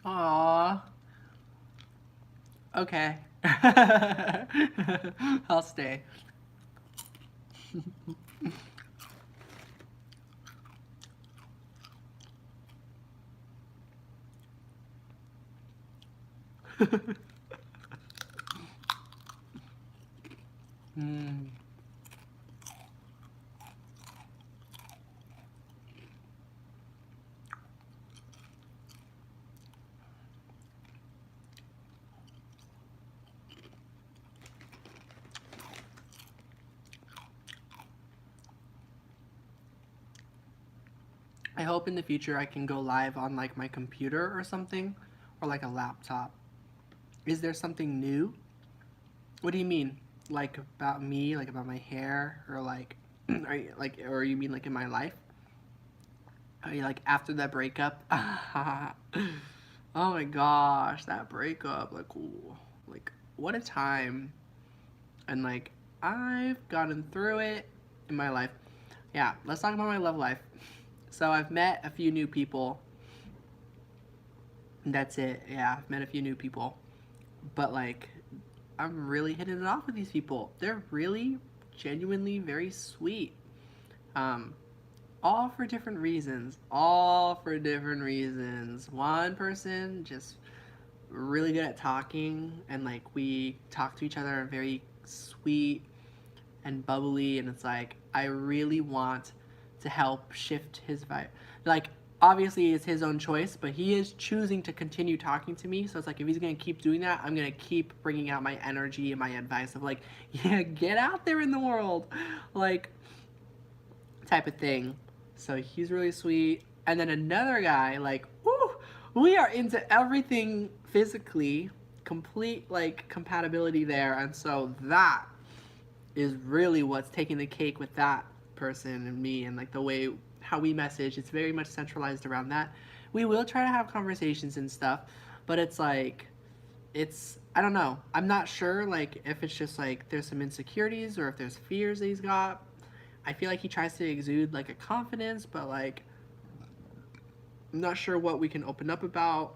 Aww. Okay. I'll stay. mm. I hope in the future I can go live on like my computer or something, or like a laptop. Is there something new? What do you mean? Like about me, like about my hair, or like, or you mean like in my life? like after that breakup. Oh my gosh, that breakup, like, ooh, like what a time. And like I've gotten through it in my life. Yeah, let's talk about my love life. So I've met a few new people. That's it. Yeah, I've met a few new people. But like I'm really hitting it off with these people. They're really genuinely very sweet. Um, all for different reasons. All for different reasons. One person just really good at talking, and like we talk to each other very sweet and bubbly, and it's like I really want to help shift his vibe. Like obviously it's his own choice, but he is choosing to continue talking to me. So it's like if he's gonna keep doing that, I'm gonna keep bringing out my energy and my advice of like, yeah, get out there in the world, like type of thing. So he's really sweet. And then another guy, like, woo, we are into everything physically, complete like compatibility there, and so that is really what's taking the cake with that person and me, and like the way how we message, it's very much centralized around that. We will try to have conversations and stuff, but it's like it's I don't know. I'm not sure like if it's just like there's some insecurities or if there's fears that he's got. I feel like he tries to exude like a confidence, but like I'm not sure what we can open up about.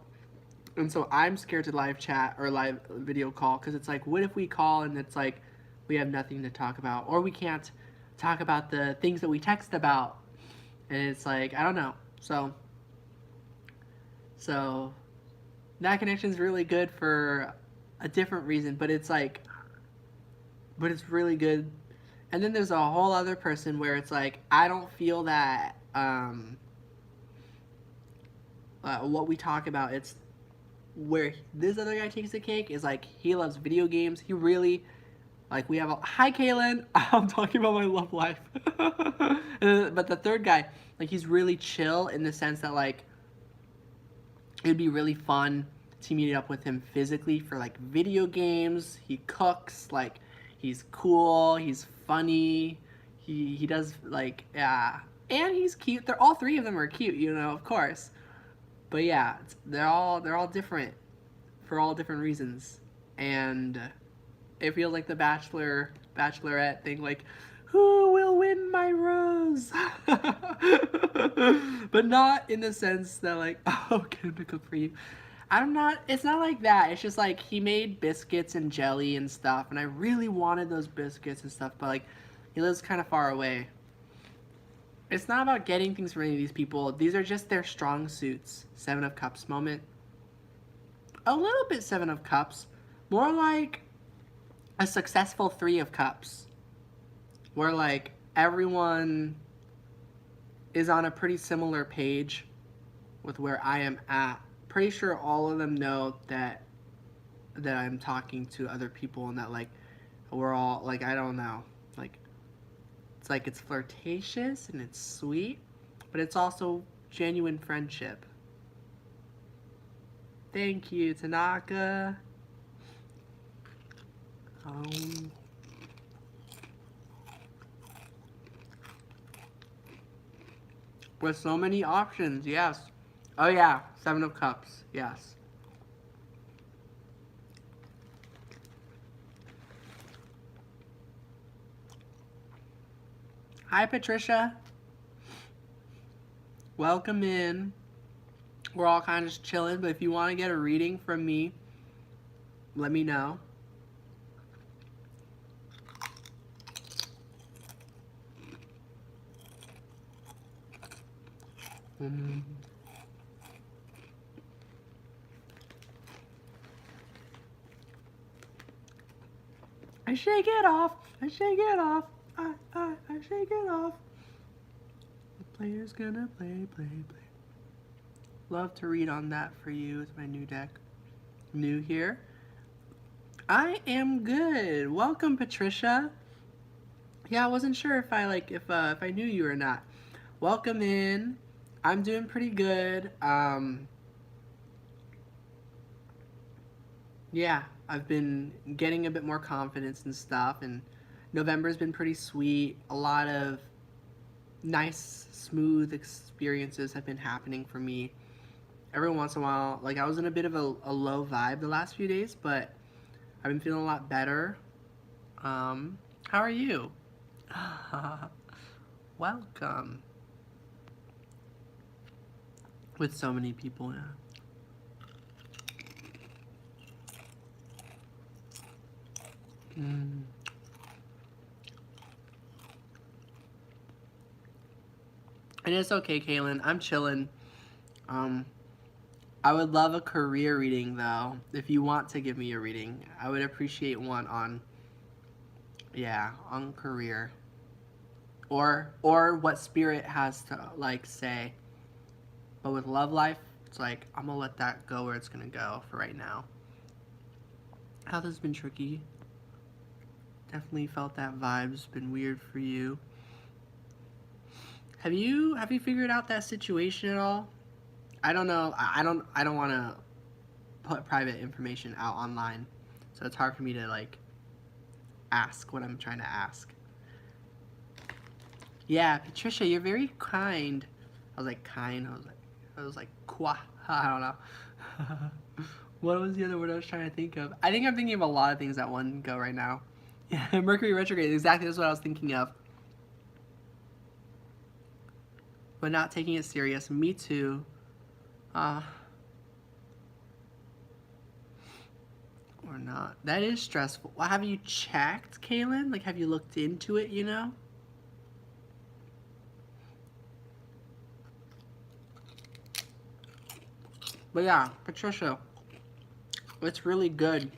And so I'm scared to live chat or live video call because it's like, what if we call and it's like we have nothing to talk about, or we can't talk about the things that we text about, and it's like I don't know. So that connection is really good for a different reason, but it's like, but it's really good. And then there's a whole other person where it's like I don't feel that what we talk about. It's where this other guy takes the cake is like he loves video games. He really like we have a hi Kaylin. I'm talking about my love life. But the third guy, like he's really chill in the sense that like it'd be really fun to meet up with him physically for like video games. He cooks, like he's cool, he's funny. He does like yeah, and he's cute. They're all three of them are cute, you know, of course. But yeah, they're all different for all different reasons, and it feels like the bachelorette thing, like who will win my rose, but not in the sense that like oh can I cook for you. I'm not. It's not like that. It's just like he made biscuits and jelly and stuff, and I really wanted those biscuits and stuff, but like he lives kind of far away. It's not about getting things from any of these people. These are just their strong suits. Seven of Cups moment. A little bit Seven of Cups. More like a successful Three of Cups. Where like everyone is on a pretty similar page with where I am at. Pretty sure all of them know that I'm talking to other people and that like we're all like I don't know. Like it's like it's flirtatious and it's sweet, but it's also genuine friendship. Thank you, Tanaka. Um, with so many options, yes. Oh yeah, Seven of Cups, yes. Hi, Patricia. Welcome in. We're all kind of just chilling, but if you want to get a reading from me, let me know. I shake it off. I shake it off. I shake it off. The player's gonna play. Love to read on that for you with my new deck. New here. I am good. Welcome, Patricia. Yeah, I wasn't sure if I knew you or not. Welcome in. I'm doing pretty good. Yeah, I've been getting a bit more confidence and stuff, and November's been pretty sweet. A lot of nice, smooth experiences have been happening for me. Every once in a while, like I was in a bit of a low vibe the last few days, but I've been feeling a lot better. How are you? Welcome. With so many people, yeah. Mm. And it's okay, Kaylin. I'm chilling. Um, I would love a career reading, though. If you want to give me a reading, I would appreciate one on, yeah, on career. Or what spirit has to, like, say. But with love life, it's like, I'm gonna let that go where it's gonna go for right now. Health has been tricky. Definitely felt that vibe's been weird for you. Have you figured out that situation at all? I don't know. I don't want to put private information out online, so it's hard for me to like ask what I'm trying to ask. Yeah, Patricia, you're very kind. I was like kind. I was like qua. I don't know. What was the other word I was trying to think of? I think I'm thinking of a lot of things at one go right now. Yeah, Mercury retrograde. Exactly, that's what I was thinking of. But not taking it serious. Me too. Uh, or not. That is stressful. Well, have you checked, Kaylin? Like, have you looked into it, you know? But yeah, Patricia, it's really good.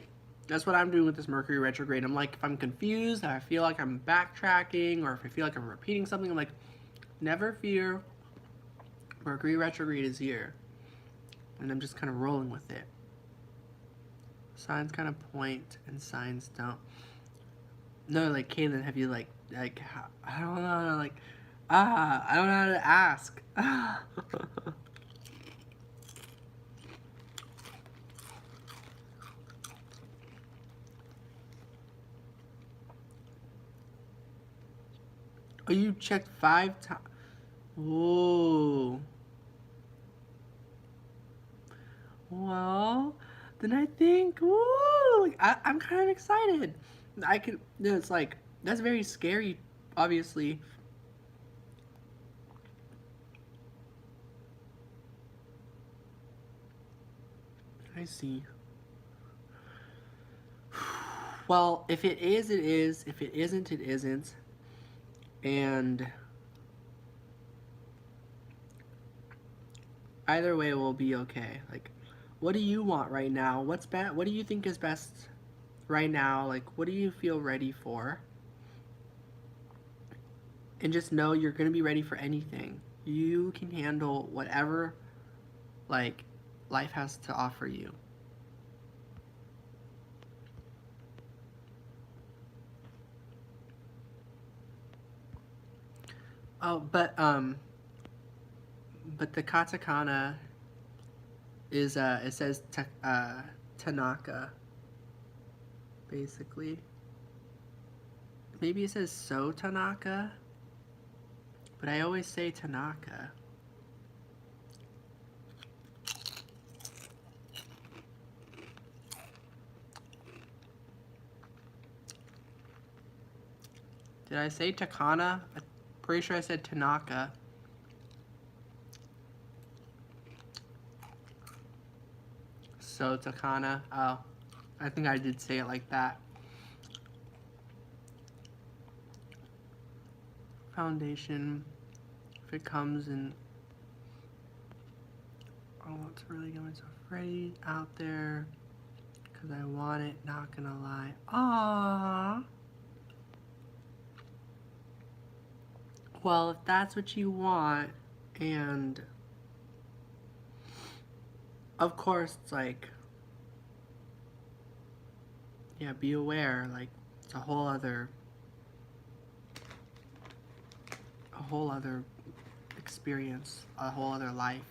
That's what I'm doing with this Mercury retrograde. I'm like, if I'm confused, if I feel like I'm backtracking, or if I feel like I'm repeating something, I'm like, never fear. Mercury retrograde is here. And I'm just kind of rolling with it. Signs kind of point and signs don't. No, like, Kaylin, have you, like, I don't know, like, I don't know how to ask. Oh, you checked 5 times. Whoa. Well, then I think, woo, like, I'm kind of excited. I could, it's like, that's very scary, obviously. I see. Well, if it is, it is. If it isn't, it isn't. And either way, we'll be okay. Like, what do you want right now? What's best? What do you think is best right now? Like, what do you feel ready for? And just know you're gonna be ready for anything. You can handle whatever, like, life has to offer you. Oh, but the katakana is it says Tanaka, basically. Maybe it says so Tanaka, but I always say Tanaka. Did I say Takana? I'm pretty sure I said Tanaka. So Takana. Oh, I think I did say it like that. Foundation. If it comes in, I want to really get myself ready out there because I want it. Not gonna lie. Aww. Well, if that's what you want, and of course, it's like, yeah, be aware. Like, it's a whole other experience, a whole other life.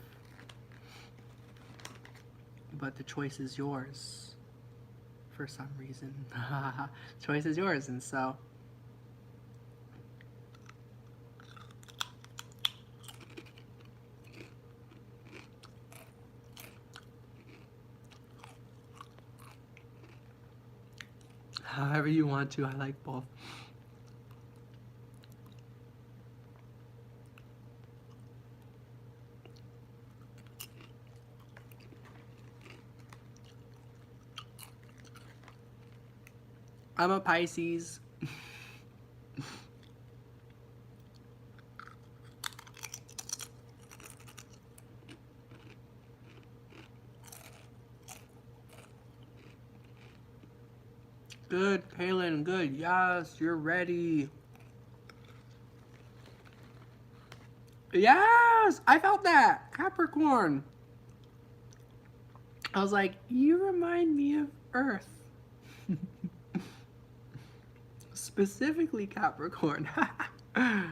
But the choice is yours for some reason. Choice is yours, and so However you want to, I like both. I'm a Pisces. Good, Kaylin, good. Yes, you're ready. Yes, I felt that. Capricorn. I was like, you remind me of Earth. Specifically Capricorn. Yeah.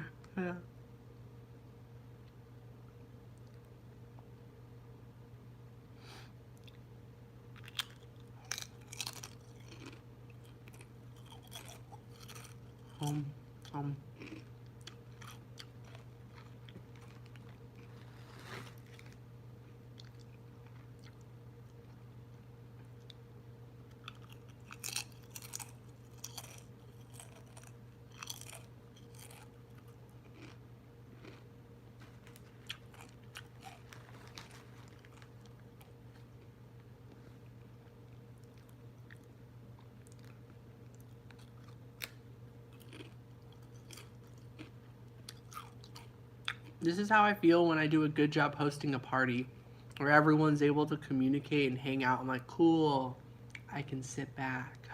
Um, um. This is how I feel when I do a good job hosting a party where everyone's able to communicate and hang out. I'm like, cool, I can sit back.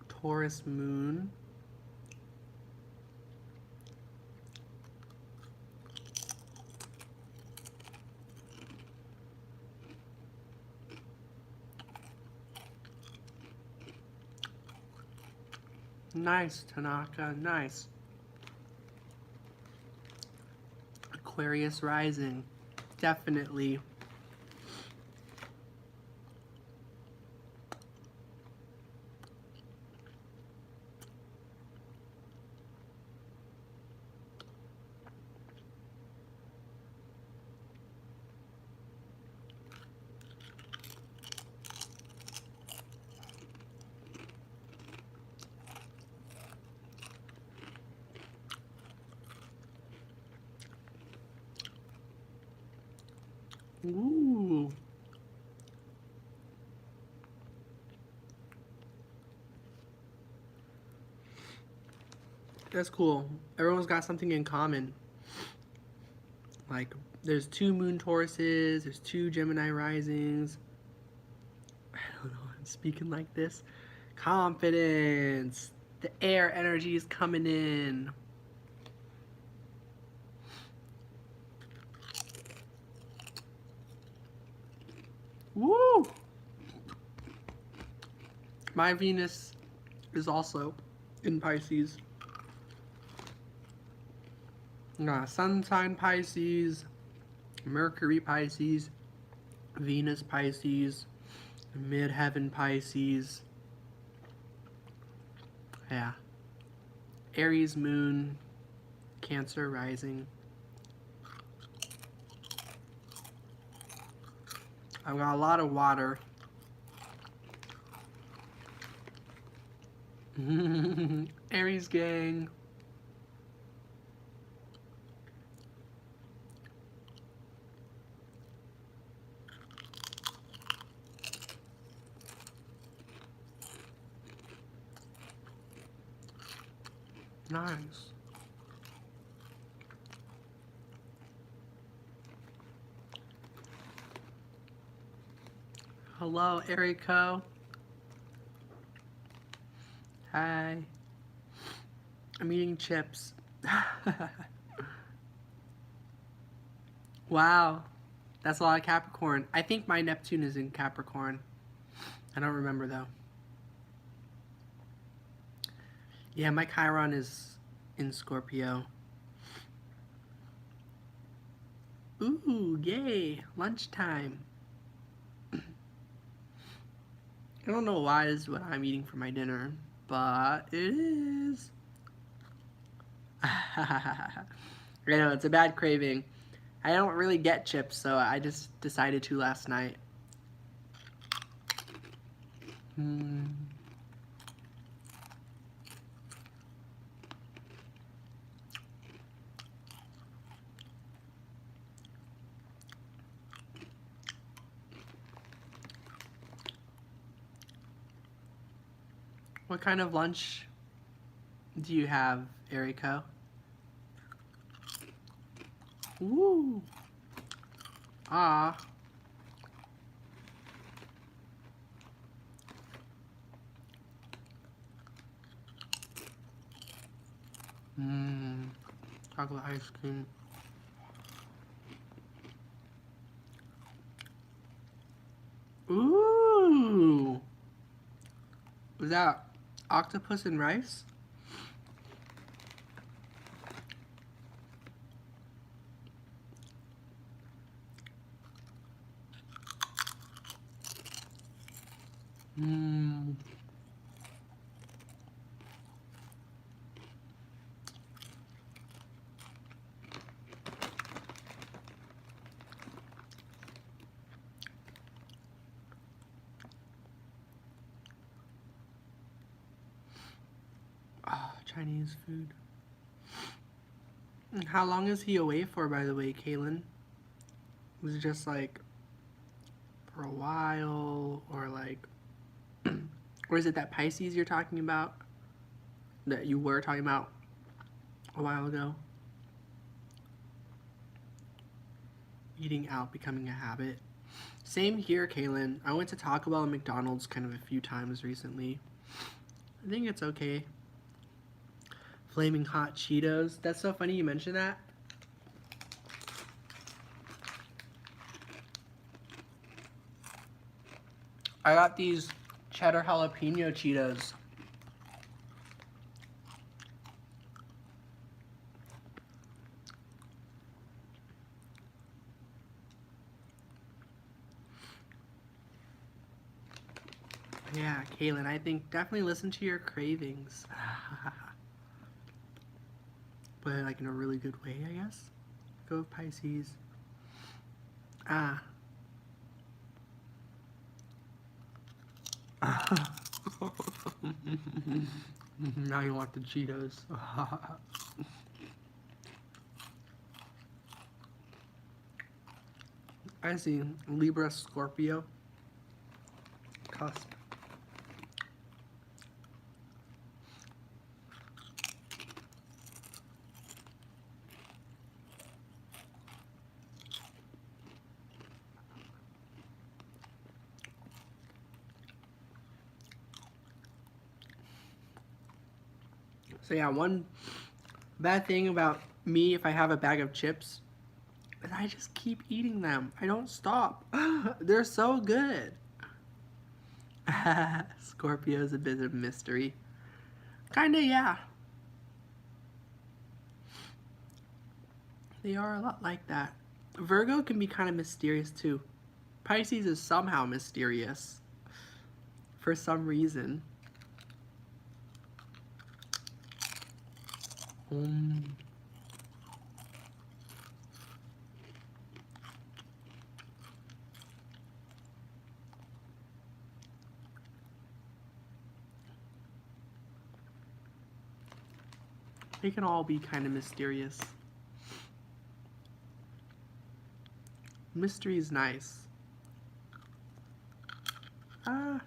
Taurus moon. Nice, Tanaka, nice. Aquarius rising. Definitely. Ooh. That's cool. Everyone's got something in common. Like, there's 2 moon Tauruses, there's 2 Gemini risings. I don't know, I'm speaking like this. Confidence. The air energy is coming in. Woo! My Venus is also in Pisces. Sun sign Pisces, Mercury Pisces, Venus Pisces, midheaven Pisces. Yeah. Aries moon, Cancer rising. I've got a lot of water. Aries gang. Nice. Hello, Erico. Hi. I'm eating chips. Wow. That's a lot of Capricorn. I think my Neptune is in Capricorn. I don't remember though. Yeah, my Chiron is in Scorpio. Ooh, yay. Lunchtime. I don't know why this is what I'm eating for my dinner, but it is. I know, it's a bad craving. I don't really get chips, so I just decided to last night. Hmm. What kind of lunch do you have, Eriko? Woo! Ah. Mmm. Chocolate ice cream. Ooh! Is that octopus and rice? Mmm. Ah, Chinese food. How long is he away for, by the way, Kaylin? Was it just like for a while, or like, or is it that Pisces you're talking about? That you were talking about a while ago? Eating out becoming a habit. Same here, Kaylin. I went to Taco Bell and McDonald's kind of a few times recently. I think it's okay. Flaming hot Cheetos. That's so funny you mentioned that. I got these cheddar jalapeno Cheetos. Yeah, Kaylin, I think definitely listen to your cravings. But like in a really good way, I guess. Go with Pisces. Ah. Now you want the Cheetos. I see. Libra, Scorpio. Cusp. So yeah, one bad thing about me, if I have a bag of chips, is I just keep eating them. I don't stop. They're so good. Scorpio is a bit of a mystery. Kinda, yeah. They are a lot like that. Virgo can be kind of mysterious too. Pisces is somehow mysterious. For some reason. They can all be kind of mysterious. Mystery is nice. Ah.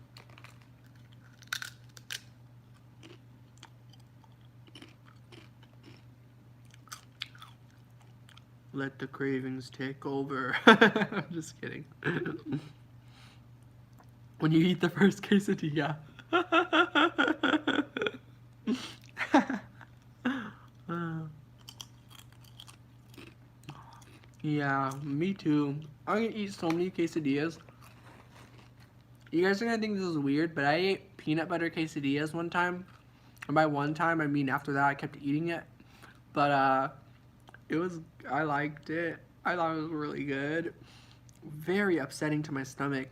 Let the cravings take over. I'm just kidding. When you eat the first quesadilla. Yeah, me too. I'm gonna eat so many quesadillas. You guys are gonna think this is weird, but I ate peanut butter quesadillas one time. And by one time, I mean after that I kept eating it. But I liked it. I thought it was really good. Very upsetting to my stomach.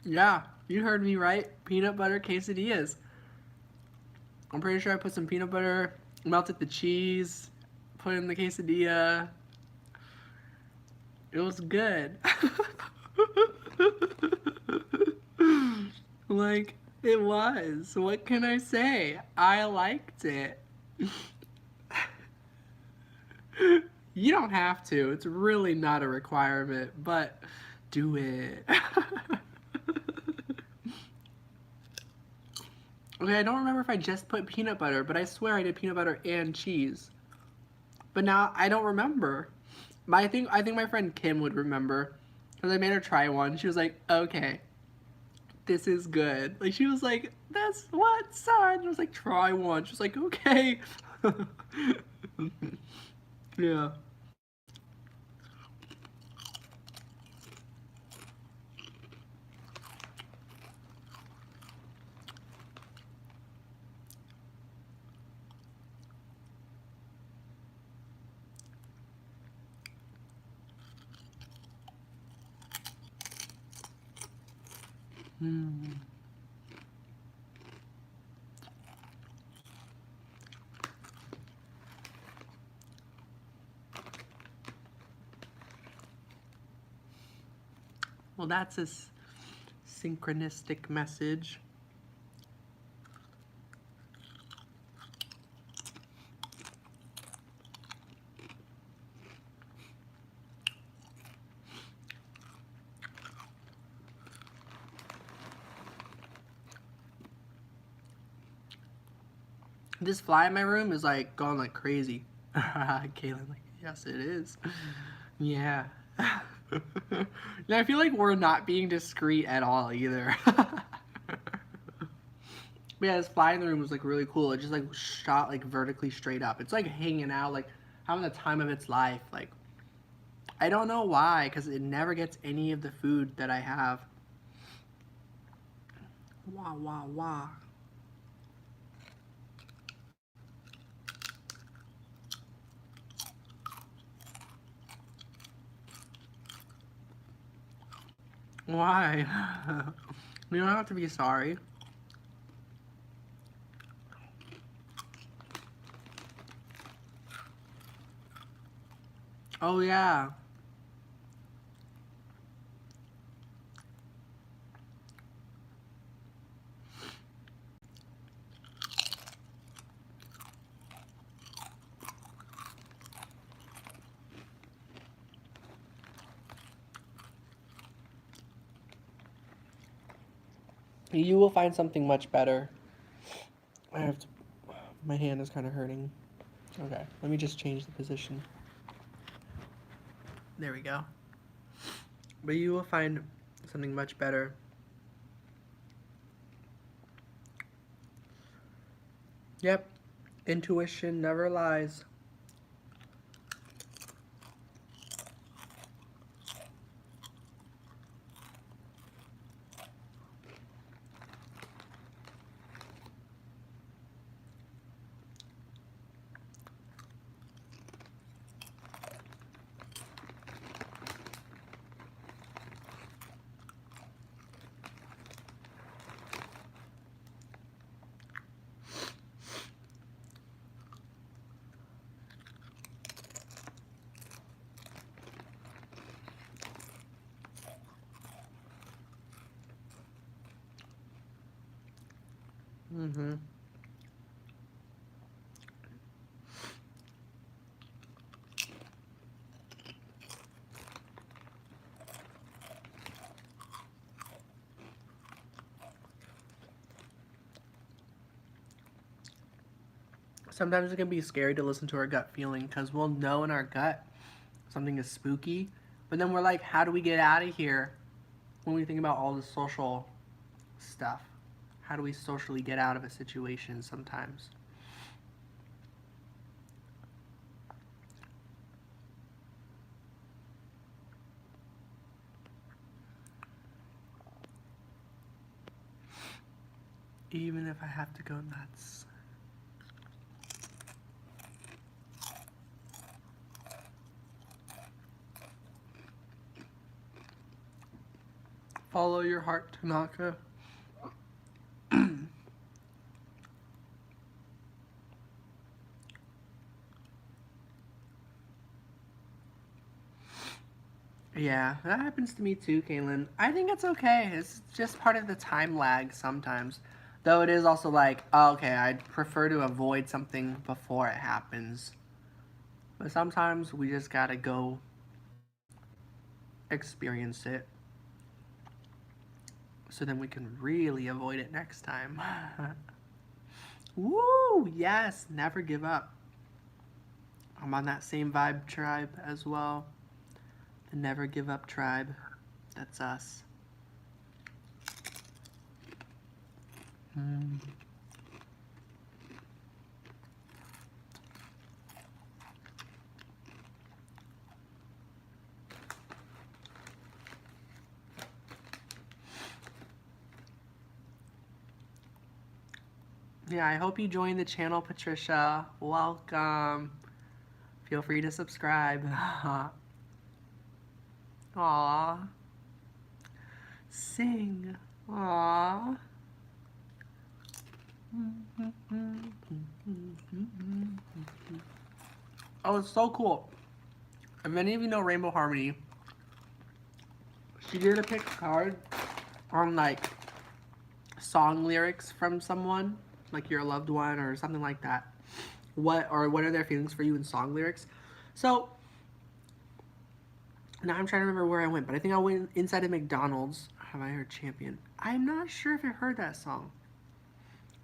Yeah, you heard me right. Peanut butter quesadillas. I'm pretty sure I put some peanut butter, melted the cheese, put it in the quesadilla. It was good. Like, it was. What can I say? I liked it. You don't have to. It's really not a requirement, but do it. Okay, I don't remember if I just put peanut butter, but I swear I did peanut butter and cheese. But now I don't remember. But I think my friend Kim would remember because I made her try one. She was like, "Okay, this is good." Like she was like, "That's what, son?" I was like, "Try one." She was like, "Okay." Yeah. Hmm. Well, that's a synchronistic message. This fly in my room is like going like crazy. Kaylin, like, yes, it is. Yeah. Yeah, I feel like we're not being discreet at all either. But yeah, this fly in the room was like really cool. It just like shot like vertically straight up. It's like hanging out, like having the time of its life. Like I don't know why, because it never gets any of the food that I have. Wah wah wah. Why? You don't have to be sorry. Oh yeah. You will find something much better. I have to. My hand is kind of hurting. Okay, let me just change the position. There we go. But you will find something much better. Yep, intuition never lies. Mm-hmm. Sometimes it can be scary to listen to our gut feeling because we'll know in our gut something is spooky, but then we're like, how do we get out of here when we think about all the social stuff? How do we socially get out of a situation sometimes? Even if I have to go nuts. Follow your heart, Tanaka. Yeah, that happens to me too, Kaylin. I think it's okay. It's just part of the time lag sometimes. Though it is also like, oh, okay, I'd prefer to avoid something before it happens. But sometimes we just gotta go experience it so then we can really avoid it next time. Woo! Yes, never give up. I'm on that same vibe tribe as well. The never give up tribe. That's us. Mm. Yeah, I hope you joined the channel, Patricia. Welcome. Feel free to subscribe. Aw. Sing. Aw. Oh, it's so cool. If any of you know Rainbow Harmony, she did a pick card on like song lyrics from someone, like your loved one or something like that. What are their feelings for you in song lyrics? So now I'm trying to remember where I went, but I think I went inside of McDonald's. Have I heard Champion? I'm not sure if I heard that song.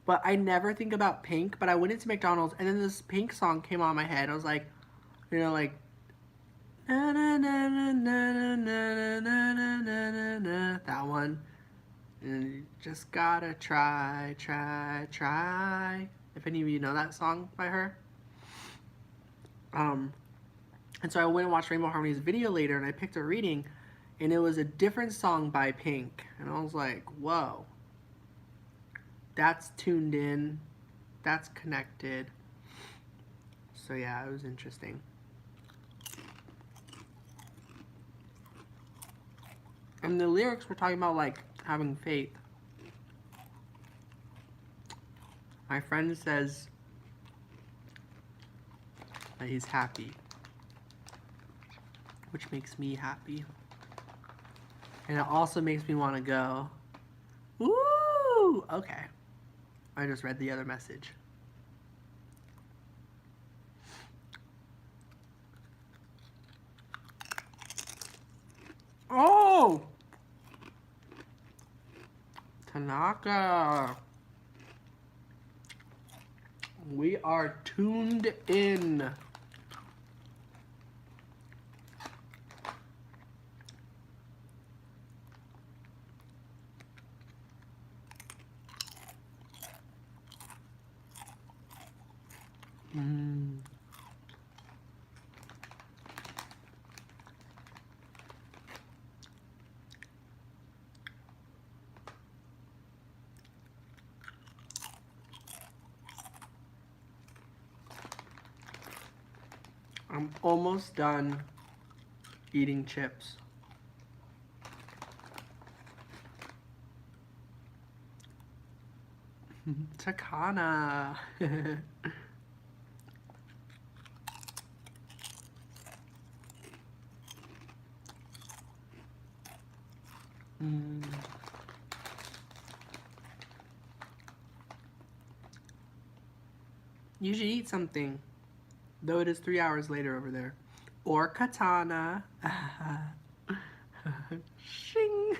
But I never think about Pink, but I went into McDonald's and then this Pink song came on my head. I was like, you know, like na na na na na na na na na na, that one. And you just gotta try, try, try. If any of you know that song by her. And so I went and watched Rainbow Harmony's video later and I picked a reading and it was a different song by Pink. And I was like, whoa. That's tuned in. That's connected. So yeah, it was interesting. And the lyrics were talking about like having faith. My friend says that he's happy, which makes me happy. And it also makes me want to go, woo! Okay. I just read the other message. Oh! Tanaka. We are tuned in. I'm almost done eating chips. Takana. You should eat something, though it is 3 hours later over there. Or katana. Shing.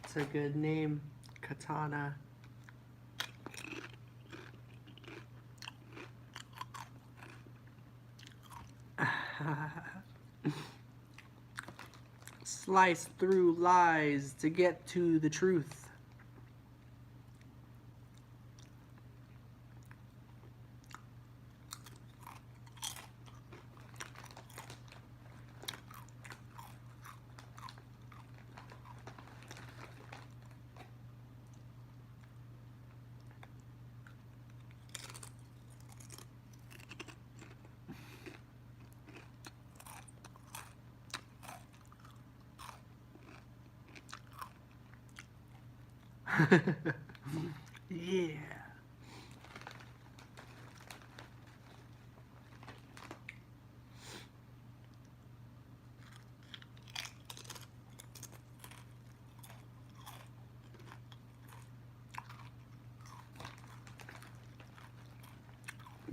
It's a good name, katana. Slice through lies to get to the truth. Yeah.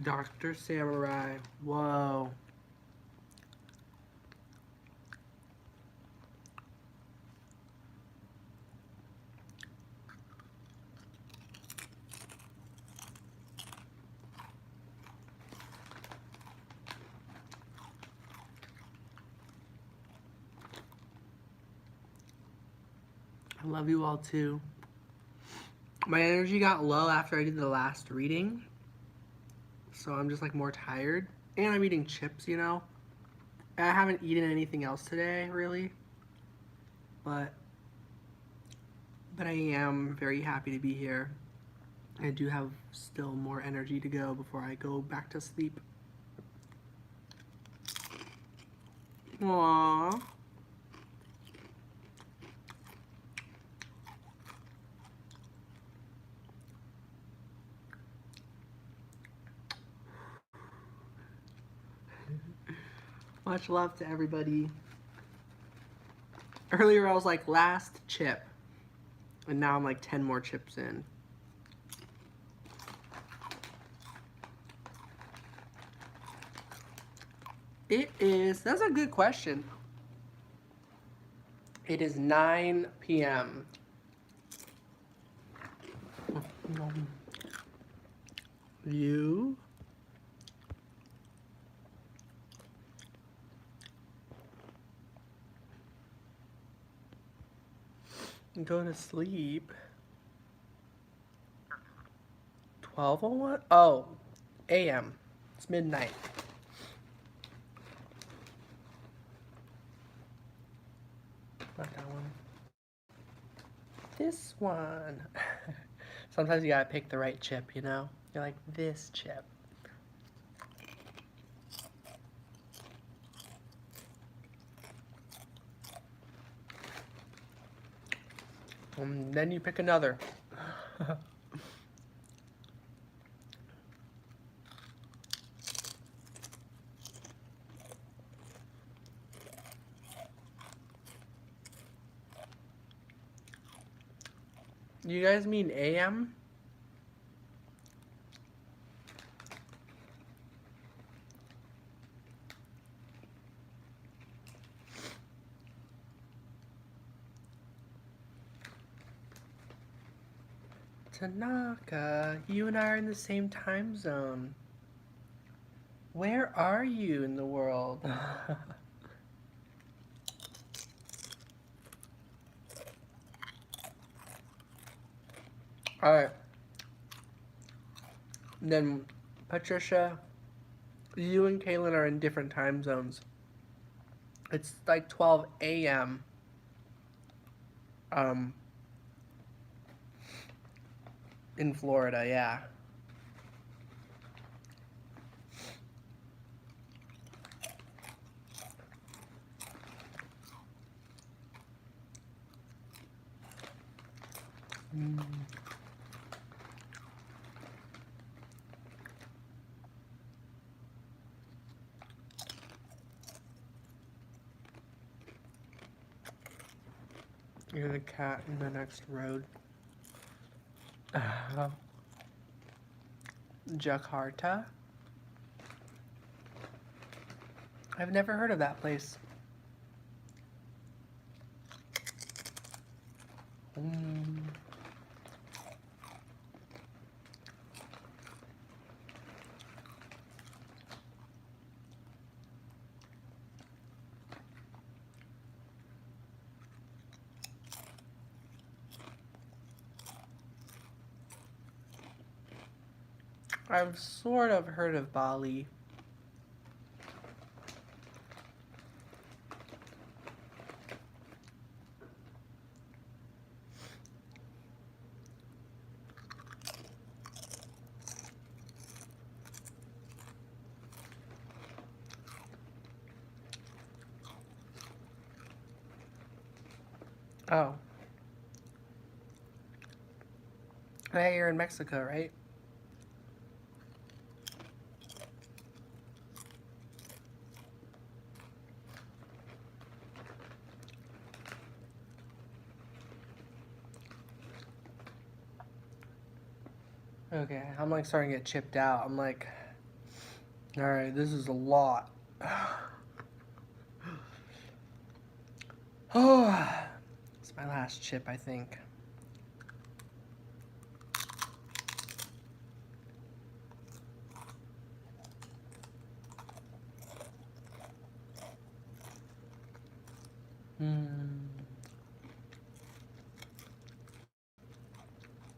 Dr. Samurai. Whoa. I love you all too. My energy got low after I did the last reading, so I'm just like more tired. And I'm eating chips, you know? I haven't eaten anything else today, really. But I am very happy to be here. I do have still more energy to go before I go back to sleep. Aww. Much love to everybody. Earlier I was like, last chip. And now I'm like 10 more chips in. It is, that's a good question. It is 9 p.m. You? Go to sleep. 12:01? Oh, a.m. It's midnight. Not that one. This one. Sometimes you gotta pick the right chip, you know? You're like, this chip. And then you pick another. You guys mean AM? Tanaka, you and I are in the same time zone. Where are you in the world? Alright. Then, Patricia, you and Kaylin are in different time zones. It's like 12 a.m. In Florida, yeah. You're the cat in the next road. Jakarta? I've never heard of that place. I've sort of heard of Bali. Oh. Hey, you're in Mexico, right? Okay, I'm like starting to get chipped out. I'm like, all right, this is a lot. Oh, it's my last chip, I think.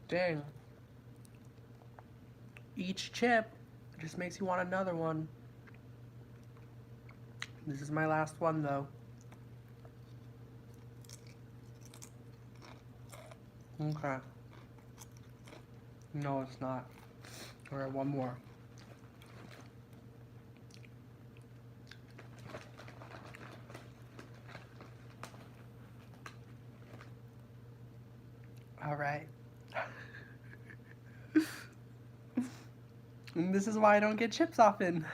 Dang. Each chip just makes you want another one. This is my last one, though. Okay. No, it's not. All right, one more. All right. And this is why I don't get chips often.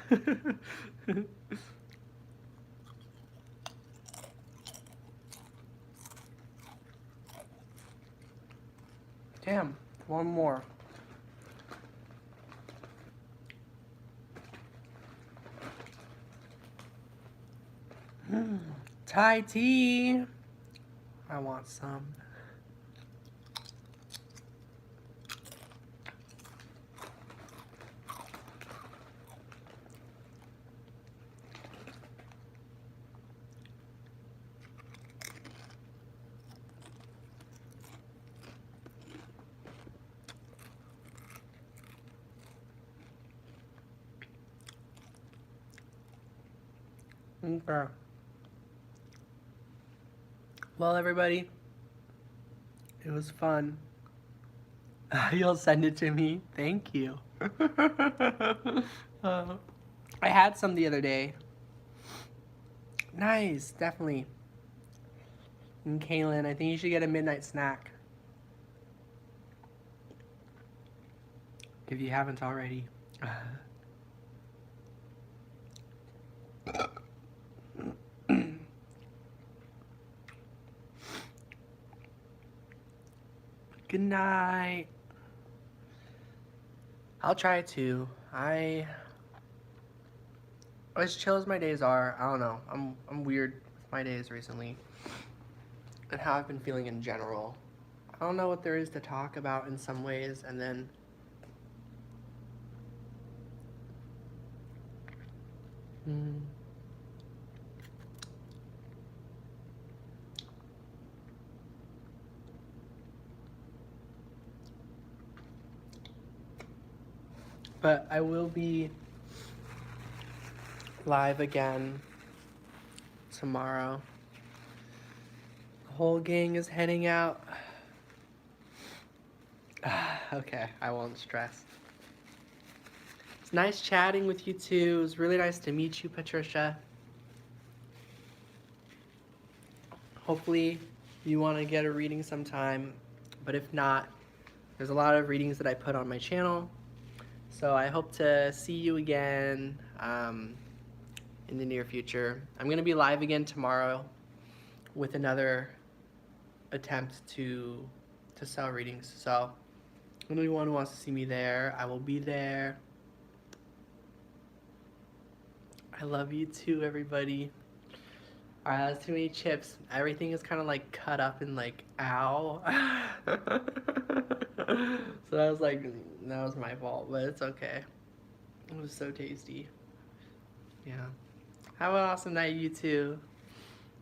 Damn, one more. Thai tea. I want some. Okay. Well, everybody, it was fun. You'll send it to me. Thank you. uh, I had some the other day. Nice, definitely. And Kaylin, I think you should get a midnight snack if you haven't already. Good night. I'll try to. As chill as my days are, I don't know. I'm weird with my days recently, and how I've been feeling in general. I don't know what there is to talk about in some ways, and then but I will be live again tomorrow. The whole gang is heading out. Okay, I won't stress. It's nice chatting with you too. It was really nice to meet you, Patricia. Hopefully you want to get a reading sometime, but if not, there's a lot of readings that I put on my channel. So I hope to see you again in the near future. I'm going to be live again tomorrow with another attempt to sell readings. So anyone who wants to see me there, I will be there. I love you too, everybody. Alright, that's too many chips. Everything is kind of like cut up and like, ow. So that was like, that was my fault, but it's okay. It was so tasty. Yeah. Have an awesome night, you too.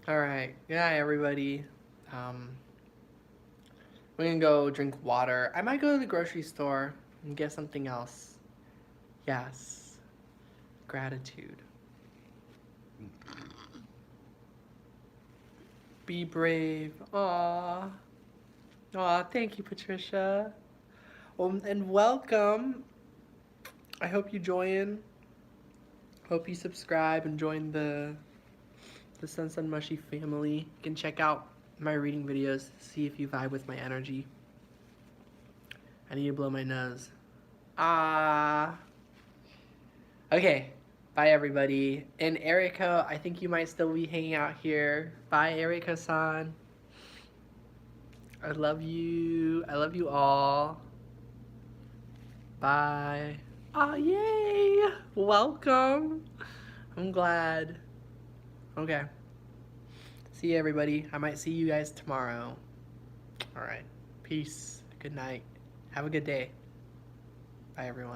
Alright, good night, everybody. We're gonna go drink water. I might go to the grocery store and get something else. Yes. Gratitude. Be brave. Aww. Aw, thank you, Patricia. And welcome. I hope you join. Hope you subscribe and join the Sun Mushy family. You can check out my reading videos, see if you vibe with my energy. I need to blow my nose. Ah. Okay. Bye, everybody. And Erika, I think you might still be hanging out here. Bye, Erika-san. I love you. I love you all. Bye. Oh, yay! Welcome. I'm glad. Okay. See you, everybody. I might see you guys tomorrow. All right. Peace. Good night. Have a good day. Bye, everyone.